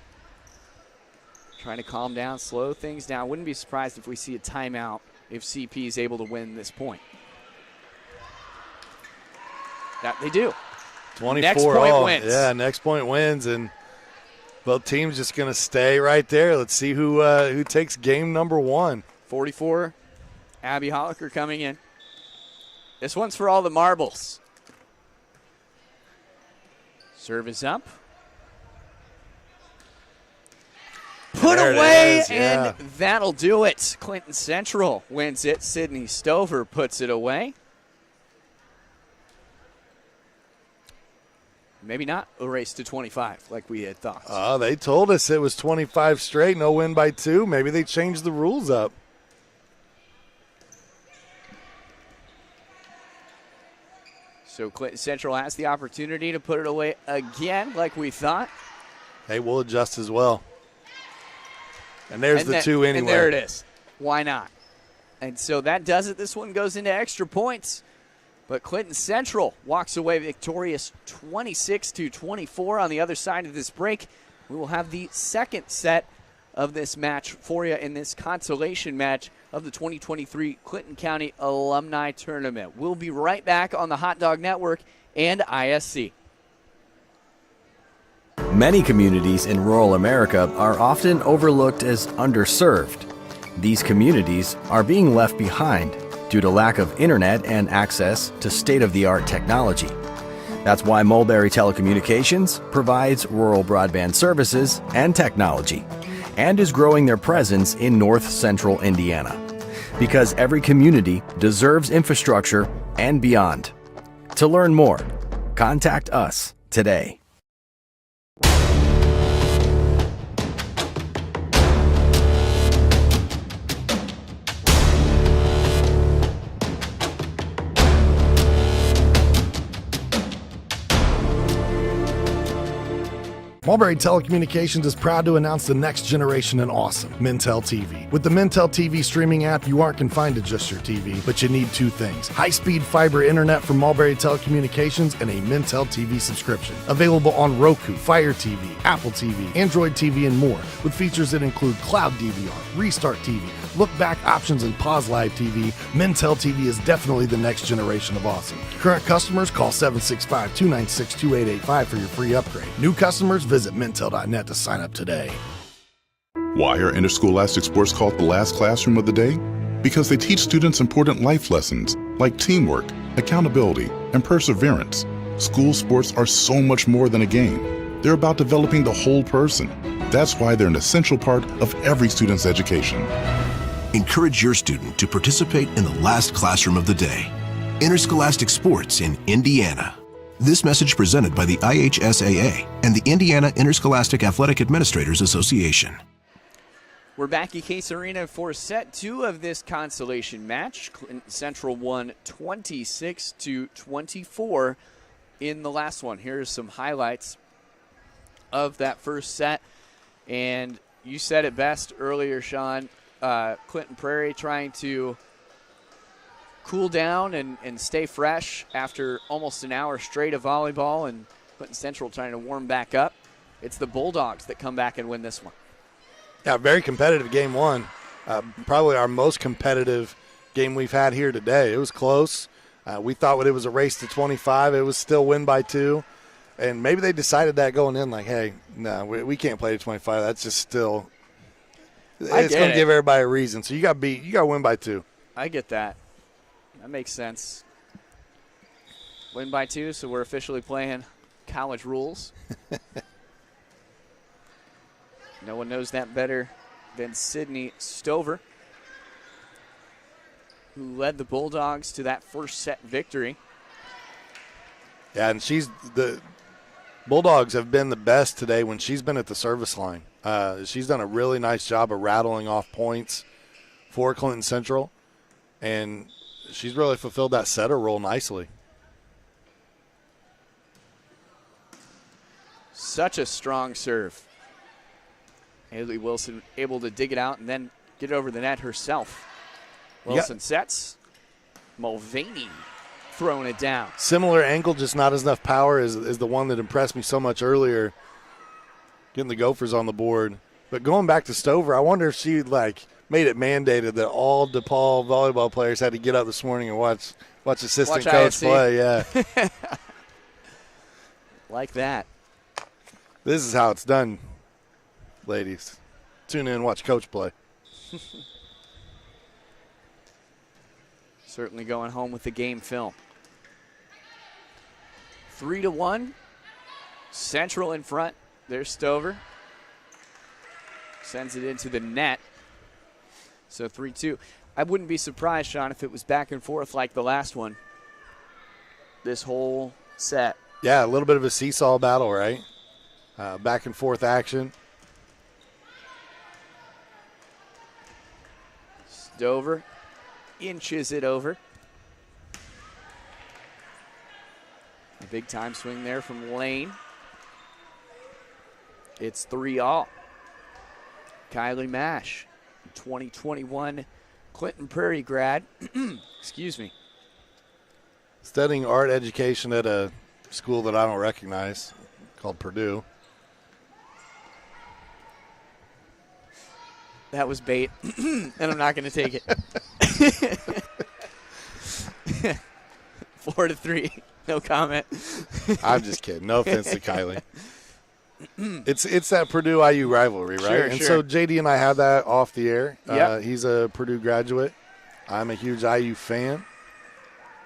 Trying to calm down, slow things down. Wouldn't be surprised if we see a timeout if CP is able to win this point. That they do. 24. Next point wins. Yeah, next point wins, and both teams just going to stay right there. Let's see who takes game number 1. 44, Abby Holliker coming in. This one's for all the marbles. Serve is up. Put away, and that'll do it. Clinton Central wins it. Sydney Stover puts it away. Maybe not a race to 25 like we had thought. They told us it was 25 straight, no win by 2. Maybe they changed the rules up. So Clinton Central has the opportunity to put it away again like we thought. Hey, we'll adjust as well. And there's the 2 anyway. And there it is. Why not? And so that does it. This one goes into extra points. But Clinton Central walks away victorious 26-24 on the other side of this break. We will have the second set of this match for you in this consolation match of the 2023 Clinton County Alumni Tournament. We'll be right back on the Hot Dog Network and ISC. Many communities in rural America are often overlooked as underserved. These communities are being left behind due to lack of internet and access to state-of-the-art technology. That's why Mulberry Telecommunications provides rural broadband services and technology and is growing their presence in north central Indiana. Because every community deserves infrastructure and beyond. To learn more, contact us today. Mulberry Telecommunications is proud to announce the next generation in awesome, Mintel TV. With the Mintel TV streaming app, you aren't confined to just your TV, but you need 2 things. High-speed fiber internet from Mulberry Telecommunications and a Mintel TV subscription. Available on Roku, Fire TV, Apple TV, Android TV, and more, with features that include Cloud DVR, Restart TV, look-back options, and pause live TV. Mintel TV is definitely the next generation of awesome. Current customers, call 765-296-2885 for your free upgrade. New customers, visit Mintel.net to sign up today. Why are interscholastic sports called the last classroom of the day? Because they teach students important life lessons like teamwork, accountability, and perseverance. School sports are so much more than a game. They're about developing the whole person. That's why they're an essential part of every student's education. Encourage your student to participate in the last classroom of the day. Interscholastic sports in Indiana. This message presented by the IHSAA and the Indiana Interscholastic Athletic Administrators Association. We're back at Case Arena for set 2 of this consolation match. Clinton Central won 26-24 in the last one. Here's some highlights of that first set. And you said it best earlier, Sean. Clinton Prairie trying to cool down and stay fresh after almost an hour straight of volleyball, and Clinton Central trying to warm back up. It's the Bulldogs that come back and win this one. Yeah, very competitive game one. Probably our most competitive game we've had here today. It was close. We thought it was a race to 25. It was still win by 2. And maybe they decided that going in, like, hey, no, we can't play to 25. That's just still – it's going to give everybody a reason. So you got to win by 2. I get that. That makes sense. Win by 2, so we're officially playing college rules. No one knows that better than Sydney Stover, who led the Bulldogs to that first set victory. Yeah, and the Bulldogs have been the best today when she's been at the service line. She's done a really nice job of rattling off points for Clinton Central, and she's really fulfilled that setter role nicely. Such a strong serve. Haley Wilson able to dig it out and then get it over the net herself. Wilson sets. Mulvaney throwing it down. Similar angle, just not as enough power as the one that impressed me so much earlier, getting the Gophers on the board. But going back to Stover, I wonder if she made it mandated that all DePaul volleyball players had to get up this morning and watch assistant coach ISC. play. Yeah, like that. This is how it's done, ladies. Tune in, watch coach play. Certainly going home with the game film. 3-1. Central in front. There's Stover. Sends it into the net. So 3-2. I wouldn't be surprised, Sean, if it was back and forth like the last one. This whole set. Yeah, a little bit of a seesaw battle, right? Back and forth action. Stover inches it over. A big time swing there from Lane. It's 3-all. Kylie Mash, 2021 Clinton Prairie grad. Excuse me. Studying art education at a school that I don't recognize called Purdue. That was bait, and I'm not going to take it. 4-3. No comment. I'm just kidding. No offense to Kylie. It's that Purdue IU rivalry, right? Sure, and sure. so JD and I had that off the air. Yep. He's a Purdue graduate. I'm a huge IU fan.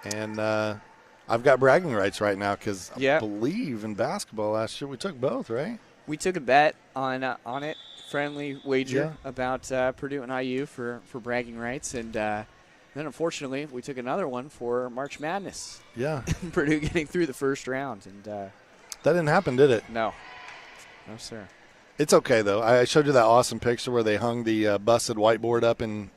And I've got bragging rights right now because I believe in basketball last year we took both, right? We took a bet on it, friendly wager about Purdue and IU for bragging rights, and then unfortunately we took another one for March Madness. Yeah. Purdue getting through the first round. And that didn't happen, did it? No. No, sir. It's okay, though. I showed you that awesome picture where they hung the busted whiteboard up in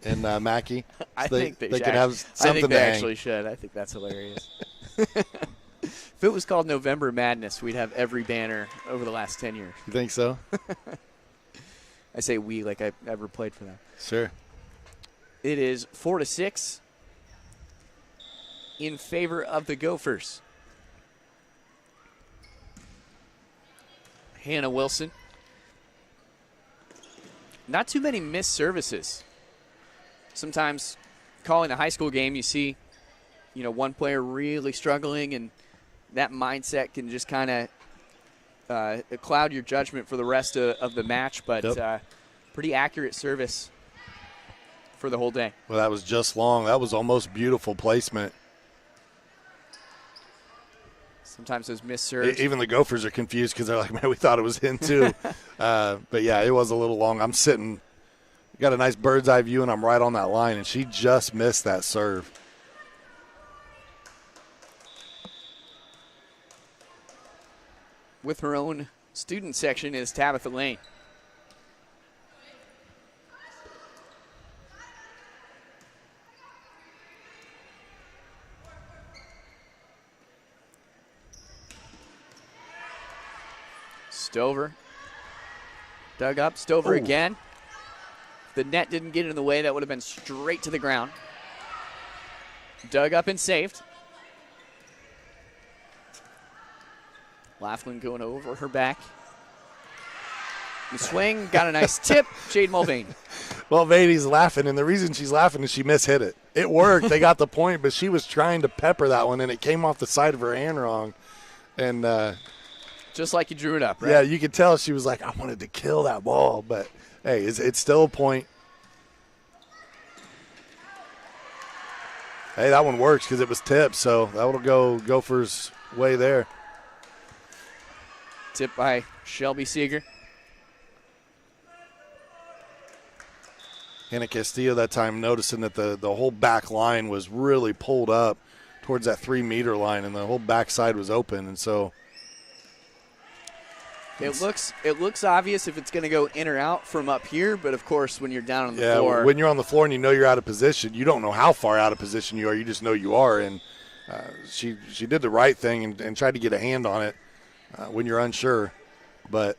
Mackey. So I think they could have something I think they to hang. actually should. I think that's hilarious. If it was called November Madness, we'd have every banner over the last 10 years. You think so? I say we like I ever played for them. Sure. It is 4-6 in favor of the Gophers. Hannah Wilson. Not too many missed services. Sometimes calling a high school game, you see, one player really struggling, and that mindset can just kind of cloud your judgment for the rest of the match. But pretty accurate service for the whole day. Well, that was just long. That was almost beautiful placement. Sometimes those missed serves. Even the Gophers are confused because they're like, man, we thought it was in too. But, yeah, it was a little long. I'm sitting, got a nice bird's eye view, and I'm right on that line, and she just missed that serve. With her own student section is Tabitha Lane. Stover. Dug up. Stover again. If the net didn't get in the way, that would have been straight to the ground. Dug up and saved. Laughlin going over her back. The swing, got a nice tip. Jade Mulvaney. Mulvaney's laughing, and the reason she's laughing is she mishit it. It worked. They got the point, but she was trying to pepper that one, and it came off the side of her hand wrong. And just like you drew it up, right? Yeah, you could tell she was like, I wanted to kill that ball, but hey, it's still a point. Hey, that one works because it was tipped, so that will go Gophers' way there. Tipped by Shelby Seeger. Hannah Castillo that time noticing that the whole back line was really pulled up towards that 3-meter line, and the whole backside was open, and so it looks obvious if it's going to go in or out from up here, but of course when you're down on the floor. When you're on the floor and you know you're out of position, you don't know how far out of position you are. You just know you are, and she did the right thing and tried to get a hand on it when you're unsure, but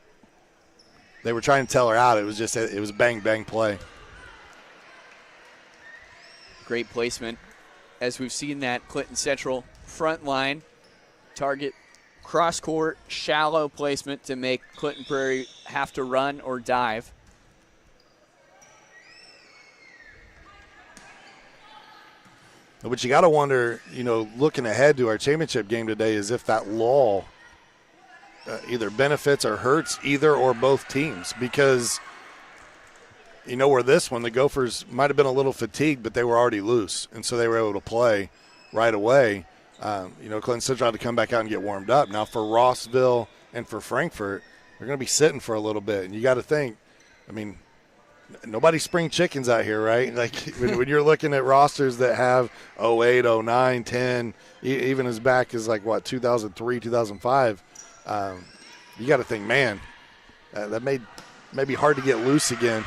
they were trying to tell her out. It was bang bang play. Great placement, as we've seen that Clinton Central front line target cross court shallow placement to make Clinton Prairie have to run or dive. But you got to wonder, looking ahead to our championship game today, is if that lull either benefits or hurts either or both teams, because where this one, the Gophers might have been a little fatigued, but they were already loose, and so they were able to play right away. Clinton Central had to come back out and get warmed up. Now for Rossville and for Frankfort, they're going to be sitting for a little bit, and you got to think, nobody's spring chickens out here, right? Like when you're looking at rosters that have 08, 09, 10, even as back as 2003, 2005, you got to think, man, that may be hard to get loose again.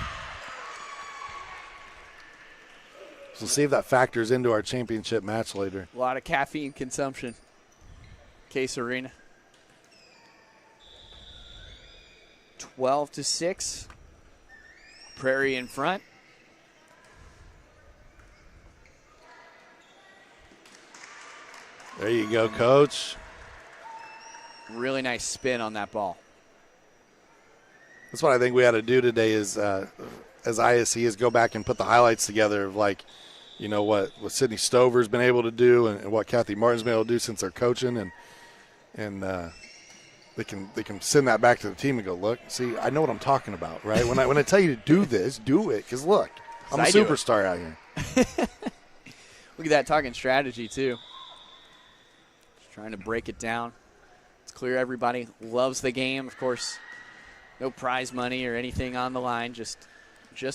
So see if that factors into our championship match later. A lot of caffeine consumption. Case Arena. 12-6. Prairie in front. There you go, Coach. Really nice spin on that ball. That's what I think we ought to do today is, as ISC, is go back and put the highlights together of what Sydney Stover's been able to do and what Kathy Martin's been able to do since they're coaching, and they can send that back to the team and go, look, see, I know what I'm talking about, right? When I tell you to do this, do it, because look, I'm a superstar out here. Look at that, talking strategy too. Just trying to break it down. It's clear everybody loves the game. Of course, no prize money or anything on the line, just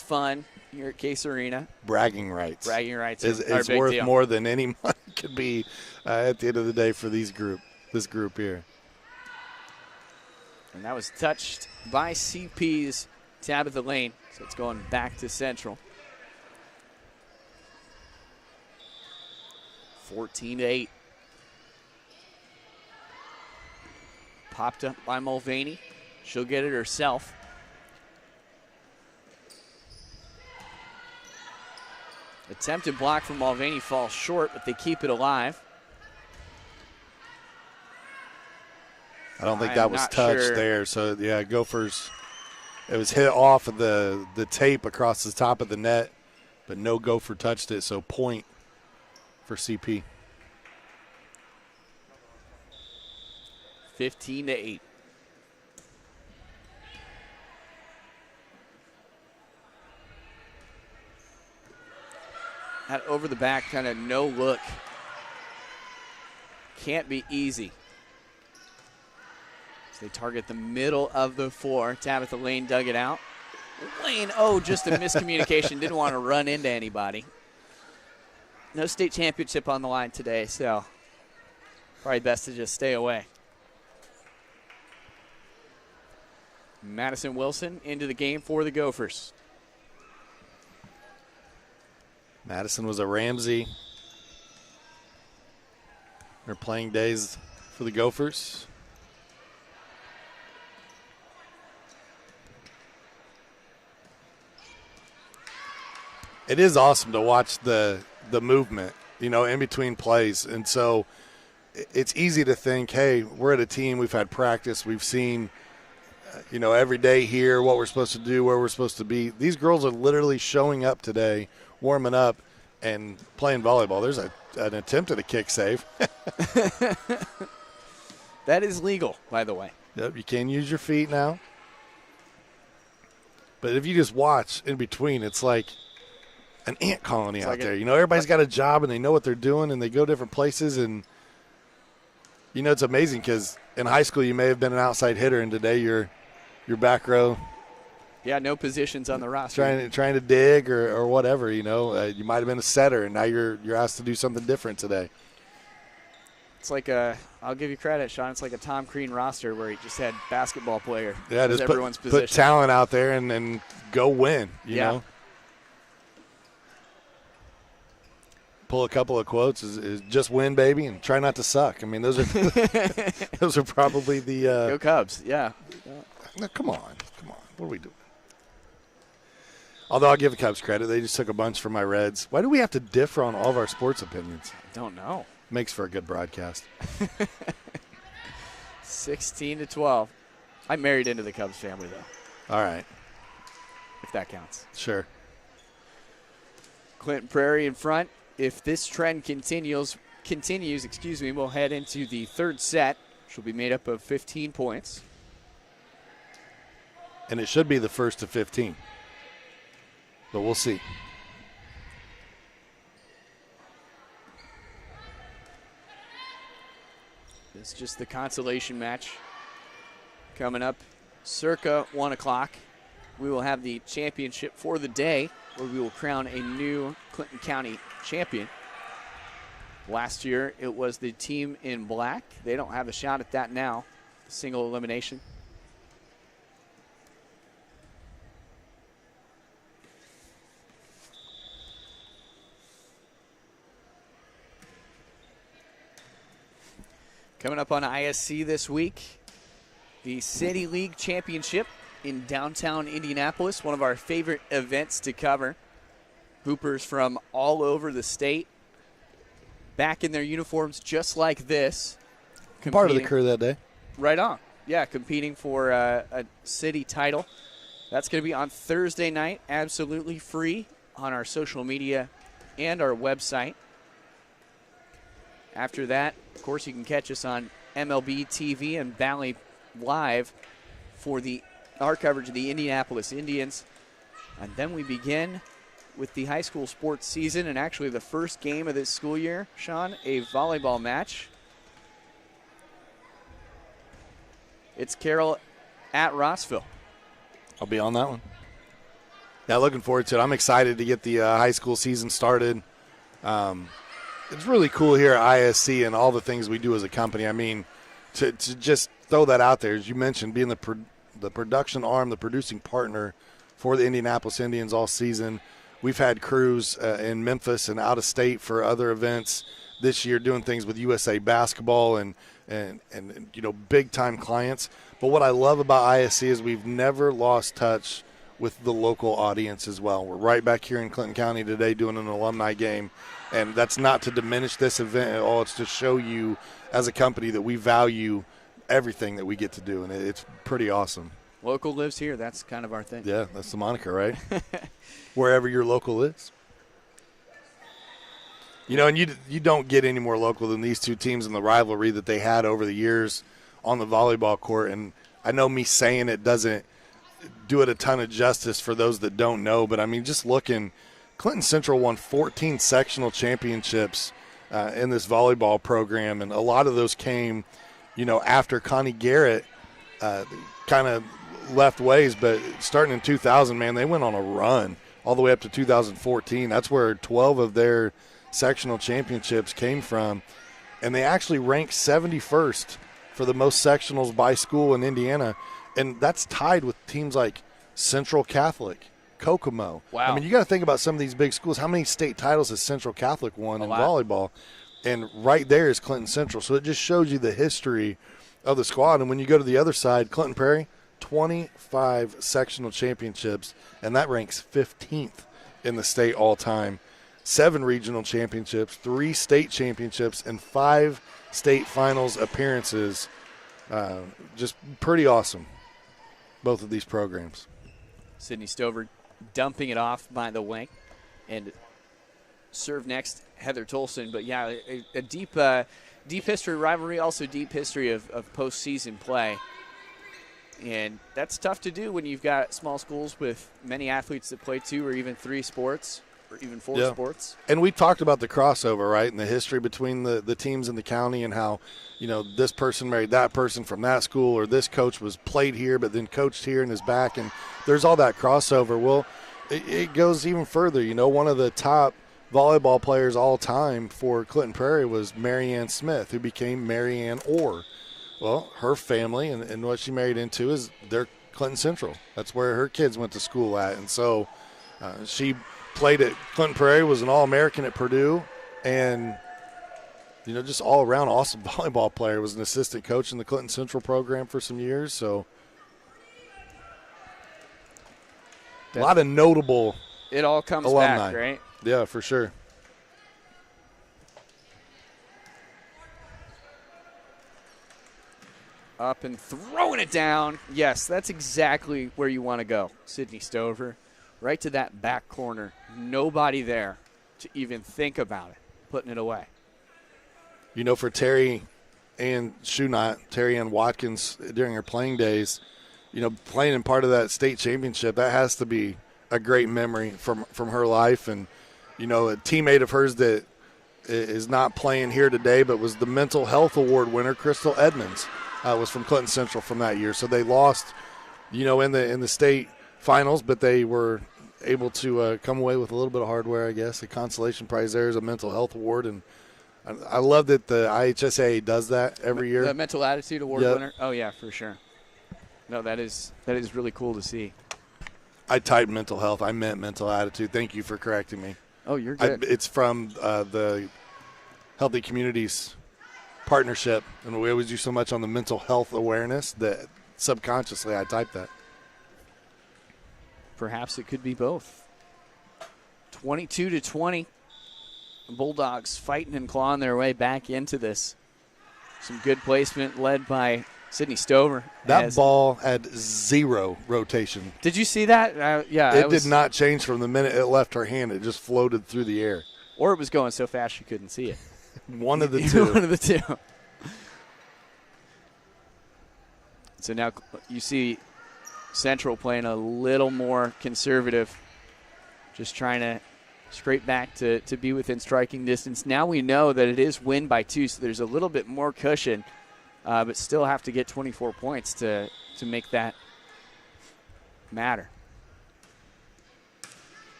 fun here at Case Arena. Bragging rights. Bragging rights is worth deal. More than any money could be at the end of the day for this group here. And that was touched by CP's Tabitha Lane, so it's going back to Central. 14-8. Popped up by Mulvaney. She'll get it herself. Attempted block from Mulvaney falls short, but they keep it alive. I don't think that was touched there. So, yeah, Gophers, it was hit off of the tape across the top of the net, but no Gopher touched it, so point for CP. 15-8. That over the back kind of no look. Can't be easy. So they target the middle of the floor. Tabitha Lane dug it out. Lane, just a miscommunication. Didn't want to run into anybody. No state championship on the line today, so probably best to just stay away. Madison Wilson into the game for the Gophers. Madison was a Ramsey. Her playing days for the Gophers. It is awesome to watch the movement, in between plays. And so it's easy to think, hey, we're at a team, we've had practice, we've seen, every day here what we're supposed to do, where we're supposed to be. These girls are literally showing up today, warming up, and playing volleyball. There's an attempt at a kick save. That is legal, by the way. Yep, you can use your feet now. But if you just watch in between, it's like an ant colony out there. Everybody's got a job, and they know what they're doing, and they go different places. And, it's amazing because in high school you may have been an outside hitter, and today you're back row. Yeah, no positions on the roster. Trying to dig or whatever, you might have been a setter, and now you're asked to do something different today. It's like I'll give you credit, Sean. It's like a Tom Crean roster where he just had basketball player. Yeah, just everyone's position. Put talent out there and go win, you know. Pull a couple of quotes is just win, baby, and try not to suck. I mean, those are those are probably the Go Cubs, yeah. No, come on. What are we doing? Although I'll give the Cubs credit, they just took a bunch from my Reds. Why do we have to differ on all of our sports opinions? I don't know. Makes for a good broadcast. 16-12. I married into the Cubs family, though. All right. If that counts. Sure. Clinton Prairie in front. If this trend continues, we'll head into the third set, which will be made up of 15 points. And it should be the first to 15. But we'll see. It's just the consolation match coming up circa 1 o'clock. We will have the championship for the day, where we will crown a new Clinton County champion. Last year, it was the team in black. They don't have a shot at that now. Single elimination. Coming up on ISC this week, the City League Championship in downtown Indianapolis, one of our favorite events to cover. Hoopers from all over the state back in their uniforms just like this. Part of the crew that day. Right on. Yeah, competing for a city title. That's going to be on Thursday night, absolutely free on our social media and our website. After that, of course, you can catch us on MLB TV and Valley Live for our coverage of the Indianapolis Indians. And then we begin with the high school sports season, and actually the first game of this school year, Sean, a volleyball match. It's Carroll at Rossville. I'll be on that one. Yeah, looking forward to it. I'm excited to get the high school season started. It's really cool here at ISC and all the things we do as a company. I mean, to just throw that out there, as you mentioned, being the production arm, the producing partner for the Indianapolis Indians all season. We've had crews in Memphis and out of state for other events this year, doing things with USA Basketball and big time clients. But what I love about ISC is we've never lost touch with the local audience as well. We're right back here in Clinton County today doing an alumni game. And that's not to diminish this event at all. It's to show you as a company that we value everything that we get to do. And it's pretty awesome. Local lives here. That's kind of our thing. Yeah, that's the moniker, right? Wherever your local is. And you don't get any more local than these two teams and the rivalry that they had over the years on the volleyball court. And I know me saying it doesn't do it a ton of justice for those that don't know. But, I mean, just looking – Clinton Central won 14 sectional championships in this volleyball program, and a lot of those came, after Connie Garrett kind of left ways. But starting in 2000, man, they went on a run all the way up to 2014. That's where 12 of their sectional championships came from, and they actually ranked 71st for the most sectionals by school in Indiana, and that's tied with teams like Central Catholic, Kokomo. Wow. I mean, you got to think about some of these big schools. How many state titles has Central Catholic won in volleyball? And right there is Clinton Central. So it just shows you the history of the squad. And when you go to the other side, Clinton Prairie, 25 sectional championships, and that ranks 15th in the state all time. 7 regional championships, 3 state championships, and 5 state finals appearances. Just pretty awesome, both of these programs. Sydney Stover dumping it off by the wing. And serve next, Heather Tolson. But, yeah, a deep history rivalry, also deep history of postseason play. And that's tough to do when you've got small schools with many athletes that play 2 or even 3 sports. Or even 4 sports. And we talked about the crossover, right, and the history between the teams in the county and how, this person married that person from that school, or this coach was played here but then coached here and is back, and there's all that crossover. Well, it goes even further. One of the top volleyball players all time for Clinton Prairie was Marianne Smith, who became Marianne Orr. Well, her family and what she married into they're Clinton Central. That's where her kids went to school at, and so she played at Clinton Prairie, was an All-American at Purdue, and, just all-around awesome volleyball player. Was an assistant coach in the Clinton Central program for some years. So a lot of notable It all comes alumni. back, right? Yeah, for sure. Up and throwing it down. Yes, that's exactly where you want to go, Sydney Stover. Right to that back corner. Nobody there to even think about it, putting it away. For Terry Ann Shunot, Terry Ann Watkins, during her playing days, playing in part of that state championship, that has to be a great memory from her life. And, a teammate of hers that is not playing here today but was the Mental Health Award winner, Crystal Edmonds, was from Clinton Central from that year. So they lost, in the state finals, but they were able to come away with a little bit of hardware, I guess. The consolation prize there is a mental health award, and I love that the IHSA does that every year. The Mental Attitude Award winner? Oh, yeah, for sure. No, that is really cool to see. I typed mental health. I meant mental attitude. Thank you for correcting me. Oh, you're good. It's from the Healthy Communities Partnership, and we always do so much on the mental health awareness that subconsciously I typed that. Perhaps it could be both. 22-20. Bulldogs fighting and clawing their way back into this. Some good placement led by Sydney Stover. That ball had 0 rotation. Did you see that? Yeah. It did not change from the minute it left her hand. It just floated through the air. Or it was going so fast you couldn't see it. One of the two. One of the two. So now you see Central playing a little more conservative, just trying to scrape back to be within striking distance. Now we know that it is win by 2, so there's a little bit more cushion, but still have to get 24 points to make that matter.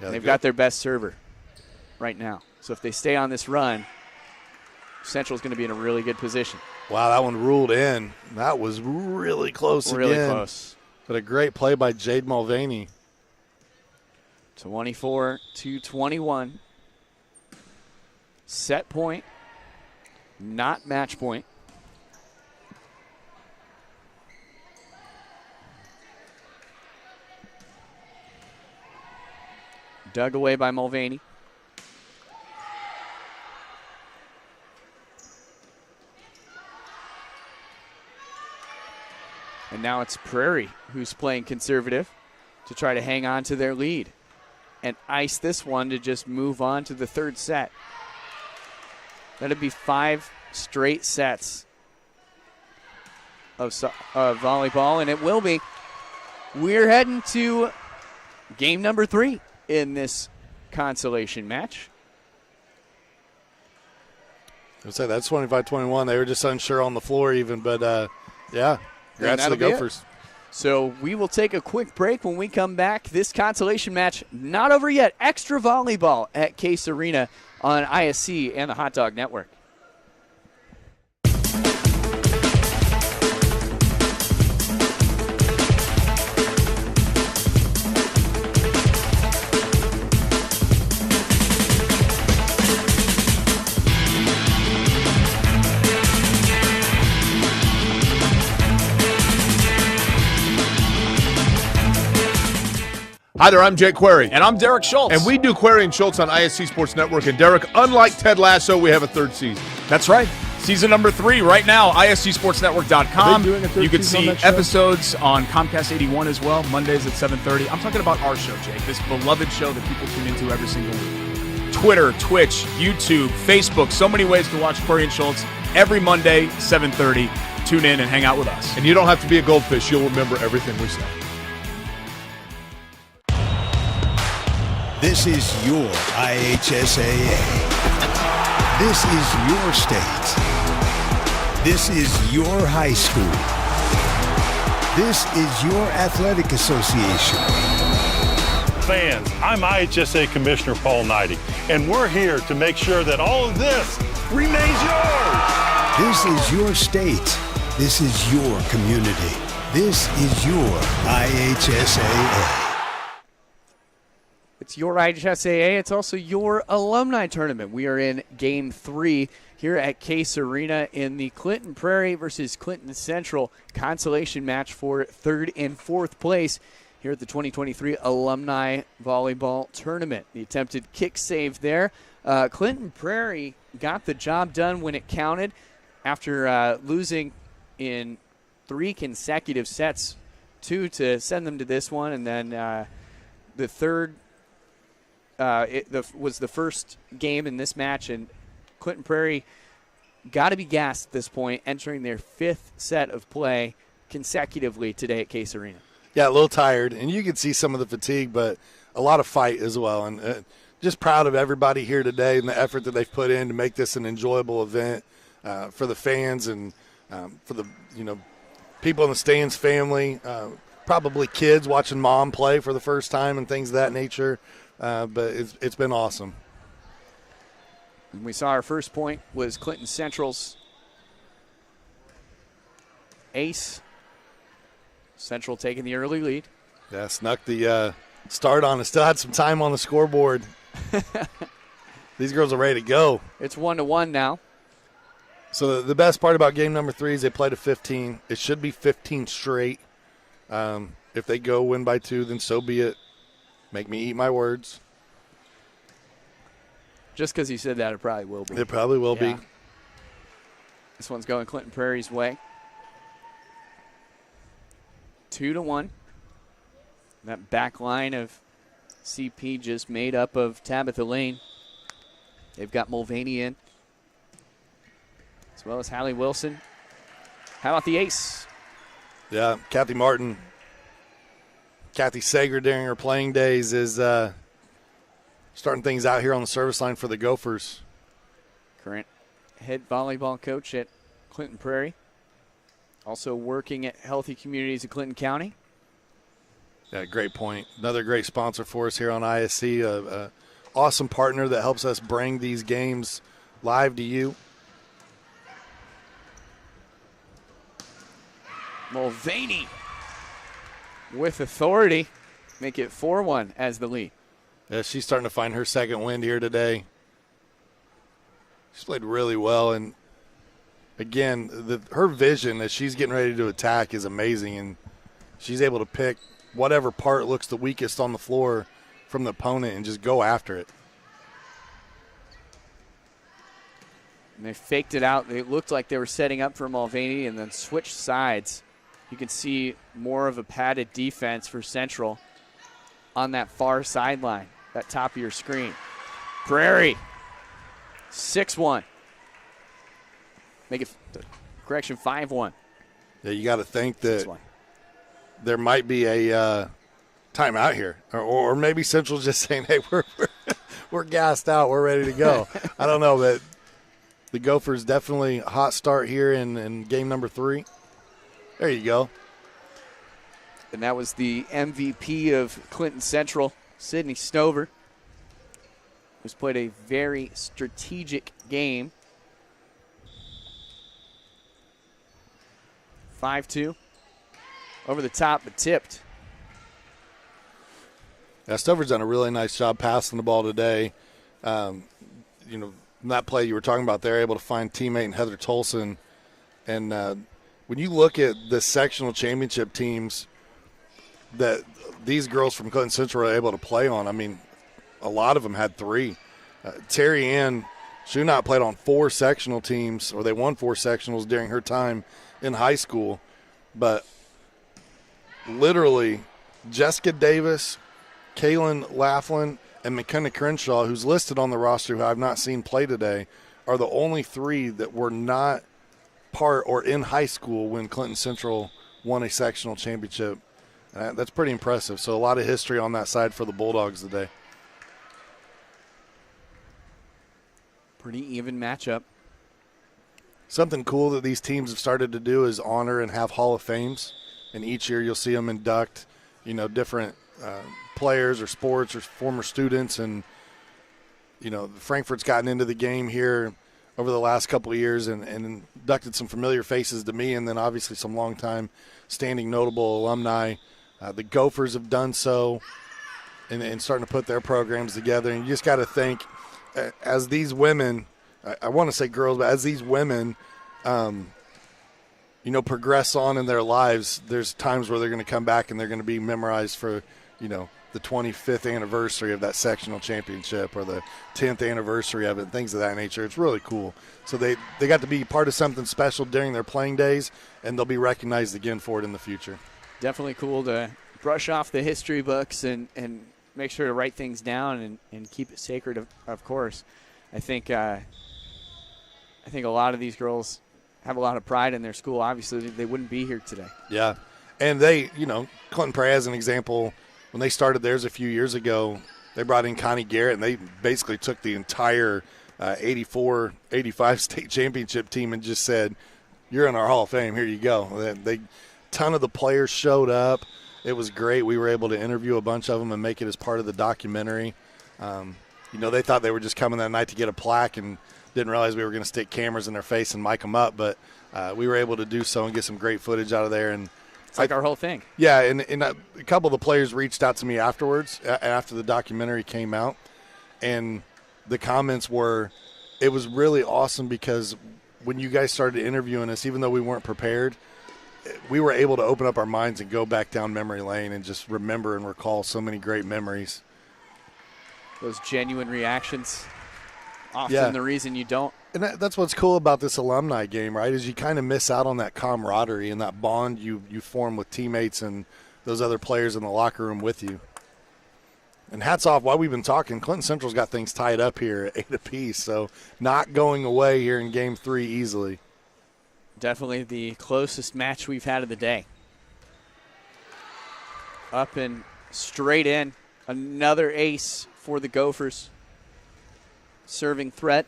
Yeah, they've got their best server right now. So if they stay on this run, Central's going to be in a really good position. Wow, that one ruled in. That was really close really again. Really close. But a great play by Jade Mulvaney. 24-21. Set point, not match point. Dug away by Mulvaney. And now it's Prairie who's playing conservative to try to hang on to their lead and ice this one to just move on to the third set. That'd be 5 straight sets of volleyball, and it will be. We're heading to game number 3 in this consolation match. I would say that's 25-21. They were just unsure on the floor even, but yeah. Congrats to the Gophers. So we will take a quick break. When we come back, this consolation match not over yet. Extra volleyball at Case Arena on ISC and the Hot Dog Network. Hi there, I'm Jake Query. And I'm Derek Schultz. And we do Query and Schultz on ISC Sports Network. And Derek, unlike Ted Lasso, we have a third season. That's right. Season number 3 right now, ISCSportsNetwork.com. You can see episodes on Comcast 81 as well, Mondays at 7:30. I'm talking about our show, Jake, this beloved show that people tune into every single week. Twitter, Twitch, YouTube, Facebook, so many ways to watch Query and Schultz every Monday, 7:30. Tune in and hang out with us. And you don't have to be a goldfish. You'll remember everything we say. This is your IHSAA. This is your state. This is your high school. This is your athletic association. Fans, I'm IHSA Commissioner Paul Knighty, and we're here to make sure that all of this remains yours. This is your state. This is your community. This is your IHSAA. It's your IHSAA. It's also your alumni tournament. We are in Game 3 here at Case Arena in the Clinton Prairie versus Clinton Central consolation match for 3rd and 4th place here at the 2023 Alumni Volleyball Tournament. The attempted kick save there. Clinton Prairie got the job done when it counted after losing in 3 consecutive sets, 2 to send them to this one, and then the third was the first game in this match, and Clinton Prairie got to be gassed at this point, entering their 5th set of play consecutively today at Case Arena. Yeah, a little tired, and you can see some of the fatigue, but a lot of fight as well. And just proud of everybody here today and the effort that they've put in to make this an enjoyable event for the fans and for the people in the stands, family, probably kids watching mom play for the first time and things of that nature. But it's been awesome. And we saw our first point was Clinton Central's ace. Central taking the early lead. Yeah, snuck the start on it. Still had some time on the scoreboard. These girls are ready to go. It's 1-1 now. So the best part about game number 3 is they played a 15. It should be 15 straight. If they go win by 2, then so be it. Make me eat my words. Just because you said that, it probably will be. It probably will be. This one's going Clinton Prairie's way. 2-1. That back line of CP just made up of Tabitha Lane. They've got Mulvaney in, as well as Hallie Wilson. How about the ace? Yeah, Kathy Martin. Kathy Sager during her playing days is starting things out here on the service line for the Gophers. Current head volleyball coach at Clinton Prairie. Also working at Healthy Communities of Clinton County. Yeah, great point. Another great sponsor for us here on ISC. A awesome partner that helps us bring these games live to you. Mulvaney with authority. Make it 4-1 as the lead. Yeah, she's starting to find her second wind here today. She's played really well, and again, her vision as she's getting ready to attack is amazing, and she's able to pick whatever part looks the weakest on the floor from the opponent and just go after it. And they faked it out. It looked like they were setting up for Mulvaney and then switched sides. You can see more of a padded defense for Central on that far sideline, that top of your screen. Prairie, 6-1. Make it, correction, 5-1. Yeah, you got to think that there might be a timeout here. Or maybe Central's just saying, hey, we're gassed out. We're ready to go. I don't know, but the Gophers definitely a hot start here in game number 3. There you go. And that was the MVP of Clinton Central, Sydney Stover, who's played a very strategic game. 5-2. Over the top, but tipped. Yeah, Stover's done a really nice job passing the ball today. That play you were talking about there, able to find teammate and Heather Tolson. And when you look at the sectional championship teams, that these girls from Clinton Central were able to play on. I mean, a lot of them had 3. Terry Ann Shunot played on 4 sectional teams, or they won 4 sectionals during her time in high school. But literally, Jessica Davis, Kaylin Laughlin, and McKenna Crenshaw, who's listed on the roster, who I've not seen play today, are the only 3 that were not part or in high school when Clinton Central won a sectional championship. That's pretty impressive. So a lot of history on that side for the Bulldogs today. Pretty even matchup. Something cool that these teams have started to do is honor and have Hall of Fames. And each year you'll see them induct, different players or sports or former students. And, Frankfurt's gotten into the game here over the last couple of years and inducted some familiar faces to me, and then obviously some longtime standing notable alumni. The Gophers have done so and starting to put their programs together. And you just got to think, as these women, I want to say girls, but as these women, progress on in their lives, there's times where they're going to come back and they're going to be memorized for, the 25th anniversary of that sectional championship or the 10th anniversary of it, things of that nature. It's really cool. So they got to be part of something special during their playing days, and they'll be recognized again for it in the future. Definitely cool to brush off the history books and make sure to write things down and keep it sacred, of course. I think a lot of these girls have a lot of pride in their school. Obviously, they wouldn't be here today. Yeah. And they, Clinton Prairie as an example, when they started theirs a few years ago, they brought in Connie Garrett, and they basically took the entire 84-85 state championship team and just said, you're in our Hall of Fame. Here you go. Ton of the players showed up. It was great. We were able to interview a bunch of them and make it as part of the documentary. They thought they were just coming that night to get a plaque and didn't realize we were going to stick cameras in their face and mic them up. But we were able to do so and get some great footage out of there. And it's like our whole thing. Yeah, and a couple of the players reached out to me afterwards, after the documentary came out. And the comments were, it was really awesome because when you guys started interviewing us, even though we weren't prepared, we were able to open up our minds and go back down memory lane and just remember and recall so many great memories. Those genuine reactions, often the reason you don't. And that's what's cool about this alumni game, right, is you kind of miss out on that camaraderie and that bond you form with teammates and those other players in the locker room with you. And hats off, while we've been talking, Clinton Central's got things tied up here at 8 apiece, so not going away here in Game 3 easily. Definitely the closest match we've had of the day. Up and straight in. Another ace for the Gophers. Serving threat.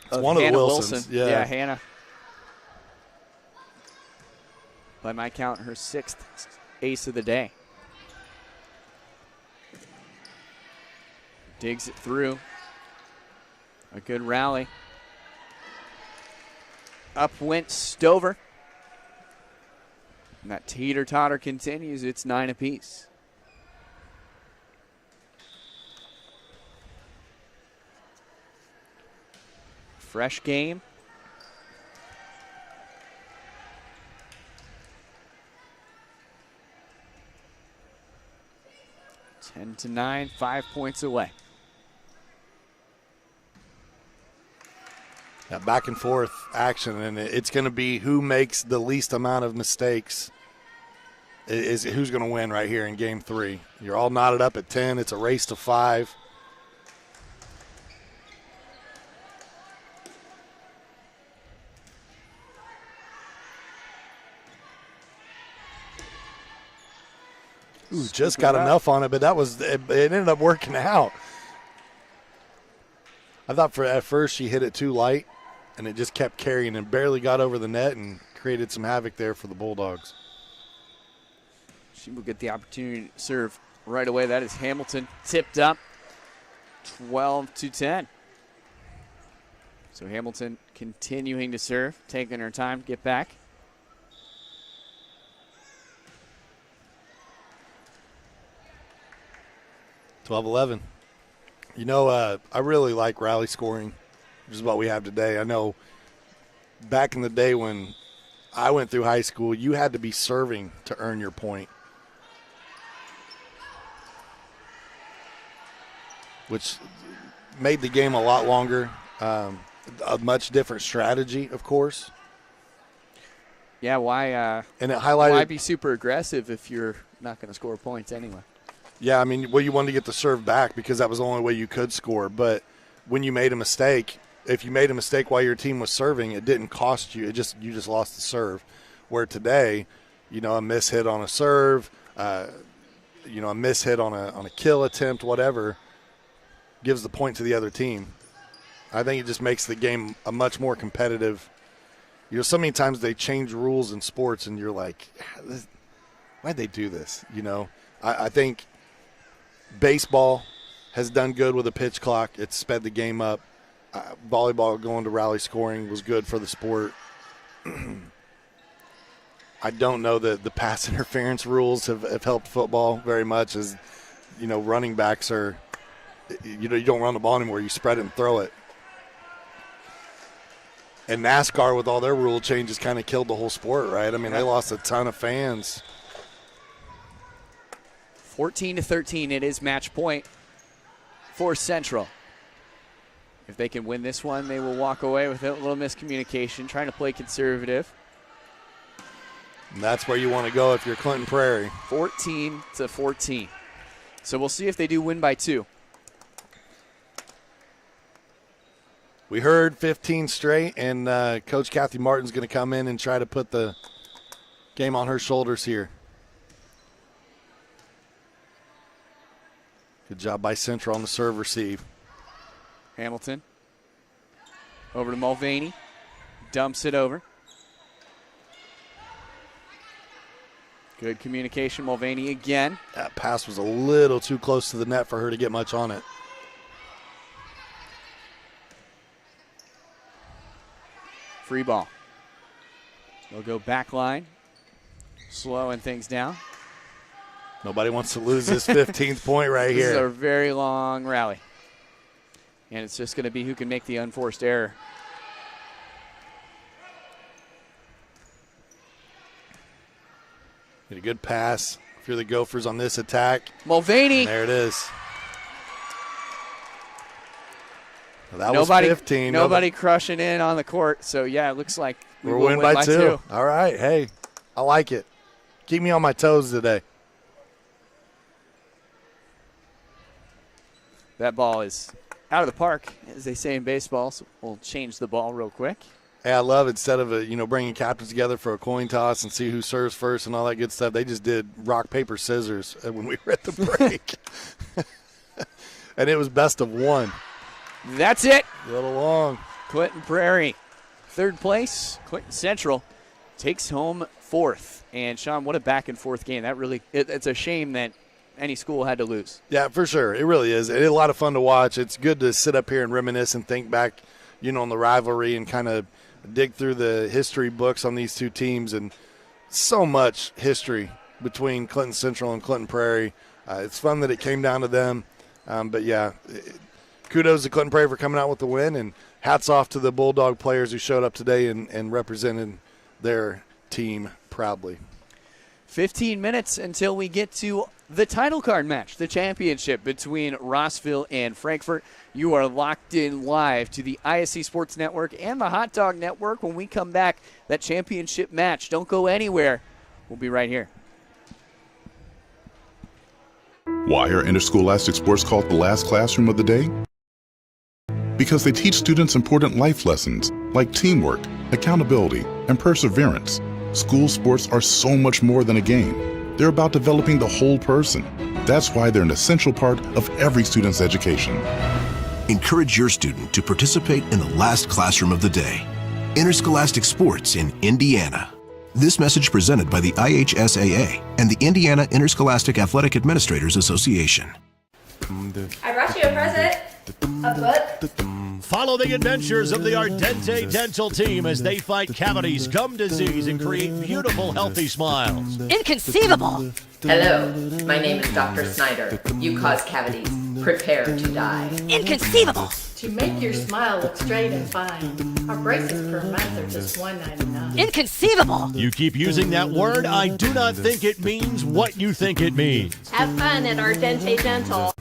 It's one of the Wilsons. Yeah, Hannah. By my count, her 6th ace of the day. Digs it through. A good rally. Up went Stover. And that teeter-totter continues. It's 9 apiece. Fresh game. Ten to 9, 5 points away. That back and forth action, and it's going to be who makes the least amount of mistakes is who's going to win right here in Game 3. You're all knotted up at 10. It's a race to 5. Ooh, just got enough on it, but it ended up working out. I thought at first she hit it too light, and it just kept carrying and barely got over the net and created some havoc there for the Bulldogs. She will get the opportunity to serve right away. That is Hamilton tipped up, 12 to 10. So Hamilton continuing to serve, taking her time to get back. 12-11. I really like rally scoring, which is what we have today. I know back in the day when I went through high school, you had to be serving to earn your point. which made the game a lot longer. A much different strategy, of course. Yeah, why? And it highlighted. Why be super aggressive if you're not going to score points anyway? Yeah, I mean, well, you wanted to get the serve back because that was the only way you could score. But when you made a mistake, if you made a mistake while your team was serving, it didn't cost you. You just lost the serve. Where today, a miss hit on a serve, a miss hit on a kill attempt, whatever, gives the point to the other team. I think it just makes the game a much more competitive. So many times they change rules in sports, and you're like, why'd they do this? I think baseball has done good with a pitch clock. It's sped the game up. Volleyball going to rally scoring was good for the sport. I don't know that the pass interference rules have helped football very much, as running backs are, you don't run the ball anymore. You spread it and throw it. And NASCAR, with all their rule changes, kind of killed the whole sport, right? I mean, they lost a ton of fans. 14-13, it is match point for Central. If they can win this one, they will walk away with a little miscommunication, trying to play conservative. And that's where you want to go if you're Clinton Prairie. 14-14. So we'll see if they do win by 2. We heard 15 straight, and Coach Kathy Martin's going to come in and try to put the game on her shoulders here. Good job by Central on the serve receive. Hamilton over to Mulvaney. Dumps it over. Good communication. Mulvaney again. That pass was a little too close to the net for her to get much on it. Free ball. They'll go back line. Slowing things down. Nobody wants to lose this 15th point right here. This is a very long rally. And it's just going to be who can make the unforced error. Get a good pass if you're the Gophers on this attack. Mulvaney. And there it is. Well, that was 15. Nobody crushing in on the court. So, yeah, it looks like we're winning by 2. All right. Hey, I like it. Keep me on my toes today. That ball is out of the park, as they say in baseball, so we'll change the ball real quick. Hey, I love instead of bringing captains together for a coin toss and see who serves first and all that good stuff, they just did rock, paper, scissors when we were at the break. And it was best of 1. That's it. A little long. Clinton Prairie, 3rd place. Clinton Central takes home 4th. And, Sean, what a back-and-forth game. That really it's a shame that any school had to lose. Yeah, for sure. It really is. It's a lot of fun to watch. It's good to sit up here and reminisce and think back, on the rivalry and kind of dig through the history books on these two teams. And so much history between Clinton Central and Clinton Prairie. It's fun that it came down to them. But, yeah, kudos to Clinton Prairie for coming out with the win, and hats off to the Bulldog players who showed up today and represented their team proudly. 15 minutes until we get to the title card match, the championship between Rossville and Frankfort. You are locked in live to the ISC Sports Network and the Hot Dog Network. When we come back, that championship match. Don't go anywhere. We'll be right here. Why are interscholastic sports called the last classroom of the day? Because they teach students important life lessons like teamwork, accountability, and perseverance. School sports are so much more than a game. They're about developing the whole person. That's why they're an essential part of every student's education. Encourage your student to participate in the last classroom of the day. Interscholastic sports in Indiana. This message presented by the IHSAA and the Indiana Interscholastic Athletic Administrators Association. I brought you a present. A book. Follow the adventures of the Ardente Dental team as they fight cavities, gum disease, and create beautiful, healthy smiles. Inconceivable. Hello, my name is Dr. Snyder. You cause cavities. Prepare to die. Inconceivable. To make your smile look straight and fine, our braces per month are just $1.99. Inconceivable. You keep using that word, I do not think it means what you think it means. Have fun at Ardente Dental.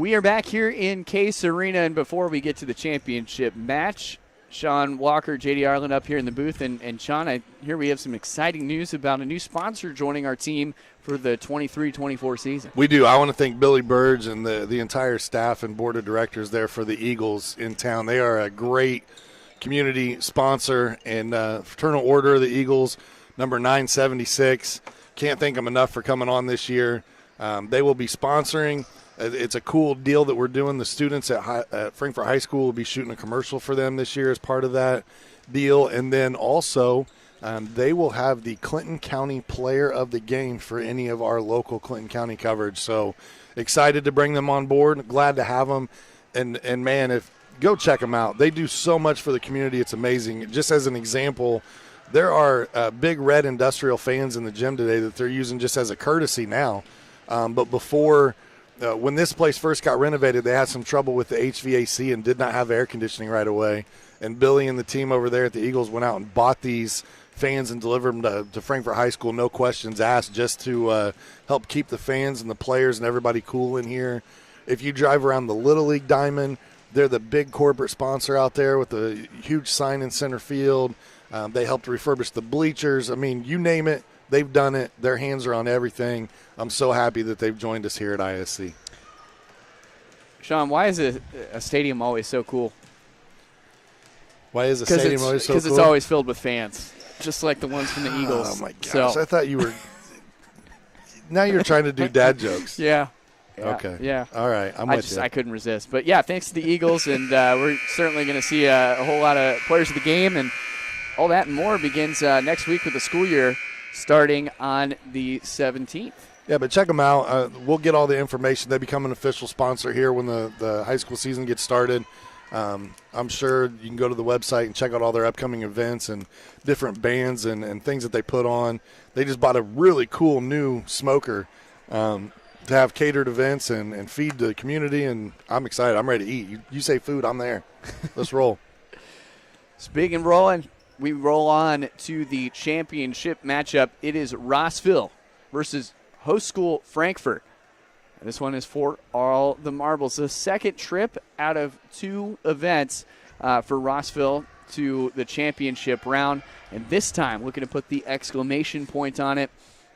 We are back here in Case Arena, and before we get to the championship match, Sean Walker, J.D. Arlen up here in the booth. And Sean, I hear we have some exciting news about a new sponsor joining our team for the 23-24 season. We do. I want to thank Billy Burge and the entire staff and board of directors there for the Eagles in town. They are a great community sponsor, and Fraternal Order of the Eagles, number 976. Can't thank them enough for coming on this year. They will be sponsoring. It's a cool deal that we're doing. The students at Frankfort High School will be shooting a commercial for them this year as part of that deal. And then also they will have the Clinton County Player of the Game for any of our local Clinton County coverage. So excited to bring them on board. Glad to have them. And man, go check them out. They do so much for the community. It's amazing. Just as an example, there are big red industrial fans in the gym today that they're using just as a courtesy now. But before – when this place first got renovated, they had some trouble with the HVAC and did not have air conditioning right away. And Billy and the team over there at the Eagles went out and bought these fans and delivered them to Frankfort High School, no questions asked, just to help keep the fans and the players and everybody cool in here. If you drive around the Little League Diamond, they're the big corporate sponsor out there with a huge sign in center field. They helped refurbish the bleachers. I mean, you name it. They've done it. Their hands are on everything. I'm so happy that they've joined us here at ISC. Sean, why is a stadium always so cool? Why is a stadium always so cool? Because it's always filled with fans, just like the ones from the Eagles. Oh, my gosh. I thought you were – now you're trying to do dad jokes. Yeah. Okay. Yeah. All right. I'm with you. I couldn't resist. But, yeah, thanks to the Eagles, and we're certainly going to see a whole lot of players of the game, and all that and more begins next week with the school year starting on the 17th. Yeah, but check them out. We'll get all the information. They become an official sponsor here when the high school season gets started. I'm sure you can go to the website and check out all their upcoming events and different bands and things that they put on. They just bought a really cool new smoker to have catered events and feed the community, and I'm excited. I'm ready to eat. You say food, I'm there. Let's roll. Speaking of rolling, we roll on to the championship matchup. It is Rossville versus host school Frankfort. And this one is for all the marbles. The second trip out of 2 events for Rossville to the championship round. And this time, looking to put the exclamation point on it,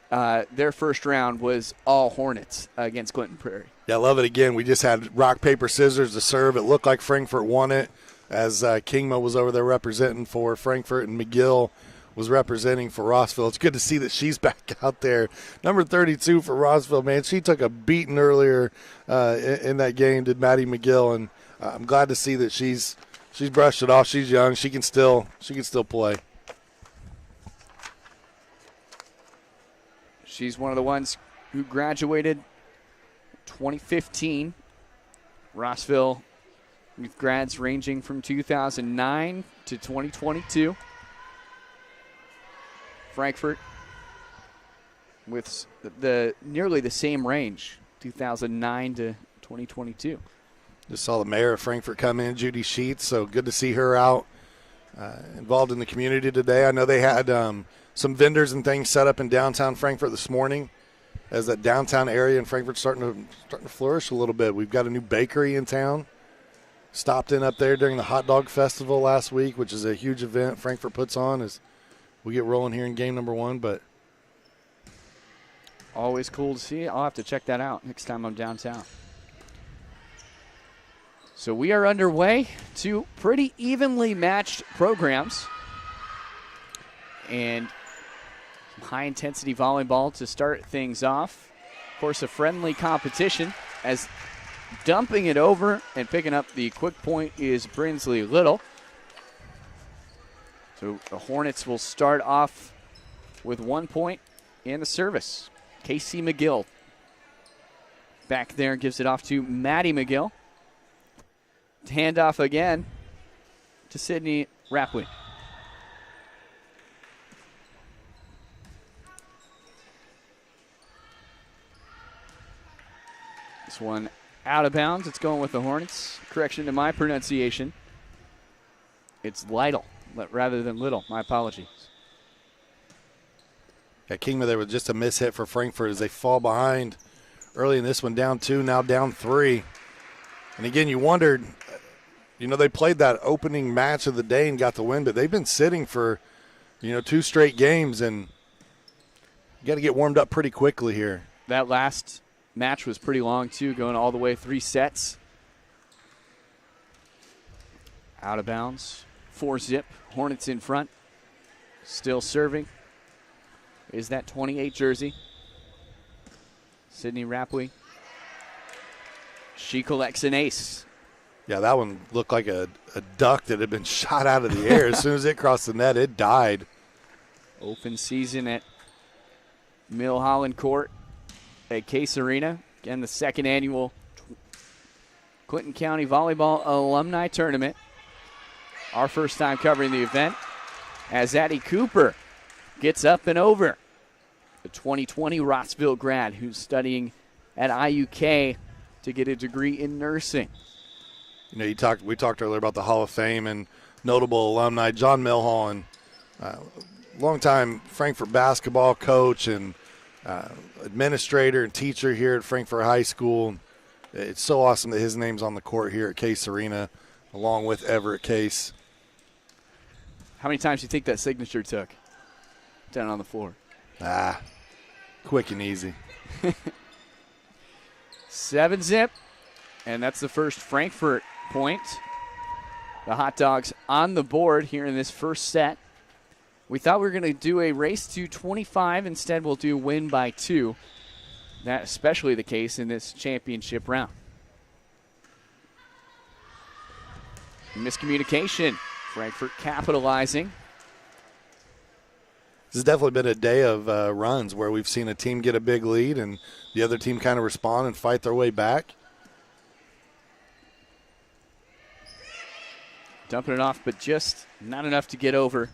their first round was all Hornets against Clinton Prairie. Yeah, I love it again. We just had rock, paper, scissors to serve. It looked like Frankfort won it, as Kingma was over there representing for Frankfort and McGill was representing for Rossville. It's good to see that she's back out there. Number 32 for Rossville, man. She took a beating earlier in that game, did Maddie McGill, and I'm glad to see that she's brushed it off. She's young. She can still play. She's one of the ones who graduated 2015. Rossville with grads ranging from 2009 to 2022. Frankfort with nearly the same range, 2009 to 2022. Just saw the mayor of Frankfort come in, Judy Sheets, so good to see her out involved in the community today. I know they had some vendors and things set up in downtown Frankfort this morning, as that downtown area in Frankfort's starting to flourish a little bit. We've got a new bakery in town. Stopped in up there during the Hot Dog Festival last week, which is a huge event Frankfort puts on as we get rolling here in game number 1, but always cool to see. I'll have to check that out next time I'm downtown. So we are underway. 2 pretty evenly matched programs. And some high-intensity volleyball to start things off. Of course, a friendly competition, as dumping it over and picking up the quick point is Brinsley Little. So the Hornets will start off with 1 point in the service. Casey McGill back there gives it off to Maddie McGill. Handoff again to Sydney Rapley. This one out of bounds. It's going with the Hornets. Correction to my pronunciation. It's Lytle rather than Little. My apologies. Yeah, Kingma there with just a miss hit for Frankfort as they fall behind early in this one, down 2, now down 3. And again, you wondered, they played that opening match of the day and got the win, but they've been sitting for, 2 straight games, and you got to get warmed up pretty quickly here. That last match was pretty long, too, going all the way 3 sets. Out of bounds. 4-zip. Hornets in front. Still serving. Is that 28 jersey? Sydney Rapwee. She collects an ace. Yeah, that one looked like a duck that had been shot out of the air. As soon as it crossed the net, it died. Open season at Mill Holland Court at Case Arena. Again, the second annual Clinton County Volleyball Alumni Tournament. Our first time covering the event as Addie Cooper gets up and over. The 2020 Rossville grad who's studying at IUK to get a degree in nursing. We talked earlier about the Hall of Fame and notable alumni. John Milholland, longtime Frankfort basketball coach and administrator and teacher here at Frankfort High School. It's so awesome that his name's on the court here at Case Arena, along with Everett Case. How many times do you think that signature took down on the floor? Quick and easy. 7-zip, and that's the first Frankfort point. The Hot Dogs on the board here in this first set. We thought we were going to do a race to 25. Instead, we'll do win by 2. That's especially the case in this championship round. Miscommunication. Frankfort capitalizing. This has definitely been a day of runs where we've seen a team get a big lead and the other team kind of respond and fight their way back. Dumping it off, but just not enough to get over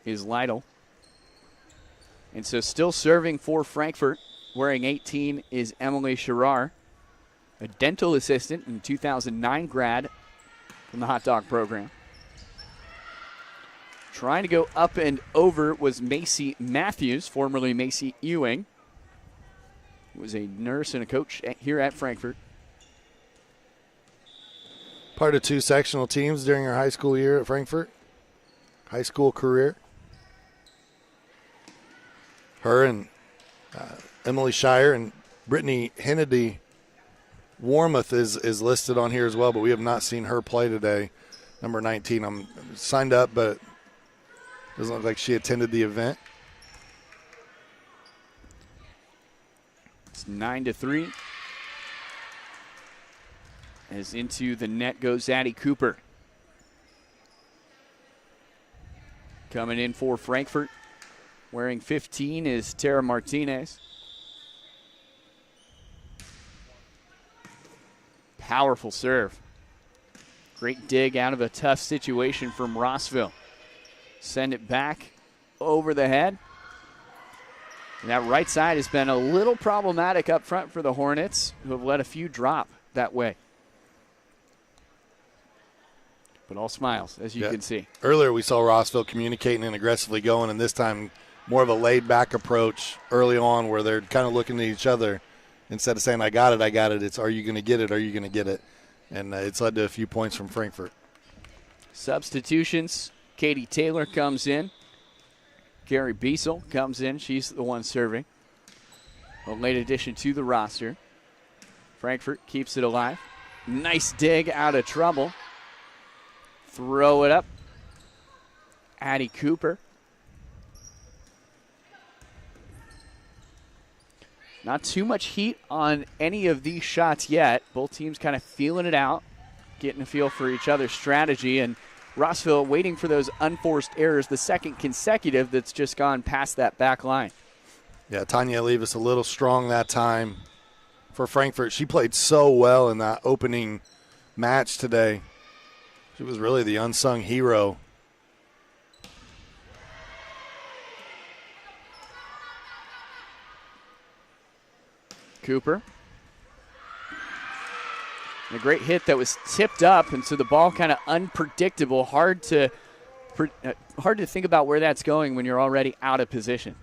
is Lytle. And so still serving for Frankfort, wearing 18, is Emily Sherrar, a dental assistant and 2009 grad from the Hot Dog program. Trying to go up and over was Macy Matthews, formerly Macy Ewing, who was a nurse and a coach here at Frankfort. Part of 2 sectional teams during her high school year at Frankfort, high school career. Her and Emily Shire and Brittany Hennedy Warmoth is listed on here as well, but we have not seen her play today. Number 19. I'm signed up, but doesn't look like she attended the event. It's 9-3. As into the net goes Addie Cooper. Coming in for Frankfort, wearing 15 is Tara Martinez. Powerful serve. Great dig out of a tough situation from Rossville. Send it back over the head. And that right side has been a little problematic up front for the Hornets, who have let a few drop that way. But all smiles, as you can see. Earlier we saw Rossville communicating and aggressively going, and this time more of a laid-back approach early on where they're kind of looking at each other. Instead of saying, I got it, it's, are you going to get it, are you going to get it? And it's led to a few points from Frankfort. Substitutions. Katie Taylor comes in. Gary Biesel comes in. She's the one serving. A late addition to the roster. Frankfort keeps it alive. Nice dig out of trouble. Throw it up. Addie Cooper. Not too much heat on any of these shots yet. Both teams kind of feeling it out, getting a feel for each other's strategy. And Rossville waiting for those unforced errors, the second consecutive that's just gone past that back line. Yeah, Tanya Levis a little strong that time for Frankfort. She played so well in that opening match today. She was really the unsung hero. Cooper. And a great hit that was tipped up, and so the ball kind of unpredictable. Hard to think about where that's going when you're already out of position.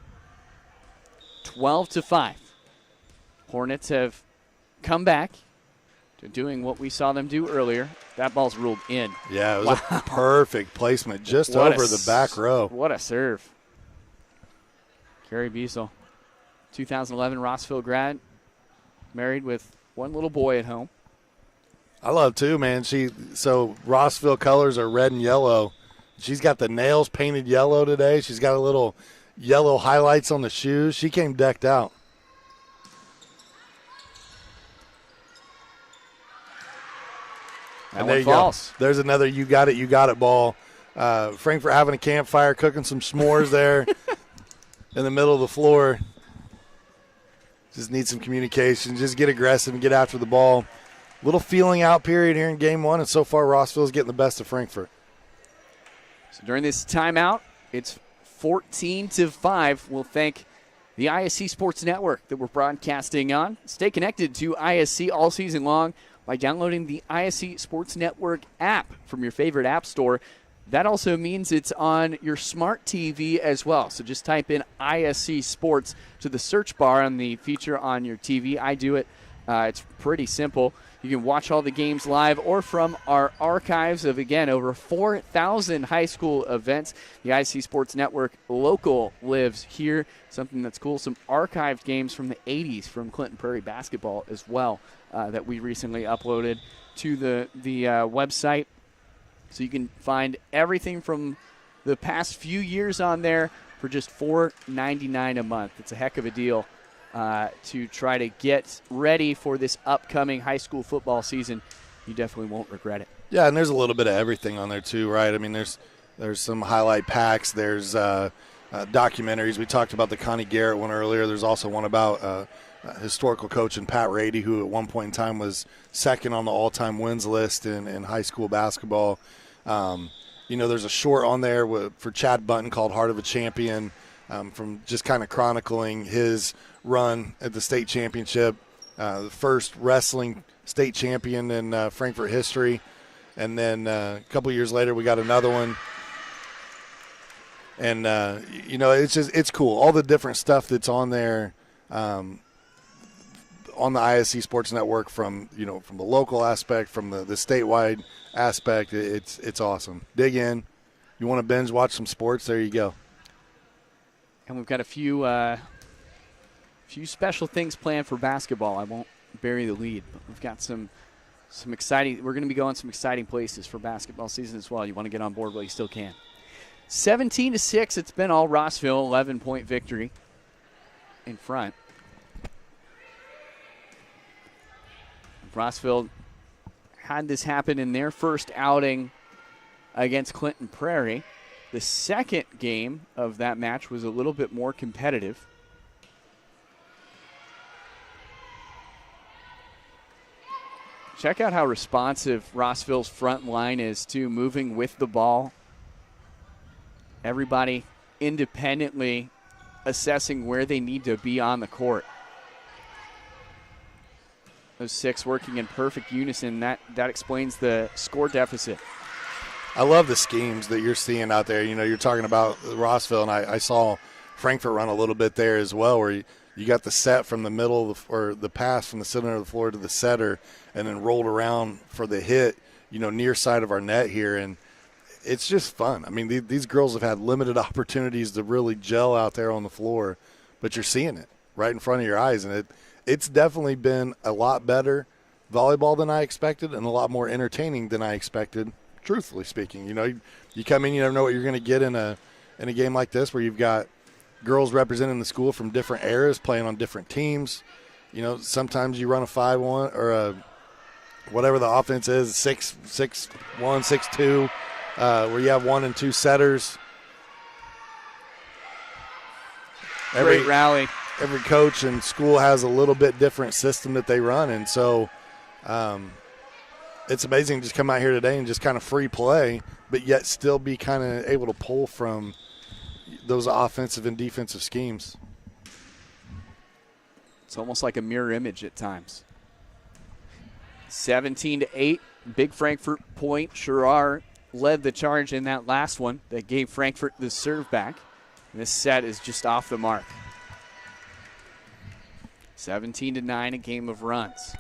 12-5. Hornets have come back doing what we saw them do earlier. That ball's ruled in. Yeah, it was a perfect placement just over the back row. What a serve. Carrie Beasel, 2011 Rossville grad, married with one little boy at home. I love too, man. So Rossville colors are red and yellow. She's got the nails painted yellow today. She's got a little yellow highlights on the shoes. She came decked out. And there you falls. Go. There's another you got it ball. Frankfurt having a campfire, cooking some s'mores there in the middle of the floor. Just need some communication. Just get aggressive and get after the ball. Little feeling out period here in game one, and so far Rossville's getting the best of Frankfurt. So during this timeout, it's 14-5. We'll thank the ISC Sports Network that we're broadcasting on. Stay connected to ISC all season long by downloading the ISC Sports Network app from your favorite app store. That also means it's on your smart TV as well. So just type in ISC Sports to the search bar on the feature on your TV. I do it. It's pretty simple. You can watch all the games live or from our archives of, again, over 4,000 high school events. The ISC Sports Network local lives here. Something that's cool, some archived games from the 80s from Clinton Prairie basketball as well that we recently uploaded to the website. So you can find everything from the past few years on there for just $4.99 a month. It's a heck of a deal. To try to get ready for this upcoming high school football season. You definitely won't regret it. Yeah, and there's a little bit of everything on there too, right? I mean, there's some highlight packs. There's documentaries. We talked about the Connie Garrett one earlier. There's also one about historical coach and Pat Rady, who at one point in time was second on the all-time wins list in high school basketball. There's a short on there for Chad Button called Heart of a Champion, from just kind of chronicling his run at the state championship, the first wrestling state champion in Frankfurt history. And then a couple years later, we got another one. And, it's cool. All the different stuff that's on there on the ISC Sports Network from the local aspect, from the statewide aspect, it's awesome. Dig in. You want to binge watch some sports, there you go. And we've got a few special things planned for basketball. I won't bury the lead, but we've got some exciting – we're going to be going some exciting places for basketball season as well. You want to get on board while you still can. 17-6, it's been all Rossville, 11-point victory in front. Rossville had this happen in their first outing against Clinton Prairie. The second game of that match was a little bit more competitive. Check out how responsive Rossville's front line is to moving with the ball. Everybody independently assessing where they need to be on the court. Those six working in perfect unison. That explains the score deficit. I love the schemes that you're seeing out there. You're talking about Rossville, and I saw Frankfurt run a little bit there as well, where you got the set from the middle or the pass from the center of the floor to the setter, and then rolled around for the hit, near side of our net here. And it's just fun. I mean, these girls have had limited opportunities to really gel out there on the floor, but you're seeing it right in front of your eyes. And it's definitely been a lot better volleyball than I expected and a lot more entertaining than I expected, truthfully speaking. You come in, you never know what you're going to get in a game like this, where you've got girls representing the school from different eras playing on different teams. Sometimes you run a 5-1 or whatever the offense is, 6-1, 6-2, where you have 1 and 2 setters. Great rally. Every coach and school has a little bit different system that they run, and so it's amazing to just come out here today and just kind of free play, but yet still be kind of able to pull from those offensive and defensive schemes. It's almost like a mirror image at times. 17-8, big Frankfurt point. Sherrar led the charge in that last one that gave Frankfurt the serve back. And this set is just off the mark. 17-9, a game of runs.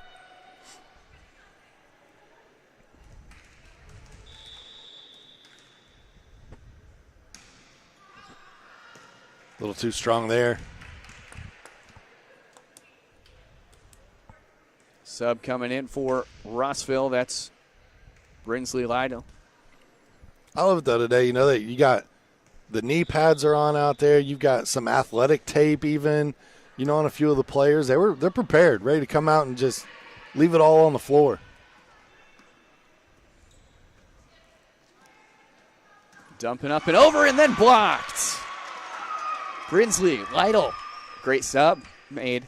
A little too strong there. Sub coming in for Rossville. That's Brinsley Lytle. I love it, though, today. You know, that you got the knee pads are on out there. You've got some athletic tape even, you know, on a few of the players. They're prepared, ready to come out and just leave it all on the floor. Dumping up and over and then blocked. Brinsley Lytle. Great sub made.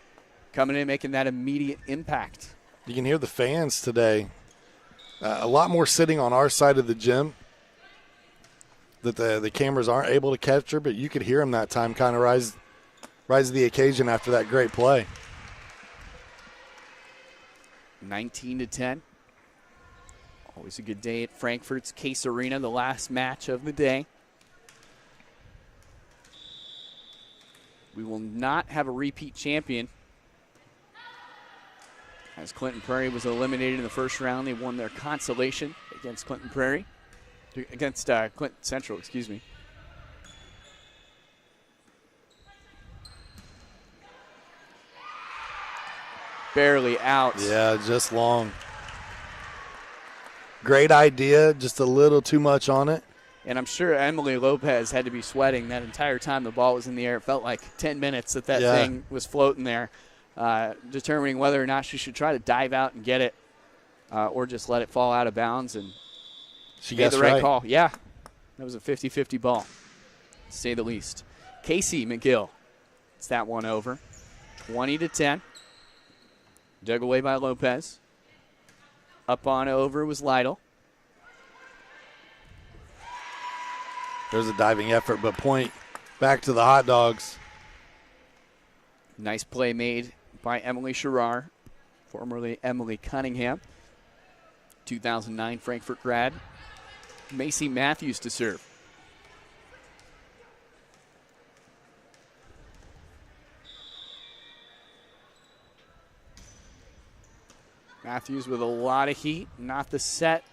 Coming in, making that immediate impact. You can hear the fans today. A lot more sitting on our side of the gym that the cameras aren't able to capture, but you could hear them that time kind of rise to the occasion after that great play. 19-10. Always a good day at Frankfurt's Case Arena, the last match of the day. We will not have a repeat champion, as Clinton Prairie was eliminated in the first round. They won their consolation against Clinton Central, excuse me. Barely out. Yeah, just long. Great idea, just a little too much on it. And I'm sure Emily Lopez had to be sweating that entire time the ball was in the air. It felt like 10 minutes that thing was floating there, determining whether or not she should try to dive out and get it or just let it fall out of bounds. And she made got the right call. Yeah, that was a 50-50 ball, to say the least. Casey McGill, it's that one over. 20-10. Dug away by Lopez. Up on over was Lytle. There's a diving effort, but point back to the hot dogs. Nice play made by Emily Sherrar, formerly Emily Cunningham. 2009 Frankfurt grad. Macy Matthews to serve. Matthews with a lot of heat, not the set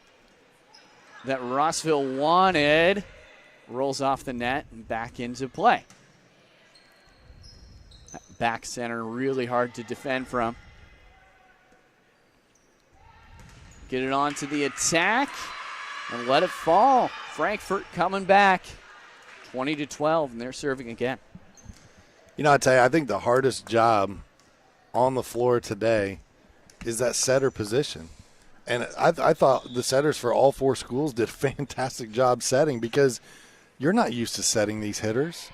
that Rossville wanted. Rolls off the net and back into play. That back center really hard to defend from. Get it on to the attack and let it fall. Frankfurt coming back 20-12, and they're serving again. You know, I tell you, I think the hardest job on the floor today is that setter position. And I thought the setters for all four schools did a fantastic job setting, because you're not used to setting these hitters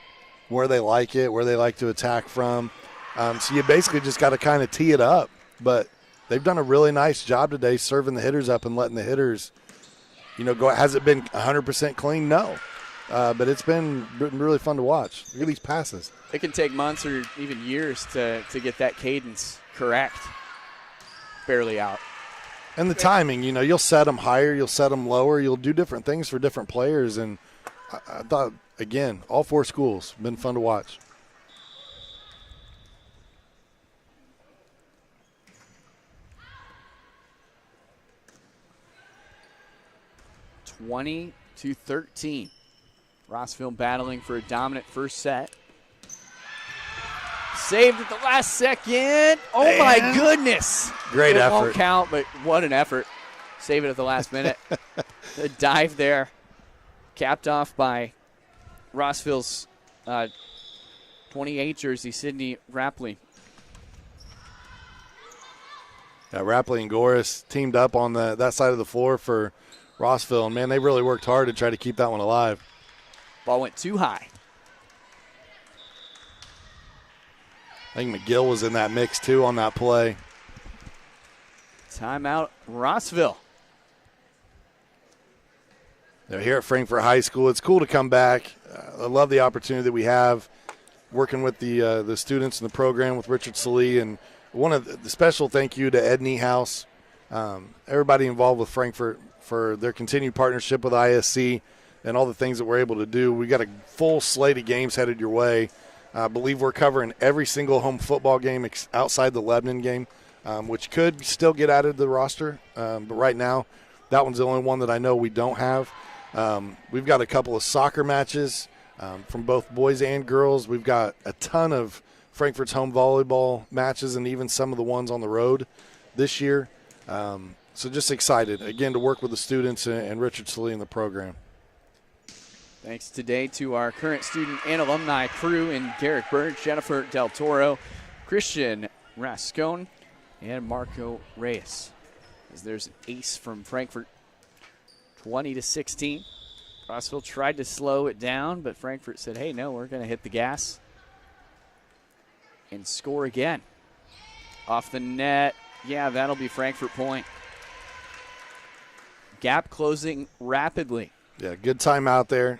where they like it, where they like to attack from. So you basically just got to kind of tee it up. But they've done a really nice job today serving the hitters up and letting the hitters, you know, go. Has it been 100% clean? No. But it's been really fun to watch. Look at these passes. It can take months or even years to get that cadence correct. Barely out. And the timing, you know, you'll set them higher, you'll set them lower, you'll do different things for different players. And I thought, again, all four schools, been fun to watch. (20-13). Rossville battling for a dominant first set. Saved at the last second. Oh, man. My goodness. Great effort. It won't count, but what an effort. Save it at the last minute. The dive there, capped off by Rossville's 28 jersey, Sydney Rapley. Rapley and Goris teamed up on that side of the floor for Rossville. And, man, they really worked hard to try to keep that one alive. Ball went too high. I think McGill was in that mix, too, on that play. Timeout, Rossville. They're here at Frankfurt High School. It's cool to come back. I love the opportunity that we have working with the students in the program with Richard Salee. And one of the special thank you to Ed Niehaus, everybody involved with Frankfurt for their continued partnership with ISC and all the things that we're able to do. We got a full slate of games headed your way. I believe we're covering every single home football game outside the Lebanon game, which could still get added to the roster. But right now, that one's the only one that I know we don't have. We've got a couple of soccer matches from both boys and girls. We've got a ton of Frankfort's home volleyball matches and even some of the ones on the road this year. So just excited, again, to work with the students and Richard Salee in the program. Thanks today to our current student and alumni crew in Garrick Burge, Jennifer Del Toro, Christian Rascone, and Marco Reyes. As there's an ace from Frankfort, 20-16. Rossville tried to slow it down, but Frankfort said, hey, no, we're going to hit the gas and score again. Off the net. Yeah, that'll be Frankfort point. Gap closing rapidly. Yeah, good time out there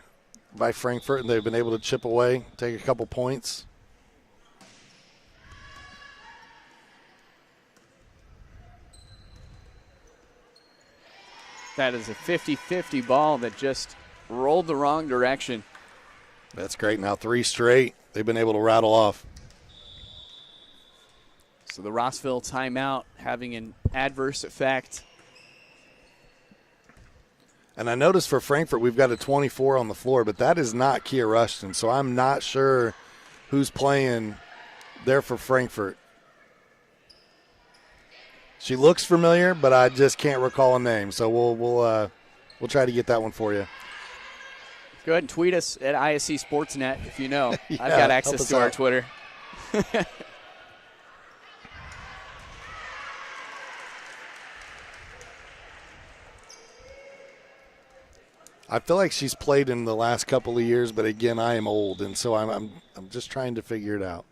by Frankfort, and they've been able to chip away, take a couple points. That is a 50-50 ball that just rolled the wrong direction. That's great. Now 3 straight they've been able to rattle off. So the Rossville timeout having an adverse effect. And I noticed for Frankfort we've got a 24 on the floor, but that is not Kia Rushton, so I'm not sure who's playing there for Frankfort. She looks familiar, but I just can't recall a name, so we'll try to get that one for you. Go ahead and tweet us at ISC Sportsnet if you know. Yeah, I've got access to our Twitter. I feel like she's played in the last couple of years, but again, I am old, and so I'm just trying to figure it out.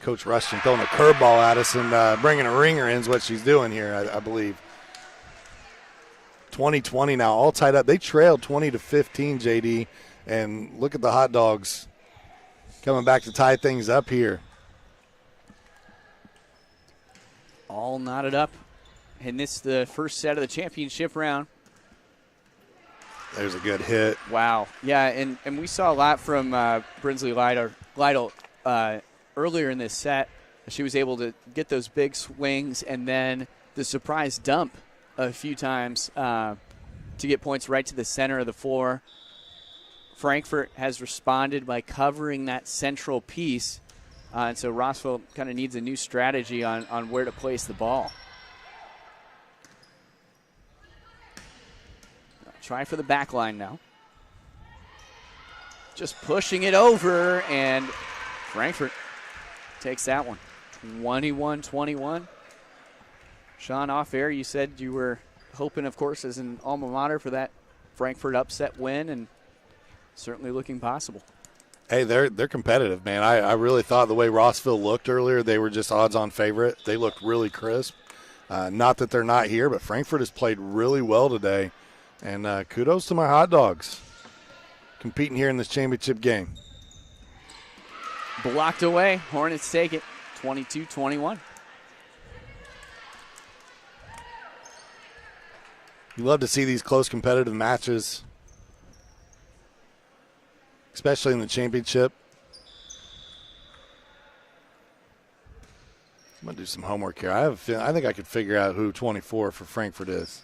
Coach Rushton throwing a curveball at us and bringing a ringer in is what she's doing here, I believe. 20-20 now, all tied up. They trailed 20-15, JD, and look at the Hot Dogs coming back to tie things up here. All knotted up. And this is the first set of the championship round. There's a good hit. Wow. Yeah, and we saw a lot from Brinsley Lytle earlier in this set. She was able to get those big swings and then the surprise dump a few times to get points right to the center of the floor. Frankfort has responded by covering that central piece, and so Rossville kind of needs a new strategy on where to place the ball. Try for the back line now. Just pushing it over, and Frankfort takes that one. 21-21. Sean, off air, you said you were hoping, of course, as an alma mater for that Frankfort upset win, and certainly looking possible. Hey, they're competitive, man. I really thought the way Rossville looked earlier, they were just odds-on favorite. They looked really crisp. Not that they're not here, but Frankfort has played really well today. And kudos to my Hot Dogs competing here in this championship game. Blocked away. Hornets take it, 22-21. You love to see these close competitive matches, especially in the championship. I'm going to do some homework here. I have a feeling, I think I could figure out who 24 for Frankfort is.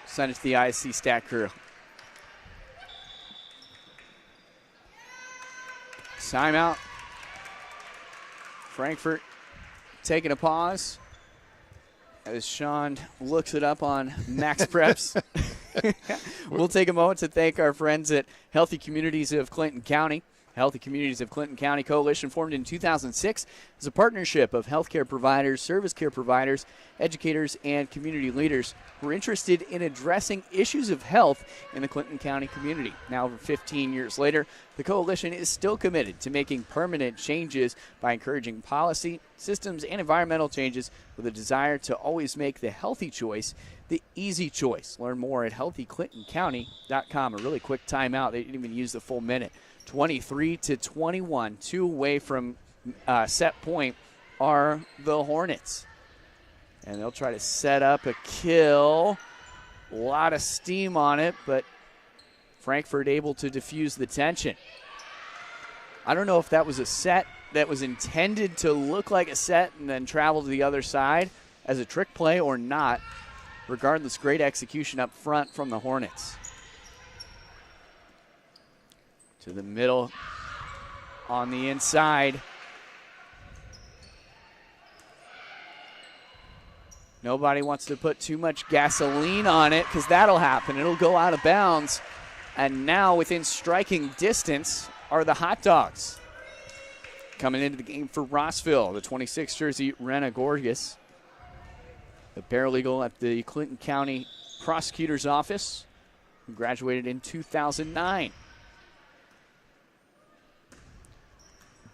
Send it to the ISC stat crew. Timeout. Frankfort taking a pause as Sean looks it up on Max Preps. We'll take a moment to thank our friends at Healthy Communities of Clinton County. Healthy Communities of Clinton County Coalition formed in 2006 as a partnership of healthcare providers, service care providers, educators, and community leaders who are interested in addressing issues of health in the Clinton County community. Now, over 15 years later, the coalition is still committed to making permanent changes by encouraging policy, systems, and environmental changes with a desire to always make the healthy choice the easy choice. Learn more at healthyclintoncounty.com. A really quick timeout. They didn't even use the full minute. 23-21, 2 away from set point are the Hornets. And they'll try to set up a kill. A lot of steam on it, but Frankfort able to diffuse the tension. I don't know if that was a set that was intended to look like a set and then travel to the other side as a trick play or not. Regardless, great execution up front from the Hornets. To the middle on the inside. Nobody wants to put too much gasoline on it because that'll happen. It'll go out of bounds. And now within striking distance are the Hot Dogs. Coming into the game for Rossville, the 26 jersey, Rena Gorgas. The paralegal at the Clinton County Prosecutor's Office, who graduated in 2009.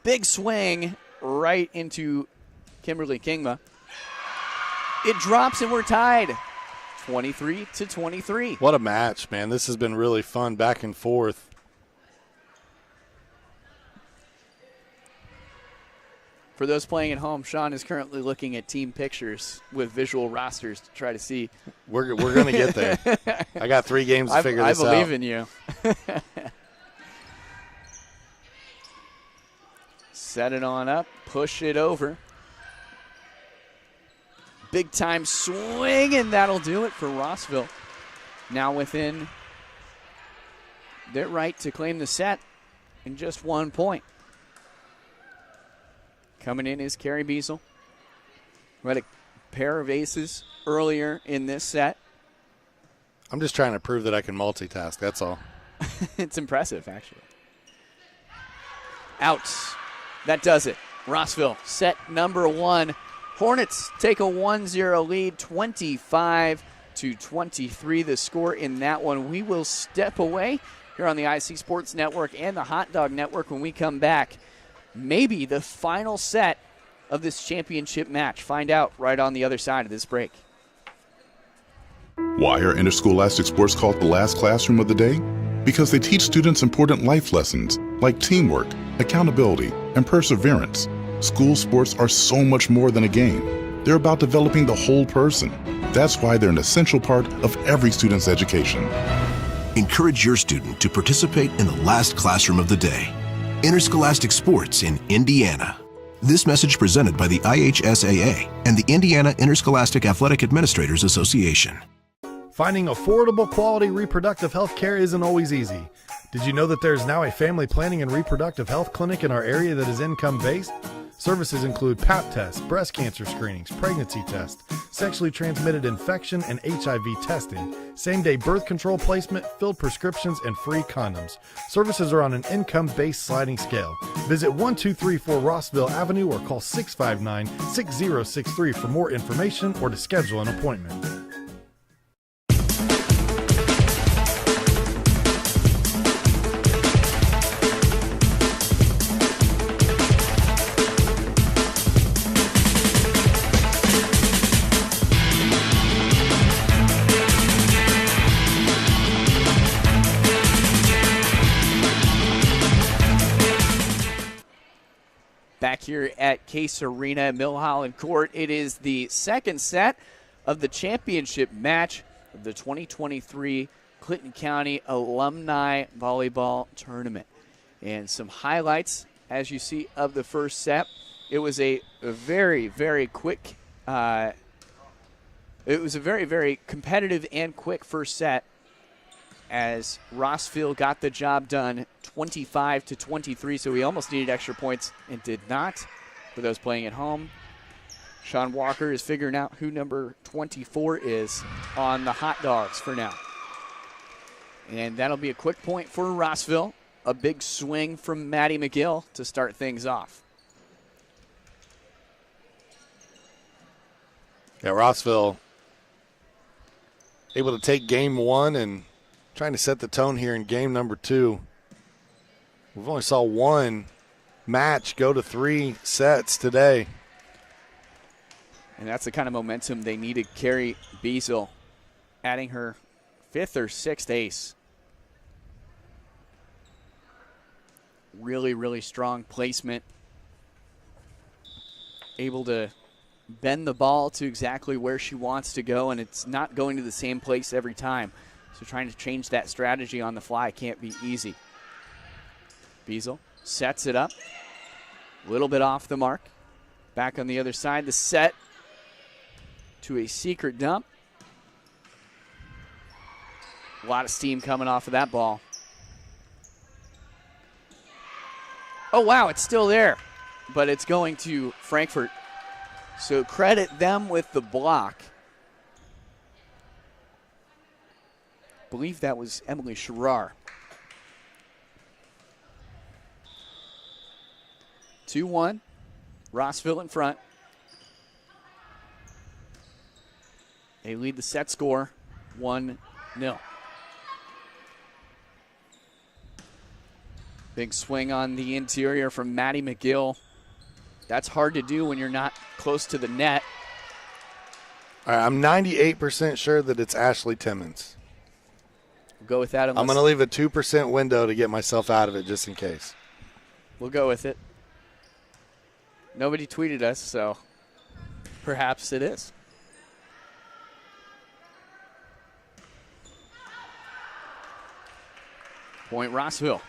Big swing right into Kimberly Kingma. It drops and we're tied, 23-23. What a match, man. This has been really fun, back and forth. For those playing at home, Sean is currently looking at team pictures with visual rosters to try to see. We're going to get there. I got 3 games to figure this out. I believe in you. Set it on up, push it over. Big time swing, and that'll do it for Rossville. Now within their right to claim the set in just 1 point. Coming in is Carrie Beasel. We had a pair of aces earlier in this set. I'm just trying to prove that I can multitask, that's all. It's impressive, actually. Out. That does it. Rossville, set number 1. Hornets take a 1-0 lead, 25-23 the score in that one. We will step away here on the IC Sports Network and the Hot Dog Network when we come back. Maybe the final set of this championship match. Find out right on the other side of this break. Why are interscholastic sports called the last classroom of the day? Because they teach students important life lessons like teamwork, accountability, and perseverance. School sports are so much more than a game. They're about developing the whole person. That's why they're an essential part of every student's education. Encourage your student to participate in the last classroom of the day. Interscholastic sports in Indiana. This message presented by the IHSAA and the Indiana Interscholastic Athletic Administrators Association. Finding affordable quality reproductive health care isn't always easy. Did you know that there's now a family planning and reproductive health clinic in our area that is income-based? Services include Pap tests, breast cancer screenings, pregnancy tests, sexually transmitted infection and HIV testing, same-day birth control placement, filled prescriptions, and free condoms. Services are on an income-based sliding scale. Visit 1234 Rossville Avenue or call 659-6063 for more information or to schedule an appointment. Back here at Case Arena, Mill Holland Court, it is the second set of the championship match of the 2023 Clinton County Alumni Volleyball Tournament. And some highlights, as you see, of the first set. It was a very, very quick, it was a very, very competitive and quick first set as Rossville got the job done 25-23, so we almost needed extra points and did not. For those playing at home, Sean Walker is figuring out who number 24 is on the Hot Dogs for now. And that'll be a quick point for Rossville. A big swing from Maddie McGill to start things off. Yeah, Rossville able to take game 1 and trying to set the tone here in game number 2. We've only saw one match go to 3 sets today. And that's the kind of momentum they needed. Carrie Beasel adding her 5th or 6th ace. Really, really strong placement. Able to bend the ball to exactly where she wants to go, and it's not going to the same place every time. So trying to change that strategy on the fly can't be easy. Beasel Sets it up. A little bit off the mark. Back on the other side, the set to a secret dump. A lot of steam coming off of that ball. Oh, wow, it's still there, but it's going to Frankfurt. So credit them with the block. I believe that was Emily Sherrar. 2-1. Rossville in front. They lead the set score 1-0. Big swing on the interior from Maddie McGill. That's hard to do when you're not close to the net. All right, I'm 98% sure that it's Ashley Timmons. We'll go with that. I'm going to leave a 2% window to get myself out of it just in case. We'll go with it. Nobody tweeted us, so perhaps it is. Point Rossville.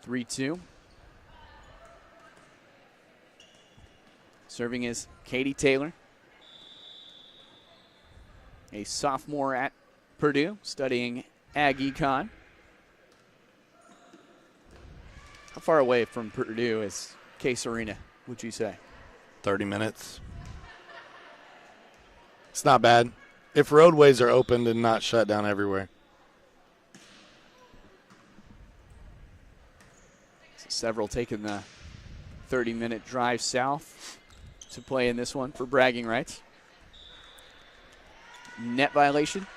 3-2. Serving is Katie Taylor, a sophomore at Purdue, studying Ag Econ. How far away from Purdue is Case Arena, would you say? 30 minutes. It's not bad. If roadways are opened and not shut down everywhere. So several taking the 30-minute drive south to play in this one for bragging rights. Net violation.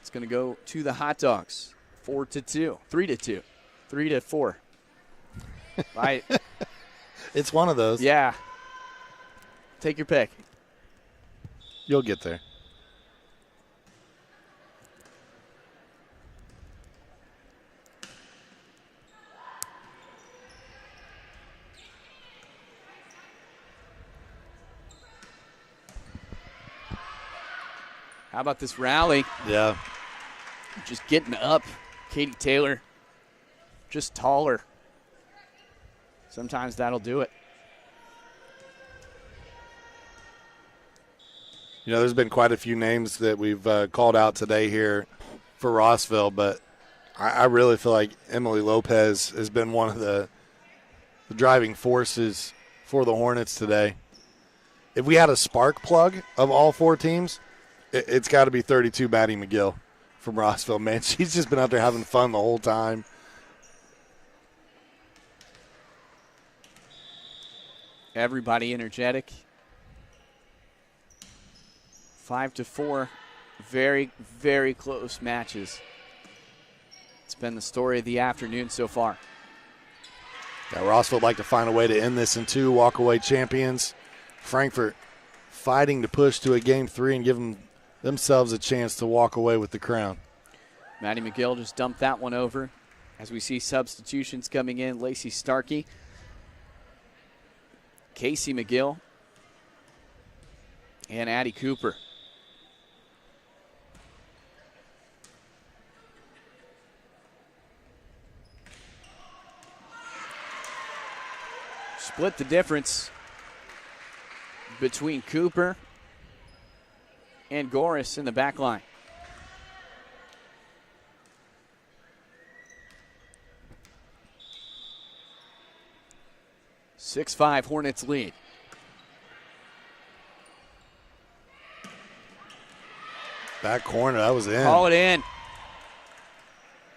It's going to go to the Hot Dogs. 4-2. 3-2. 3-4. It's one of those. Yeah. Take your pick. You'll get there. How about this rally? Yeah. Just getting up. Katie Taylor, just taller. Sometimes that'll do it. You know, there's been quite a few names that we've called out today here for Rossville, but I really feel like Emily Lopez has been one of the driving forces for the Hornets today. If we had a spark plug of all four teams, it's got to be 32 Maddie McGill from Rossville. Man, she's just been out there having fun the whole time. Everybody energetic. 5-4. Very, very close matches. It's been the story of the afternoon so far. Yeah, Rossville would like to find a way to end this in 2, walk away champions. Frankfurt fighting to push to a game 3 and give themselves a chance to walk away with the crown. Maddie McGill just dumped that one over. As we see substitutions coming in, Lacey Starkey, Casey McGill, and Addie Cooper. Split the difference between Cooper and Goris in the back line. (6-5) Hornets lead. Back corner, that was in. Call it in.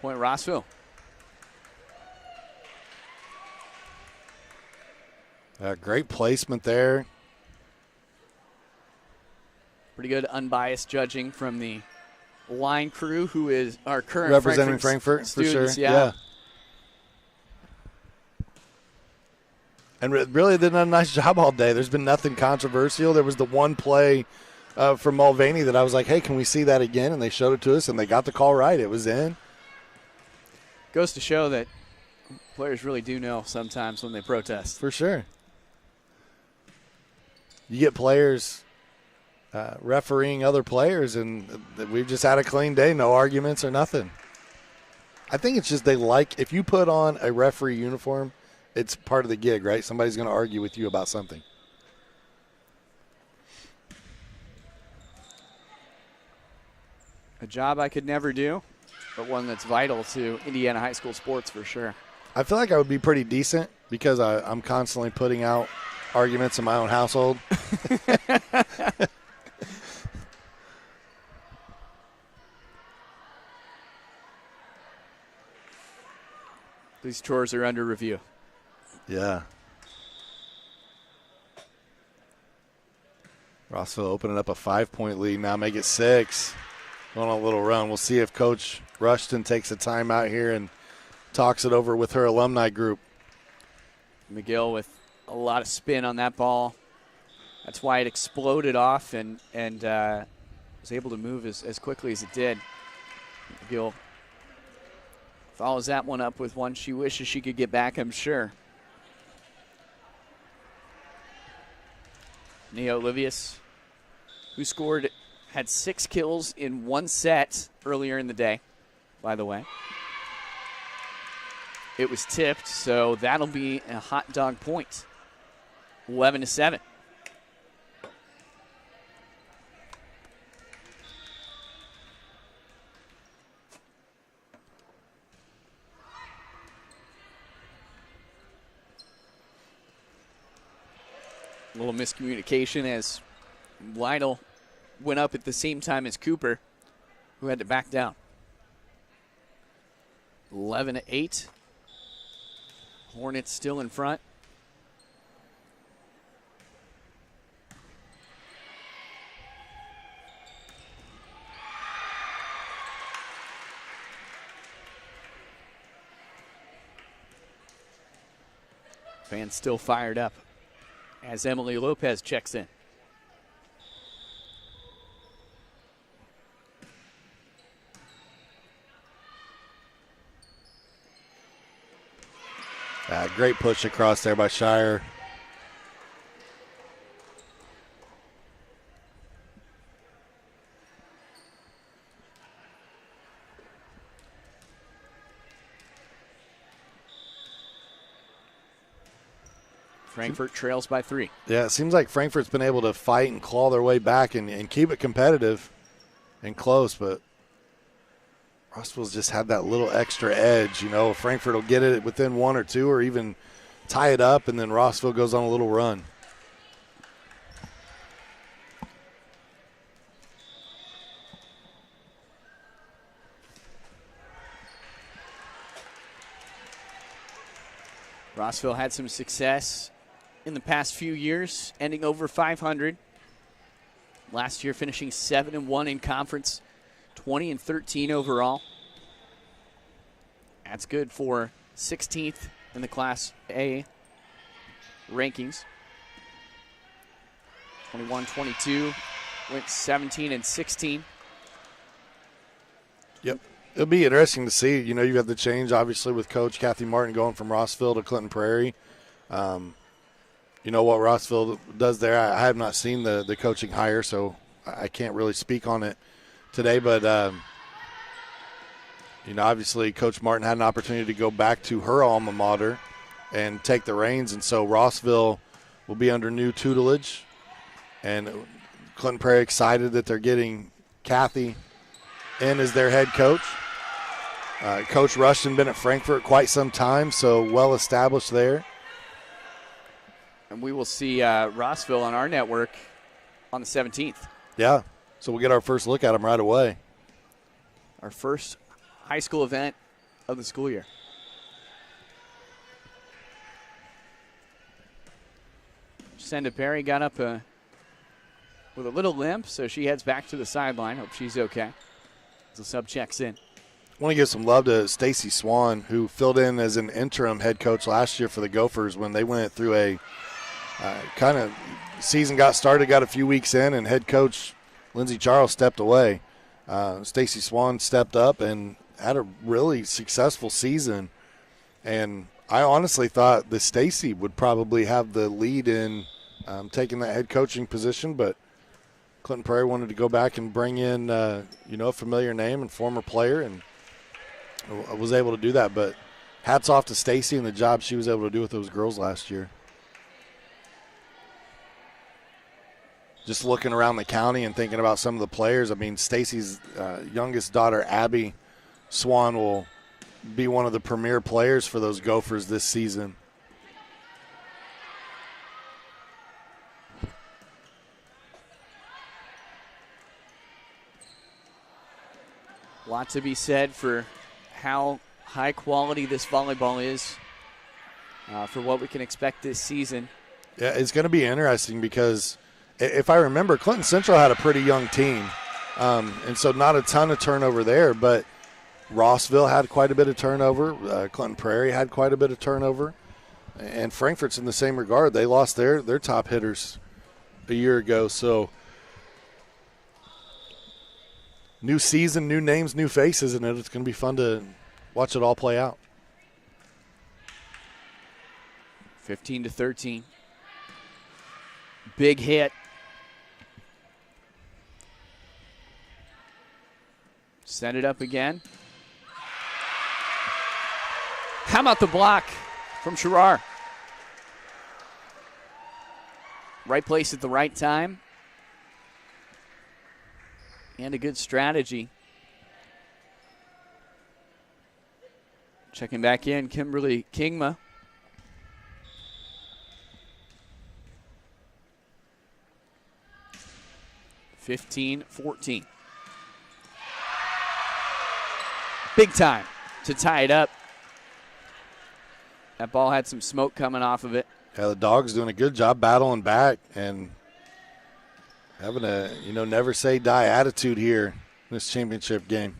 Point Rossville. Great placement there. Pretty good unbiased judging from the line crew, who is our current representing Frankfurt for sure. Yeah. And really, they've done a nice job all day. There's been nothing controversial. There was the one play from Mulvaney that I was like, hey, can we see that again? And they showed it to us, and they got the call right. It was in. Goes to show that players really do know sometimes when they protest. For sure. You get players refereeing other players, and we've just had a clean day, no arguments or nothing. I think it's just they like, if you put on a referee uniform, it's part of the gig, right? Somebody's going to argue with you about something. A job I could never do, but one that's vital to Indiana high school sports for sure. I feel like I would be pretty decent because I'm constantly putting out arguments in my own household. These chores are under review. Yeah. Rossville opening up a 5-point lead now, make it 6. Going on a little run. We'll see if Coach Rushton takes a time out here and talks it over with her alumni group. McGill with a lot of spin on that ball. That's why it exploded off and was able to move as quickly as it did. McGill follows that one up with one she wishes she could get back, I'm sure. Nia Olivius, who had 6 kills in 1 set earlier in the day, by the way. It was tipped, so that'll be a hot dog point. 11-7. A little miscommunication as Lytle went up at the same time as Cooper, who had to back down. 11-8. Hornets still in front. Fans still fired up as Emily Lopez checks in. Great push across there by Shire. Frankfurt trails by 3. Yeah, it seems like Frankfurt's been able to fight and claw their way back and keep it competitive and close, but Rossville's just had that little extra edge. You know, Frankfurt will get it within 1 or 2 or even tie it up, and then Rossville goes on a little run. Rossville had some success in the past few years, ending over 500. Last year finishing 7-1 in conference, 20-13 overall. That's good for 16th in the Class A rankings. 21-22, went 17-16. Yep. It'll be interesting to see. You know, you have the change, obviously, with Coach Kathy Martin going from Rossville to Clinton Prairie. You know what Rossville does there. I have not seen the coaching hire, so I can't really speak on it today. But, you know, obviously Coach Martin had an opportunity to go back to her alma mater and take the reins. And so Rossville will be under new tutelage. And Clinton Prairie excited that they're getting Kathy in as their head coach. Coach Rushton been at Frankfurt quite some time, so well established there. And we will see Rossville on our network on the 17th. Yeah, so we'll get our first look at them right away. Our first high school event of the school year. Senda Perry got up with a little limp, so she heads back to the sideline. Hope she's okay. As the sub checks in. I want to give some love to Stacy Swan, who filled in as an interim head coach last year for the Gophers when they went through a kind of season got started, got a few weeks in, and head coach Lindsey Charles stepped away. Stacy Swan stepped up and had a really successful season. And I honestly thought that Stacy would probably have the lead in taking that head coaching position, but Clinton Prairie wanted to go back and bring in, a familiar name and former player, and was able to do that. But hats off to Stacy and the job she was able to do with those girls last year. Just looking around the county and thinking about some of the players, I mean, Stacy's youngest daughter, Abby Swan, will be one of the premier players for those Gophers this season. A lot to be said for how high quality this volleyball is for what we can expect this season. Yeah, it's going to be interesting because if I remember, Clinton Central had a pretty young team, and so not a ton of turnover there, but Rossville had quite a bit of turnover. Clinton Prairie had quite a bit of turnover, and Frankfort's in the same regard. They lost their top hitters a year ago, so new season, new names, new faces, and it's going to be fun to watch it all play out. 15-13. Big hit. Set it up again. How about the block from Sherrar? Right place at the right time. And a good strategy. Checking back in, Kimberly Kingma. (15-14). Big time to tie it up. That ball had some smoke coming off of it. Yeah, the Dogs doing a good job battling back and having a, never say die attitude here in this championship game.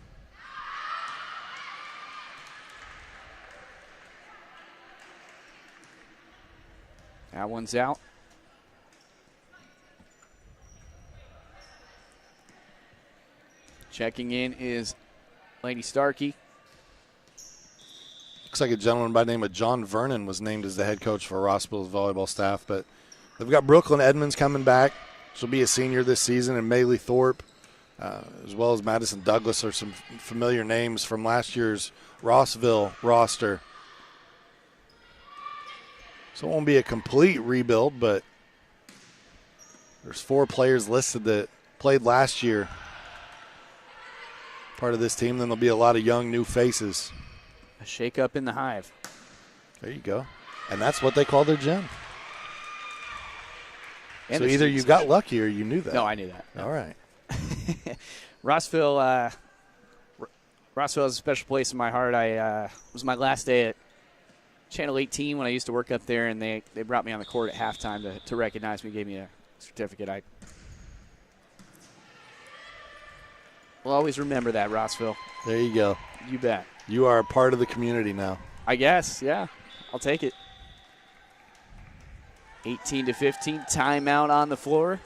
That one's out. Checking in is Lady Starkey. Looks like a gentleman by the name of John Vernon was named as the head coach for Rossville's volleyball staff. But they've got Brooklyn Edmonds coming back. She'll be a senior this season, and Maylee Thorpe, as well as Madison Douglas, are some familiar names from last year's Rossville roster. So it won't be a complete rebuild, but there's 4 players listed that played last year, part of this team. Then there'll be a lot of young new faces. A shake-up in the Hive. There you go. And that's what they call their gym. And so either you got lucky or you knew that. No, I knew that. No. All right. Rossville is a special place in my heart. It was my last day at Channel 18 when I used to work up there, and they brought me on the court at halftime to recognize me, gave me a certificate. We'll always remember that, Rossville. There you go. You bet. You are a part of the community now. I guess, yeah. I'll take it. 18-15, timeout on the floor.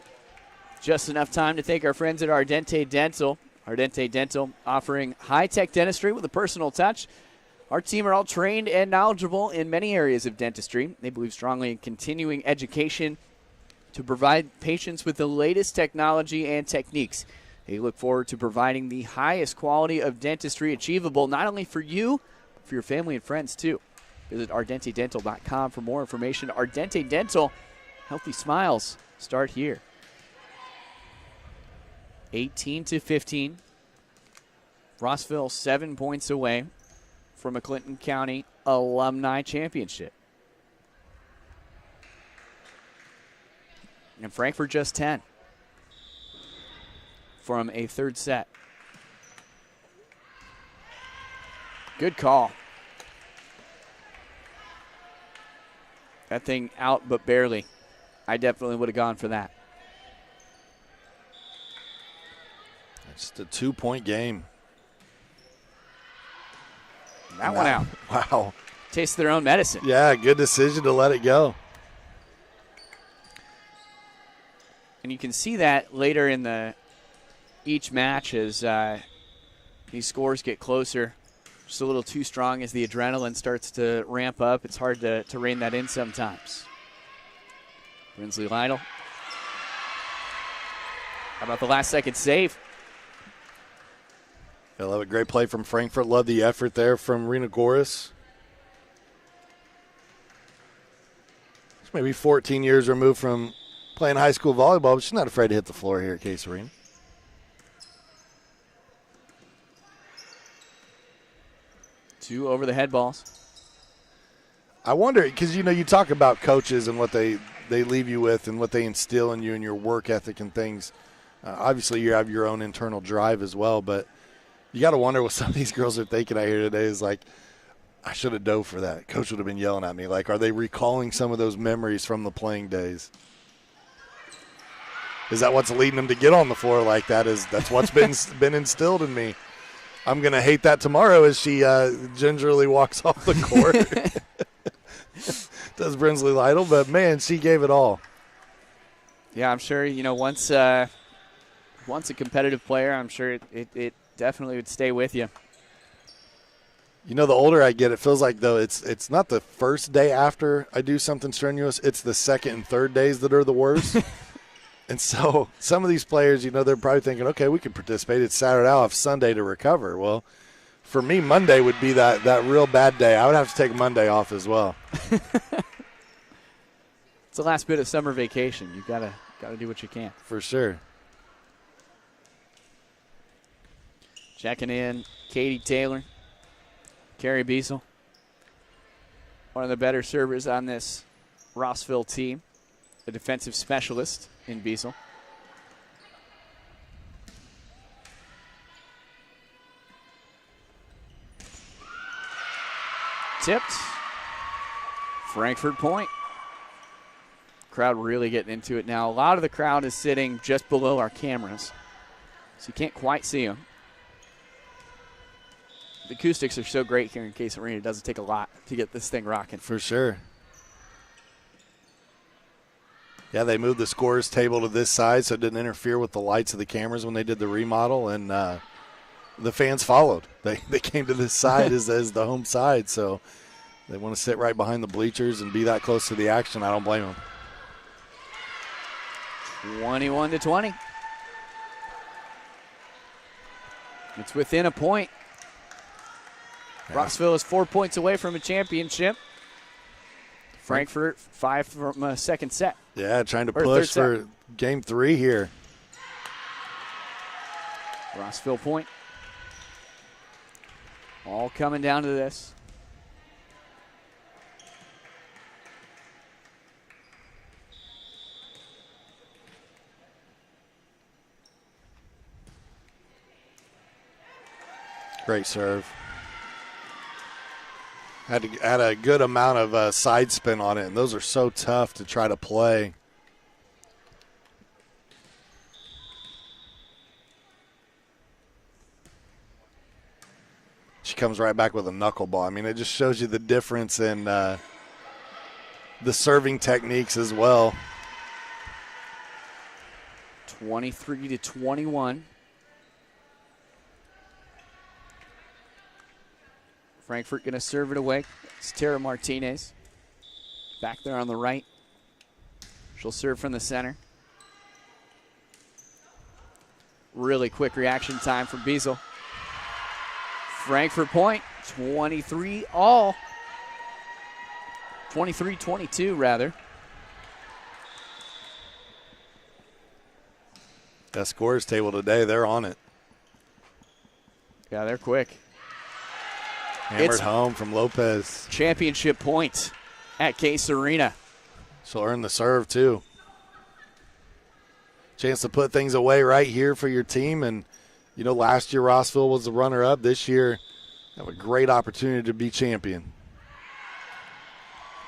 Just enough time to thank our friends at Ardente Dental. Ardente Dental offering high-tech dentistry with a personal touch. Our team are all trained and knowledgeable in many areas of dentistry. They believe strongly in continuing education to provide patients with the latest technology and techniques. They look forward to providing the highest quality of dentistry achievable, not only for you, but for your family and friends, too. Visit ardentedental.com for more information. Ardente Dental, healthy smiles start here. 18-15. Rossville 7 points away from a Clinton County Alumni Championship. And Frankfort just 10 from a third set. Good call. That thing out, but barely. I definitely would have gone for that. It's a 2-point game. That one out. Wow. Taste their own medicine. Yeah, good decision to let it go. And you can see that later in each match as these scores get closer. Just a little too strong as the adrenaline starts to ramp up. It's hard to rein that in sometimes. Brinsley Lytle. How about the last second save? Yeah, I love it. Great play from Frankfurt. Love the effort there from Rena Goris. She's maybe 14 years removed from playing high school volleyball, but she's not afraid to hit the floor here at Case Arena. Two over the head balls. I wonder, because, you talk about coaches and what they leave you with and what they instill in you and your work ethic and things. Obviously, you have your own internal drive as well, but you got to wonder what some of these girls are thinking out here today is like, I should have dove for that. Coach would have been yelling at me. Like, are they recalling some of those memories from the playing days? Is that what's leading them to get on the floor like that? That's what's been instilled in me. I'm going to hate that tomorrow as she gingerly walks off the court. Does Brinsley Lytle, but, man, she gave it all. Yeah, I'm sure, once a competitive player, I'm sure it definitely would stay with you. The older I get, it feels like, though, it's not the first day after I do something strenuous. It's the second and third days that are the worst. And so some of these players, they're probably thinking, okay, we can participate. It's Saturday. I'll have Sunday to recover. Well, for me, Monday would be that real bad day. I would have to take Monday off as well. It's the last bit of summer vacation. You've got to do what you can. For sure. Checking in, Katie Taylor, Carrie Beasel. One of the better servers on this Rossville team. A defensive specialist in Beasel. Tipped. Frankfurt point. Crowd really getting into it now. A lot of the crowd is sitting just below our cameras, so you can't quite see them. The acoustics are so great here in Case Arena. It doesn't take a lot to get this thing rocking. For sure. Yeah, they moved the scorers table to this side so it didn't interfere with the lights of the cameras when they did the remodel, and the fans followed. They came to this side as the home side, so they want to sit right behind the bleachers and be that close to the action. I don't blame them. 21-20. It's within a point. Yeah. Rossville is 4 points away from a championship. Frankfurt 5 from a second set. Yeah, trying to push for game 3 here. Rossville point. All coming down to this. Great serve. Had a good amount of side spin on it, and those are so tough to try to play. She comes right back with a knuckleball. I mean, it just shows you the difference in the serving techniques as well. 23-21. Frankfurt going to serve it away. It's Tara Martinez. Back there on the right. She'll serve from the center. Really quick reaction time from Beasel. Frankfurt point, 23 all. 23-22 rather. That scores table today, they're on it. Yeah, they're quick. Hammered home from Lopez. Championship point at Case Arena. She'll earn the serve, too. Chance to put things away right here for your team. And, last year Rossville was the runner-up. This year, have a great opportunity to be champion.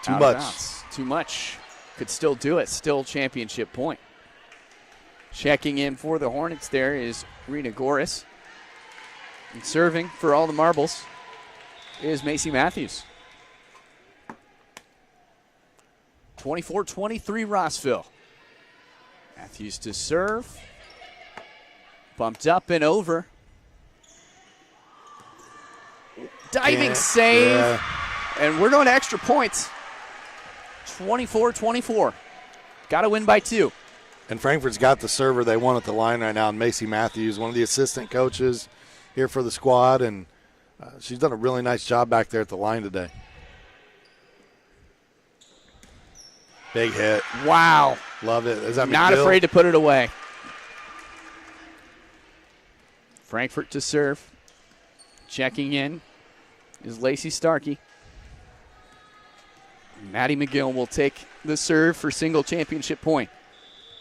Too much. Too much. Could still do it. Still championship point. Checking in for the Hornets there is Rena Goris. And serving for all the marbles is Macy Matthews. 24-23 Rossville. Matthews to serve. Bumped up and over. Diving save. Yeah. And we're going to extra points. 24-24. Got to win by 2. And Frankfurt's got the server they want at the line right now, and Macy Matthews, one of the assistant coaches, here for the squad, and she's done a really nice job back there at the line today. Big hit. Wow. Love it. Is that Not McGill? afraid to put it away. Frankfurt to serve. Checking in is Lacey Starkey. Maddie McGill will take the serve for single championship point.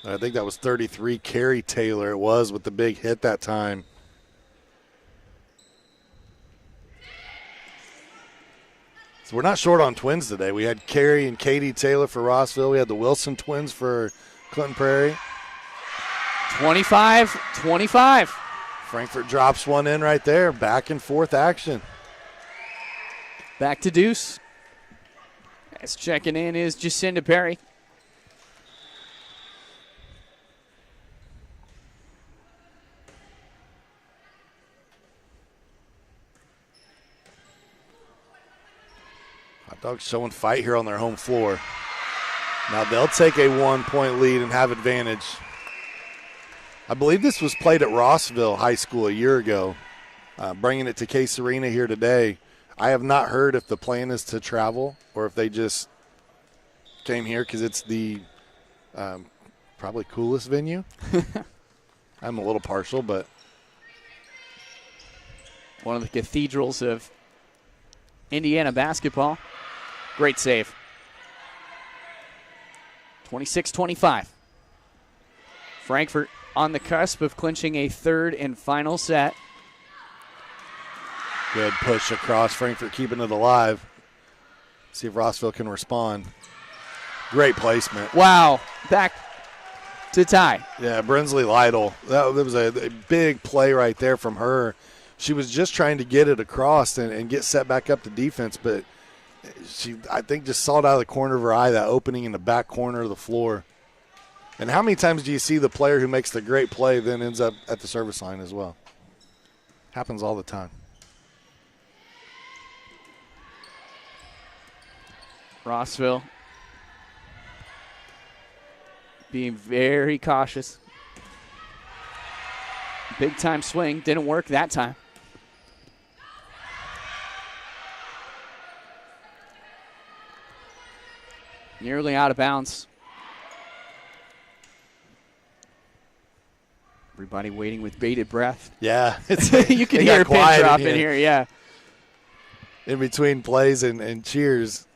I think that was 33. Carrie Taylor it was with the big hit that time. So we're not short on twins today. We had Carrie and Katie Taylor for Rossville. We had the Wilson twins for Clinton Prairie. 25-25. Frankfurt drops one in right there. Back and forth action. Back to deuce. As checking in is Jacinda Perry. Hot Dogs showing fight here on their home floor. Now they'll take a 1-point lead and have advantage. I believe this was played at Rossville High School a year ago. Bringing it to Case Arena here today. I have not heard if the plan is to travel or if they just came here because it's the probably coolest venue. I'm a little partial, but. One of the cathedrals of Indiana basketball. Great save. 26-25. Frankfurt on the cusp of clinching a third and final set. Good push across. Frankfurt keeping it alive. See if Rossville can respond. Great placement. Wow. Back to tie. Yeah, Brinsley Lytle. That was a big play right there from her. She was just trying to get it across and get set back up to defense, but she, I think, just saw it out of the corner of her eye, that opening in the back corner of the floor. And how many times do you see the player who makes the great play then ends up at the service line as well? Happens all the time. Rossville being very cautious. Big time swing. Didn't work that time. Nearly out of bounds. Everybody waiting with bated breath. Yeah. You can hear a pin drop in here, yeah. In between plays and cheers.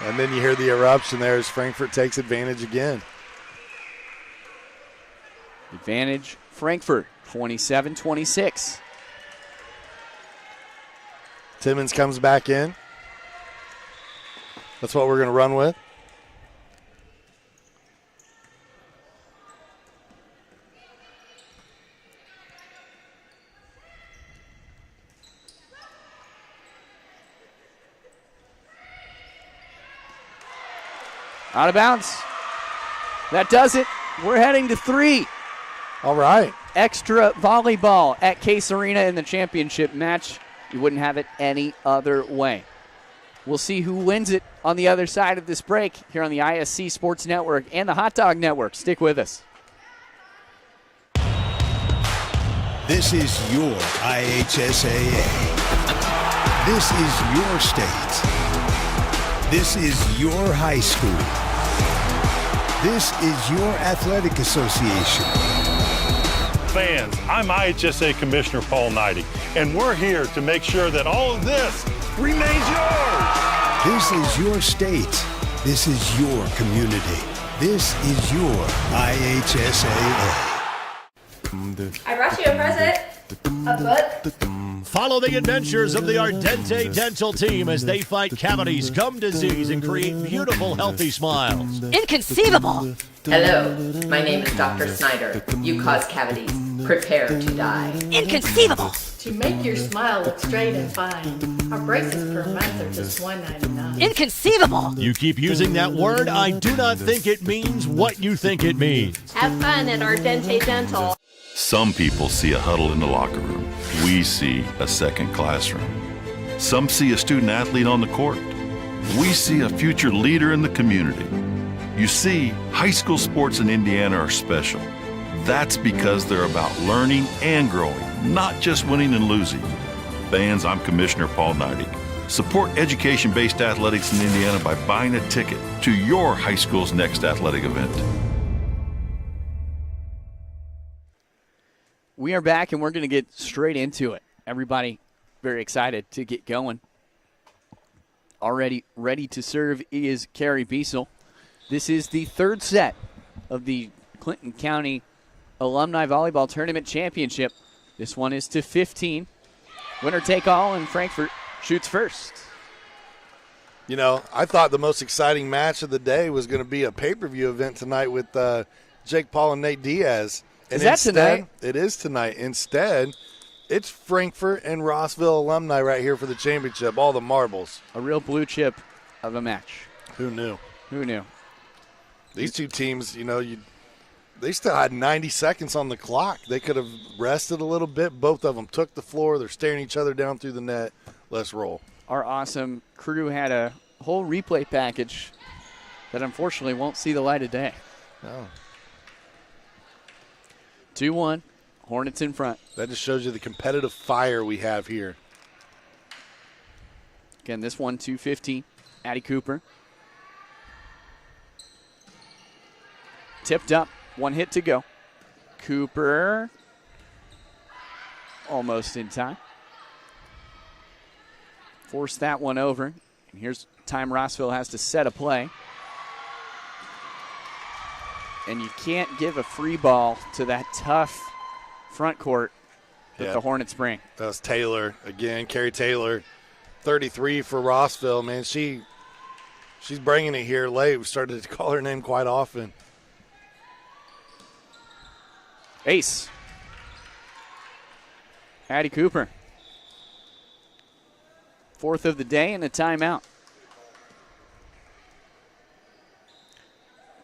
And then you hear the eruption there as Frankfurt takes advantage again. Advantage Frankfurt, 27-26. Timmons comes back in. That's what we're going to run with. Out of bounds. That does it. We're heading to 3. All right. Extra volleyball at Case Arena in the championship match. You wouldn't have it any other way. We'll see who wins it on the other side of this break here on the ISC Sports Network and the Hot Dog Network. Stick with us. This is your IHSAA. This is your state. This is your high school. This is your athletic association. Fans, I'm IHSA Commissioner Paul Knighty, and we're here to make sure that all of this remains yours. This is your state. This is your community. This is your IHSAA. I brought you a present. A book. Follow the adventures of the Ardente Dental team as they fight cavities, gum disease, and create beautiful, healthy smiles. Inconceivable. Hello, my name is Dr. Snyder. You cause cavities. Prepare to die. Inconceivable. To make your smile look straight and fine, our braces per month are just $1.99. Inconceivable. You keep using that word, I do not think it means what you think it means. Have fun at Ardente Dental. Some people see a huddle in the locker room. We see a second classroom. Some see a student athlete on the court. We see a future leader in the community. You see, high school sports in Indiana are special. That's because they're about learning and growing, not just winning and losing. Fans, I'm Commissioner Paul Neidig. Support education-based athletics in Indiana by buying a ticket to your high school's next athletic event. We are back, and we're going to get straight into it. Everybody very excited to get going. Already ready to serve is Carrie Biesel. This is the third set of the Clinton County Alumni Volleyball Tournament Championship. This one is to 15. Winner take all, and Frankfort shoots first. You know, I thought the most exciting match of the day was going to be a pay-per-view event tonight with Jake Paul and Nate Diaz. And is that tonight? It is tonight. Instead, it's Frankfort and Rossville Alumni right here for the championship, all the marbles. A real blue chip of a match. Who knew? Who knew? These two teams, you know, they still had 90 seconds on the clock. They could have rested a little bit. Both of them took the floor. They're staring each other down through the net. Let's roll. Our awesome crew had a whole replay package that unfortunately won't see the light of day. No. 2-1. Hornets in front. That just shows you the competitive fire we have here. Again, this one, 2-15. Addie Cooper. Tipped up. 1 hit to go. Cooper. Almost in time. Forced that one over. And here's time Rossville has to set a play. And you can't give a free ball to that tough front court that the Hornets bring. That was Taylor again. Carrie Taylor, 33 for Rossville. Man, she's bringing it here late. We started to call her name quite often. Ace. Addie Cooper. 4th of the day and a timeout.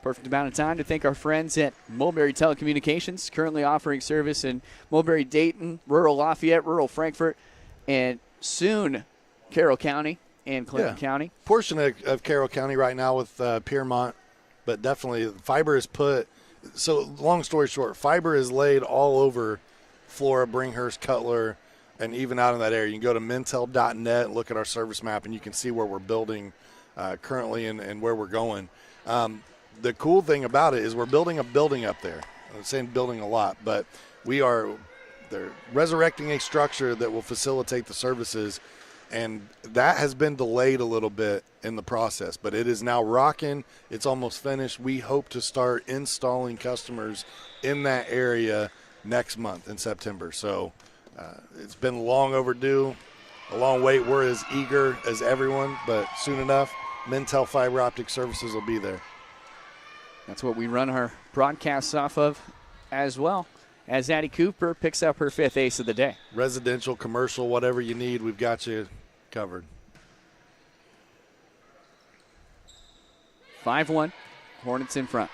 Perfect amount of time to thank our friends at Mulberry Telecommunications, currently offering service in Mulberry, Dayton, rural Lafayette, rural Frankfort, and soon Carroll County and Clinton County. Portion of Carroll County right now with Piermont, but definitely fiber is put. So long story short, fiber is laid all over Flora, Bringhurst, Cutler, and even out in that area. You can go to mintel.net and look at our service map, and you can see where we're building currently and where we're going. The cool thing about it is we're building a building up there. I'm saying building a lot, but they're resurrecting a structure that will facilitate the services, and that has been delayed a little bit in the process, but it is now rocking. It's almost finished. We hope to start installing customers in that area next month in September. So it's been long overdue, a long wait. We're as eager as everyone, but soon enough, Mintel Fiber Optic Services will be there. That's what we run our broadcasts off of as well, as Addie Cooper picks up her 5th ace of the day. Residential, commercial, whatever you need, we've got you covered. 5-1, Hornets in front.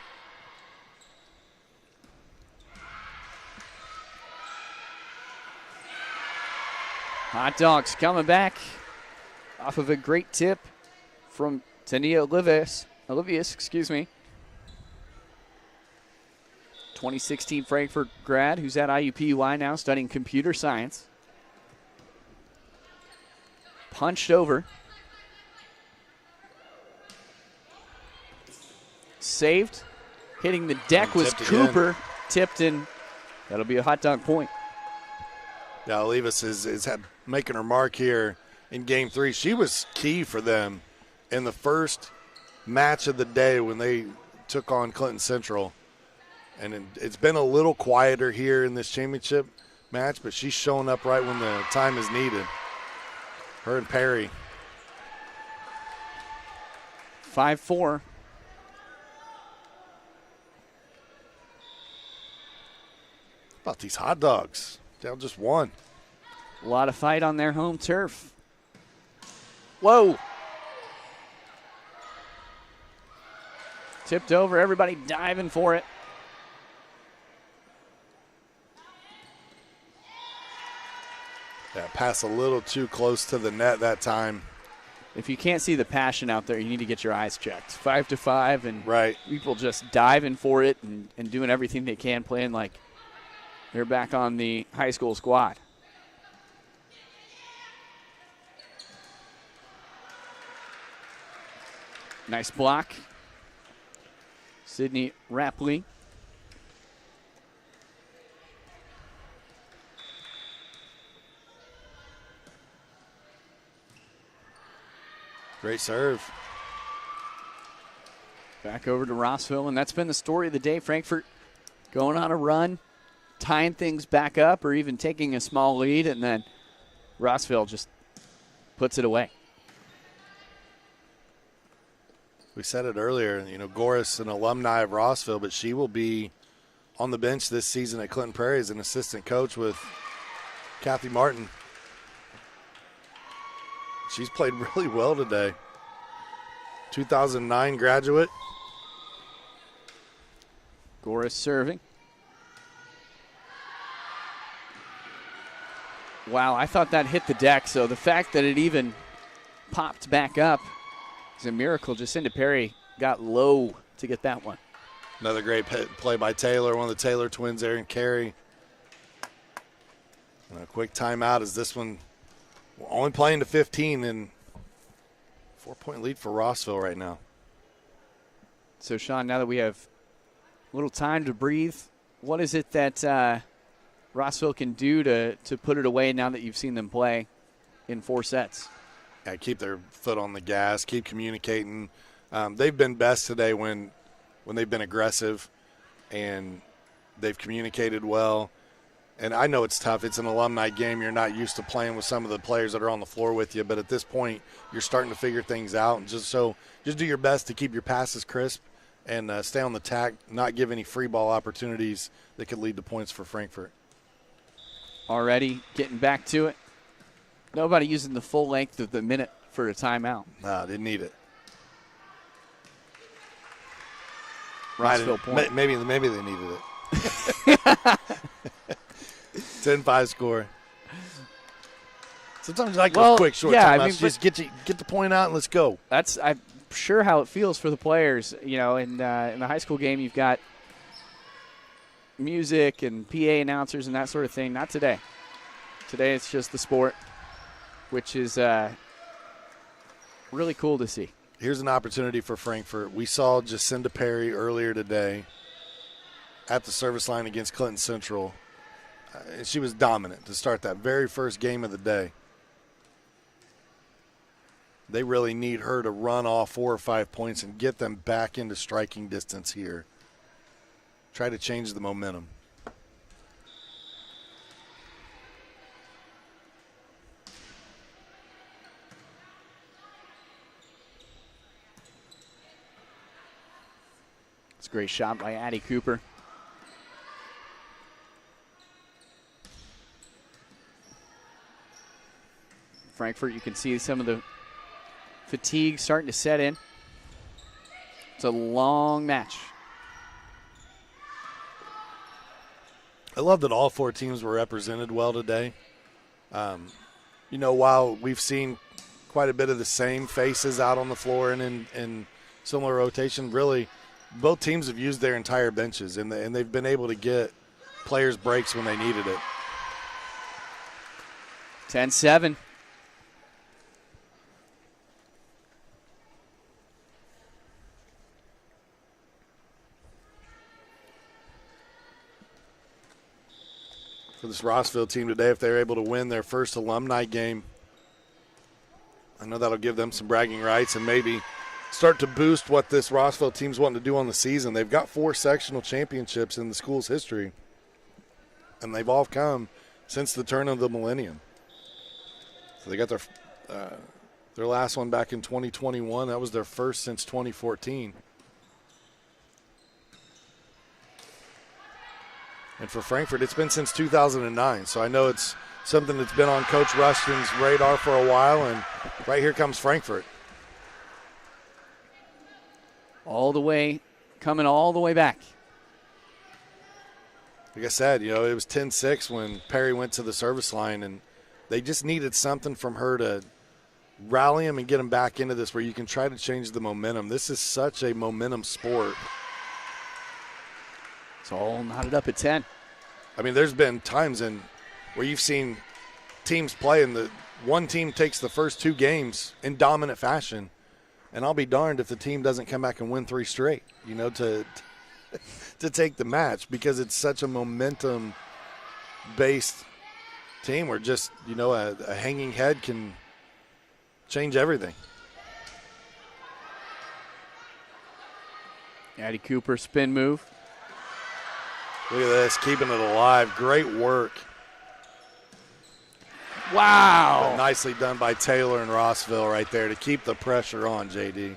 Hot Dogs coming back off of a great tip from Tania Olivius, 2016 Frankfort grad who's at IUPUI now studying computer science. Punched over. Saved. Hitting the deck was Cooper. Tipped in. That'll be a hot dog point. Yeah, Olivas is making her mark here in Game 3. She was key for them in the first match of the day when they took on Clinton Central. And it's been a little quieter here in this championship match, but she's showing up right when the time is needed. Her and Perry. 5-4. About these hot dogs. Down just one. A lot of fight on their home turf. Whoa. Tipped over. Everybody diving for it. Yeah, pass a little too close to the net that time. if you can't see the passion out there, you need to get your eyes checked. 5-5, and right. people just diving for it and doing everything they can, playing like they're back on the high school squad. Nice block. Sydney Rapley. Great serve. Back over to Rossville, and that's been the story of the day. Frankfort going on a run, tying things back up, or even taking a small lead, and then Rossville just puts it away. We said it earlier, Goris, an alumni of Rossville, but she will be on the bench this season at Clinton Prairie as an assistant coach with Kathy Martin. She's played really well today. 2009 graduate. Goris serving. Wow, I thought that hit the deck, so the fact that it even popped back up is a miracle. Jacinda Perry got low to get that one. Another great play by Taylor, one of the Taylor twins, Aaron Carey. And a quick timeout as this one only playing to 15 and 4-point lead for Rossville right now. So, Sean, now that we have a little time to breathe, what is it that Rossville can do to put it away now that you've seen them play in 4 sets? Yeah, keep their foot on the gas, keep communicating. They've been best today when they've been aggressive and they've communicated well. And I know it's tough. It's an alumni game. You're not used to playing with some of the players that are on the floor with you. But at this point, you're starting to figure things out. And just do your best to keep your passes crisp and stay on the tack, not give any free ball opportunities that could lead to points for Frankfort. Already getting back to it. Nobody using the full length of the minute for a timeout. No, didn't need it. Rossville point. Maybe they needed it. 10-5 score. Sometimes you like those quick short timeouts. Just get the point out and let's go. I'm sure how it feels for the players. In the high school game, you've got music and PA announcers and that sort of thing. Not today. Today it's just the sport, which is really cool to see. Here's an opportunity for Frankfort. We saw Jacinda Perry earlier today at the service line against Clinton Central. She was dominant to start that very first game of the day. They really need her to run off 4 or 5 points and get them back into striking distance here. Try to change the momentum. It's a great shot by Addie Cooper. Frankfort, you can see some of the fatigue starting to set in. It's a long match. I love that all 4 teams were represented well today. While we've seen quite a bit of the same faces out on the floor and in similar rotation, really both teams have used their entire benches and they've been able to get players breaks when they needed it. 10-7. For this Rossville team today, if they're able to win their first alumni game, I know that'll give them some bragging rights and maybe start to boost what this Rossville team's wanting to do on the season. They've got 4 sectional championships in the school's history, and they've all come since the turn of the millennium. So they got their last one back in 2021. That was their first since 2014. And for Frankfort, it's been since 2009. So I know it's something that's been on Coach Rushton's radar for a while, and right here comes Frankfort. Coming all the way back. Like I said, it was 10-6 when Perry went to the service line, and they just needed something from her to rally them and get them back into this where you can try to change the momentum. This is such a momentum sport. It's all knotted up at 10. I mean, there's been times where you've seen teams play and the one team takes the first 2 games in dominant fashion, and I'll be darned if the team doesn't come back and win 3 straight, to take the match, because it's such a momentum-based team where just, a hanging head can change everything. Addie Cooper spin move. Look at this, keeping it alive. Great work. Wow. But nicely done by Taylor and Rossville right there to keep the pressure on, JD.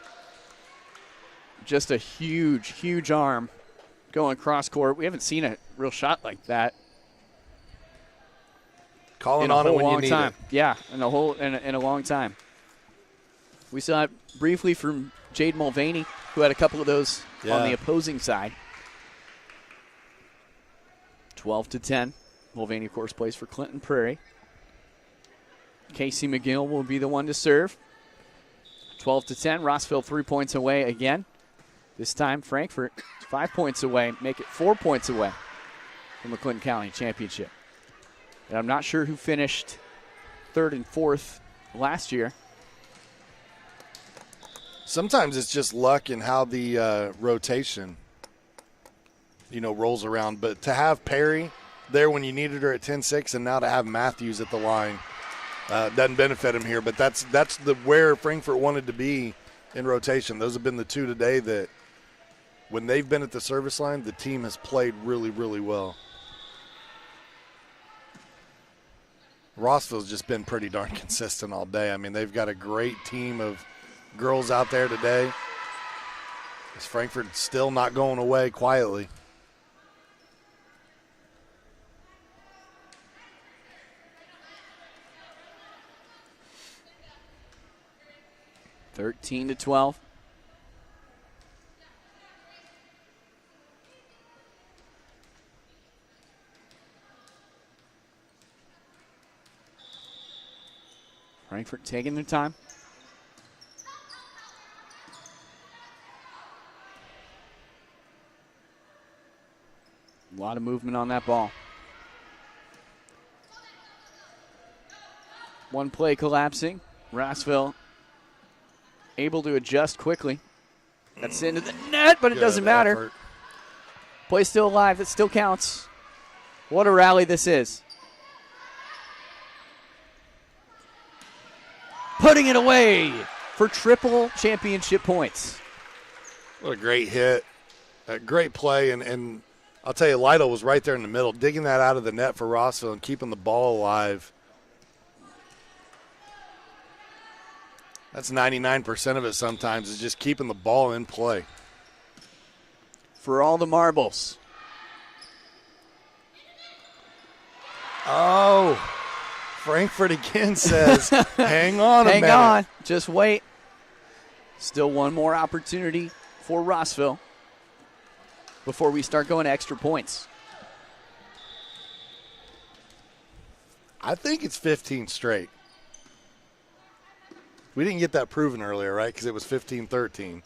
Just a huge, huge arm going cross court. We haven't seen a real shot like that. Calling on it when you need it. Yeah, in a long time. We saw it briefly from Jade Mulvaney, who had a couple of those on the opposing side. 12-10. Mulvaney, of course, plays for Clinton Prairie. Casey McGill will be the one to serve. 12-10. Rossville 3 points away again. This time, Frankfort 5 points away. Make it 4 points away from the Clinton County Championship. And I'm not sure who finished 3rd and 4th last year. Sometimes it's just luck in how the rotation, rolls around. But to have Perry there when you needed her at 10-6 and now to have Matthews at the line doesn't benefit him here. But that's where Frankfort wanted to be in rotation. Those have been the 2 today that when they've been at the service line, the team has played really, really well. Rossville's just been pretty darn consistent all day. I mean, they've got a great team of girls out there today. As Frankfort still not going away quietly. (13-12). Frankfort taking their time. A lot of movement on that ball. One play collapsing. Rossville able to adjust quickly. That's into the net, but it doesn't matter. Effort. Play still alive. That still counts. What a rally this is. Putting it away for triple championship points. What a great hit. A great play. And I'll tell you, Lytle was right there in the middle, digging that out of the net for Rossville and keeping the ball alive. That's 99% of it sometimes, is just keeping the ball in play. For all the marbles. Oh, Frankfort again says, hang on a minute. Hang on. Just wait. Still one more opportunity for Rossville before we start going to extra points. I think it's 15 straight. We didn't get that proven earlier, right? Because it was 15-13.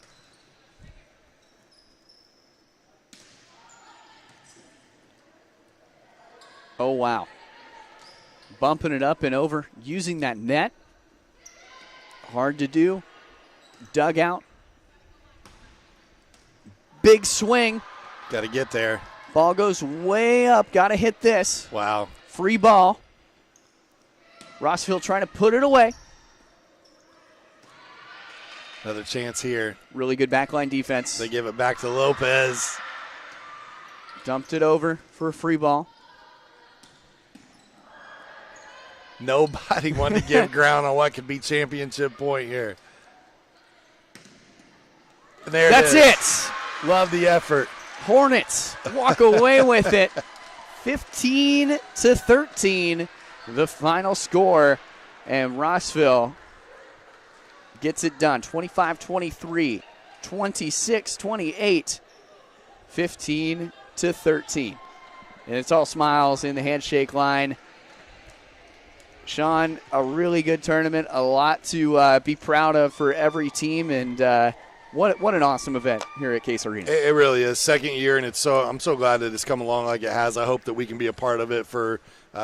Oh, wow. Bumping it up and over, using that net. Hard to do. Dugout. Big swing. Got to get there. Ball goes way up. Got to hit this. Wow. Free ball. Rossville trying to put it away. Another chance here. Really good backline defense. They give it back to Lopez. Dumped it over for a free ball. Nobody wanted to give ground on what could be championship point here. And there That's it is. Love the effort. Hornets walk away with it. 15-13, the final score. And Rossville gets it done. 25-23, 26-28, 15-13. And it's all smiles in the handshake line. Sean, a really good tournament, a lot to be proud of for every team, and what an awesome event here at Case Arena. It really is. Second year, and I'm so glad that it's come along like it has. I hope that we can be a part of it for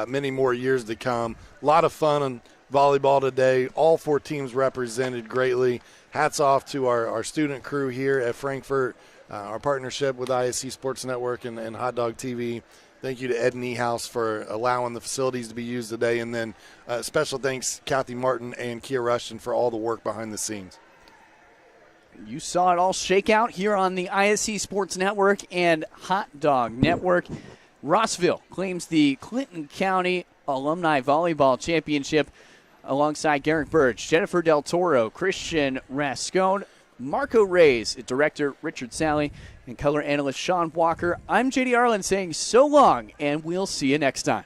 many more years to come. A lot of fun on volleyball today. All 4 teams represented greatly. Hats off to our student crew here at Frankfort, our partnership with ISC Sports Network and Hot Dog TV. Thank you to Ed Niehaus for allowing the facilities to be used today. And then special thanks Kathy Martin and Kia Rushton for all the work behind the scenes. You saw it all shake out here on the ISC Sports Network and Hot Dog Network. Rossville claims the Clinton County Alumni Volleyball Championship alongside Garrick Burge, Jennifer Del Toro, Christian Rascone, Marco Reyes, Director Richard Sally, and color analyst Sean Walker. I'm JD Arlen saying so long, and we'll see you next time.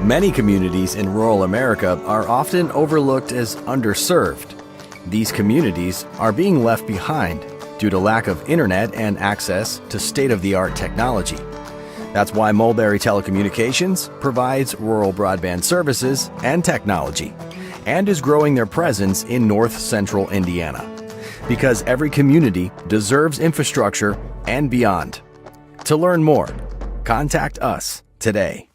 Many communities in rural America are often overlooked as underserved. These communities are being left behind due to lack of internet and access to state-of-the-art technology. That's why Mulberry Telecommunications provides rural broadband services and technology and is growing their presence in north central Indiana. Because every community deserves infrastructure and beyond. To learn more, contact us today.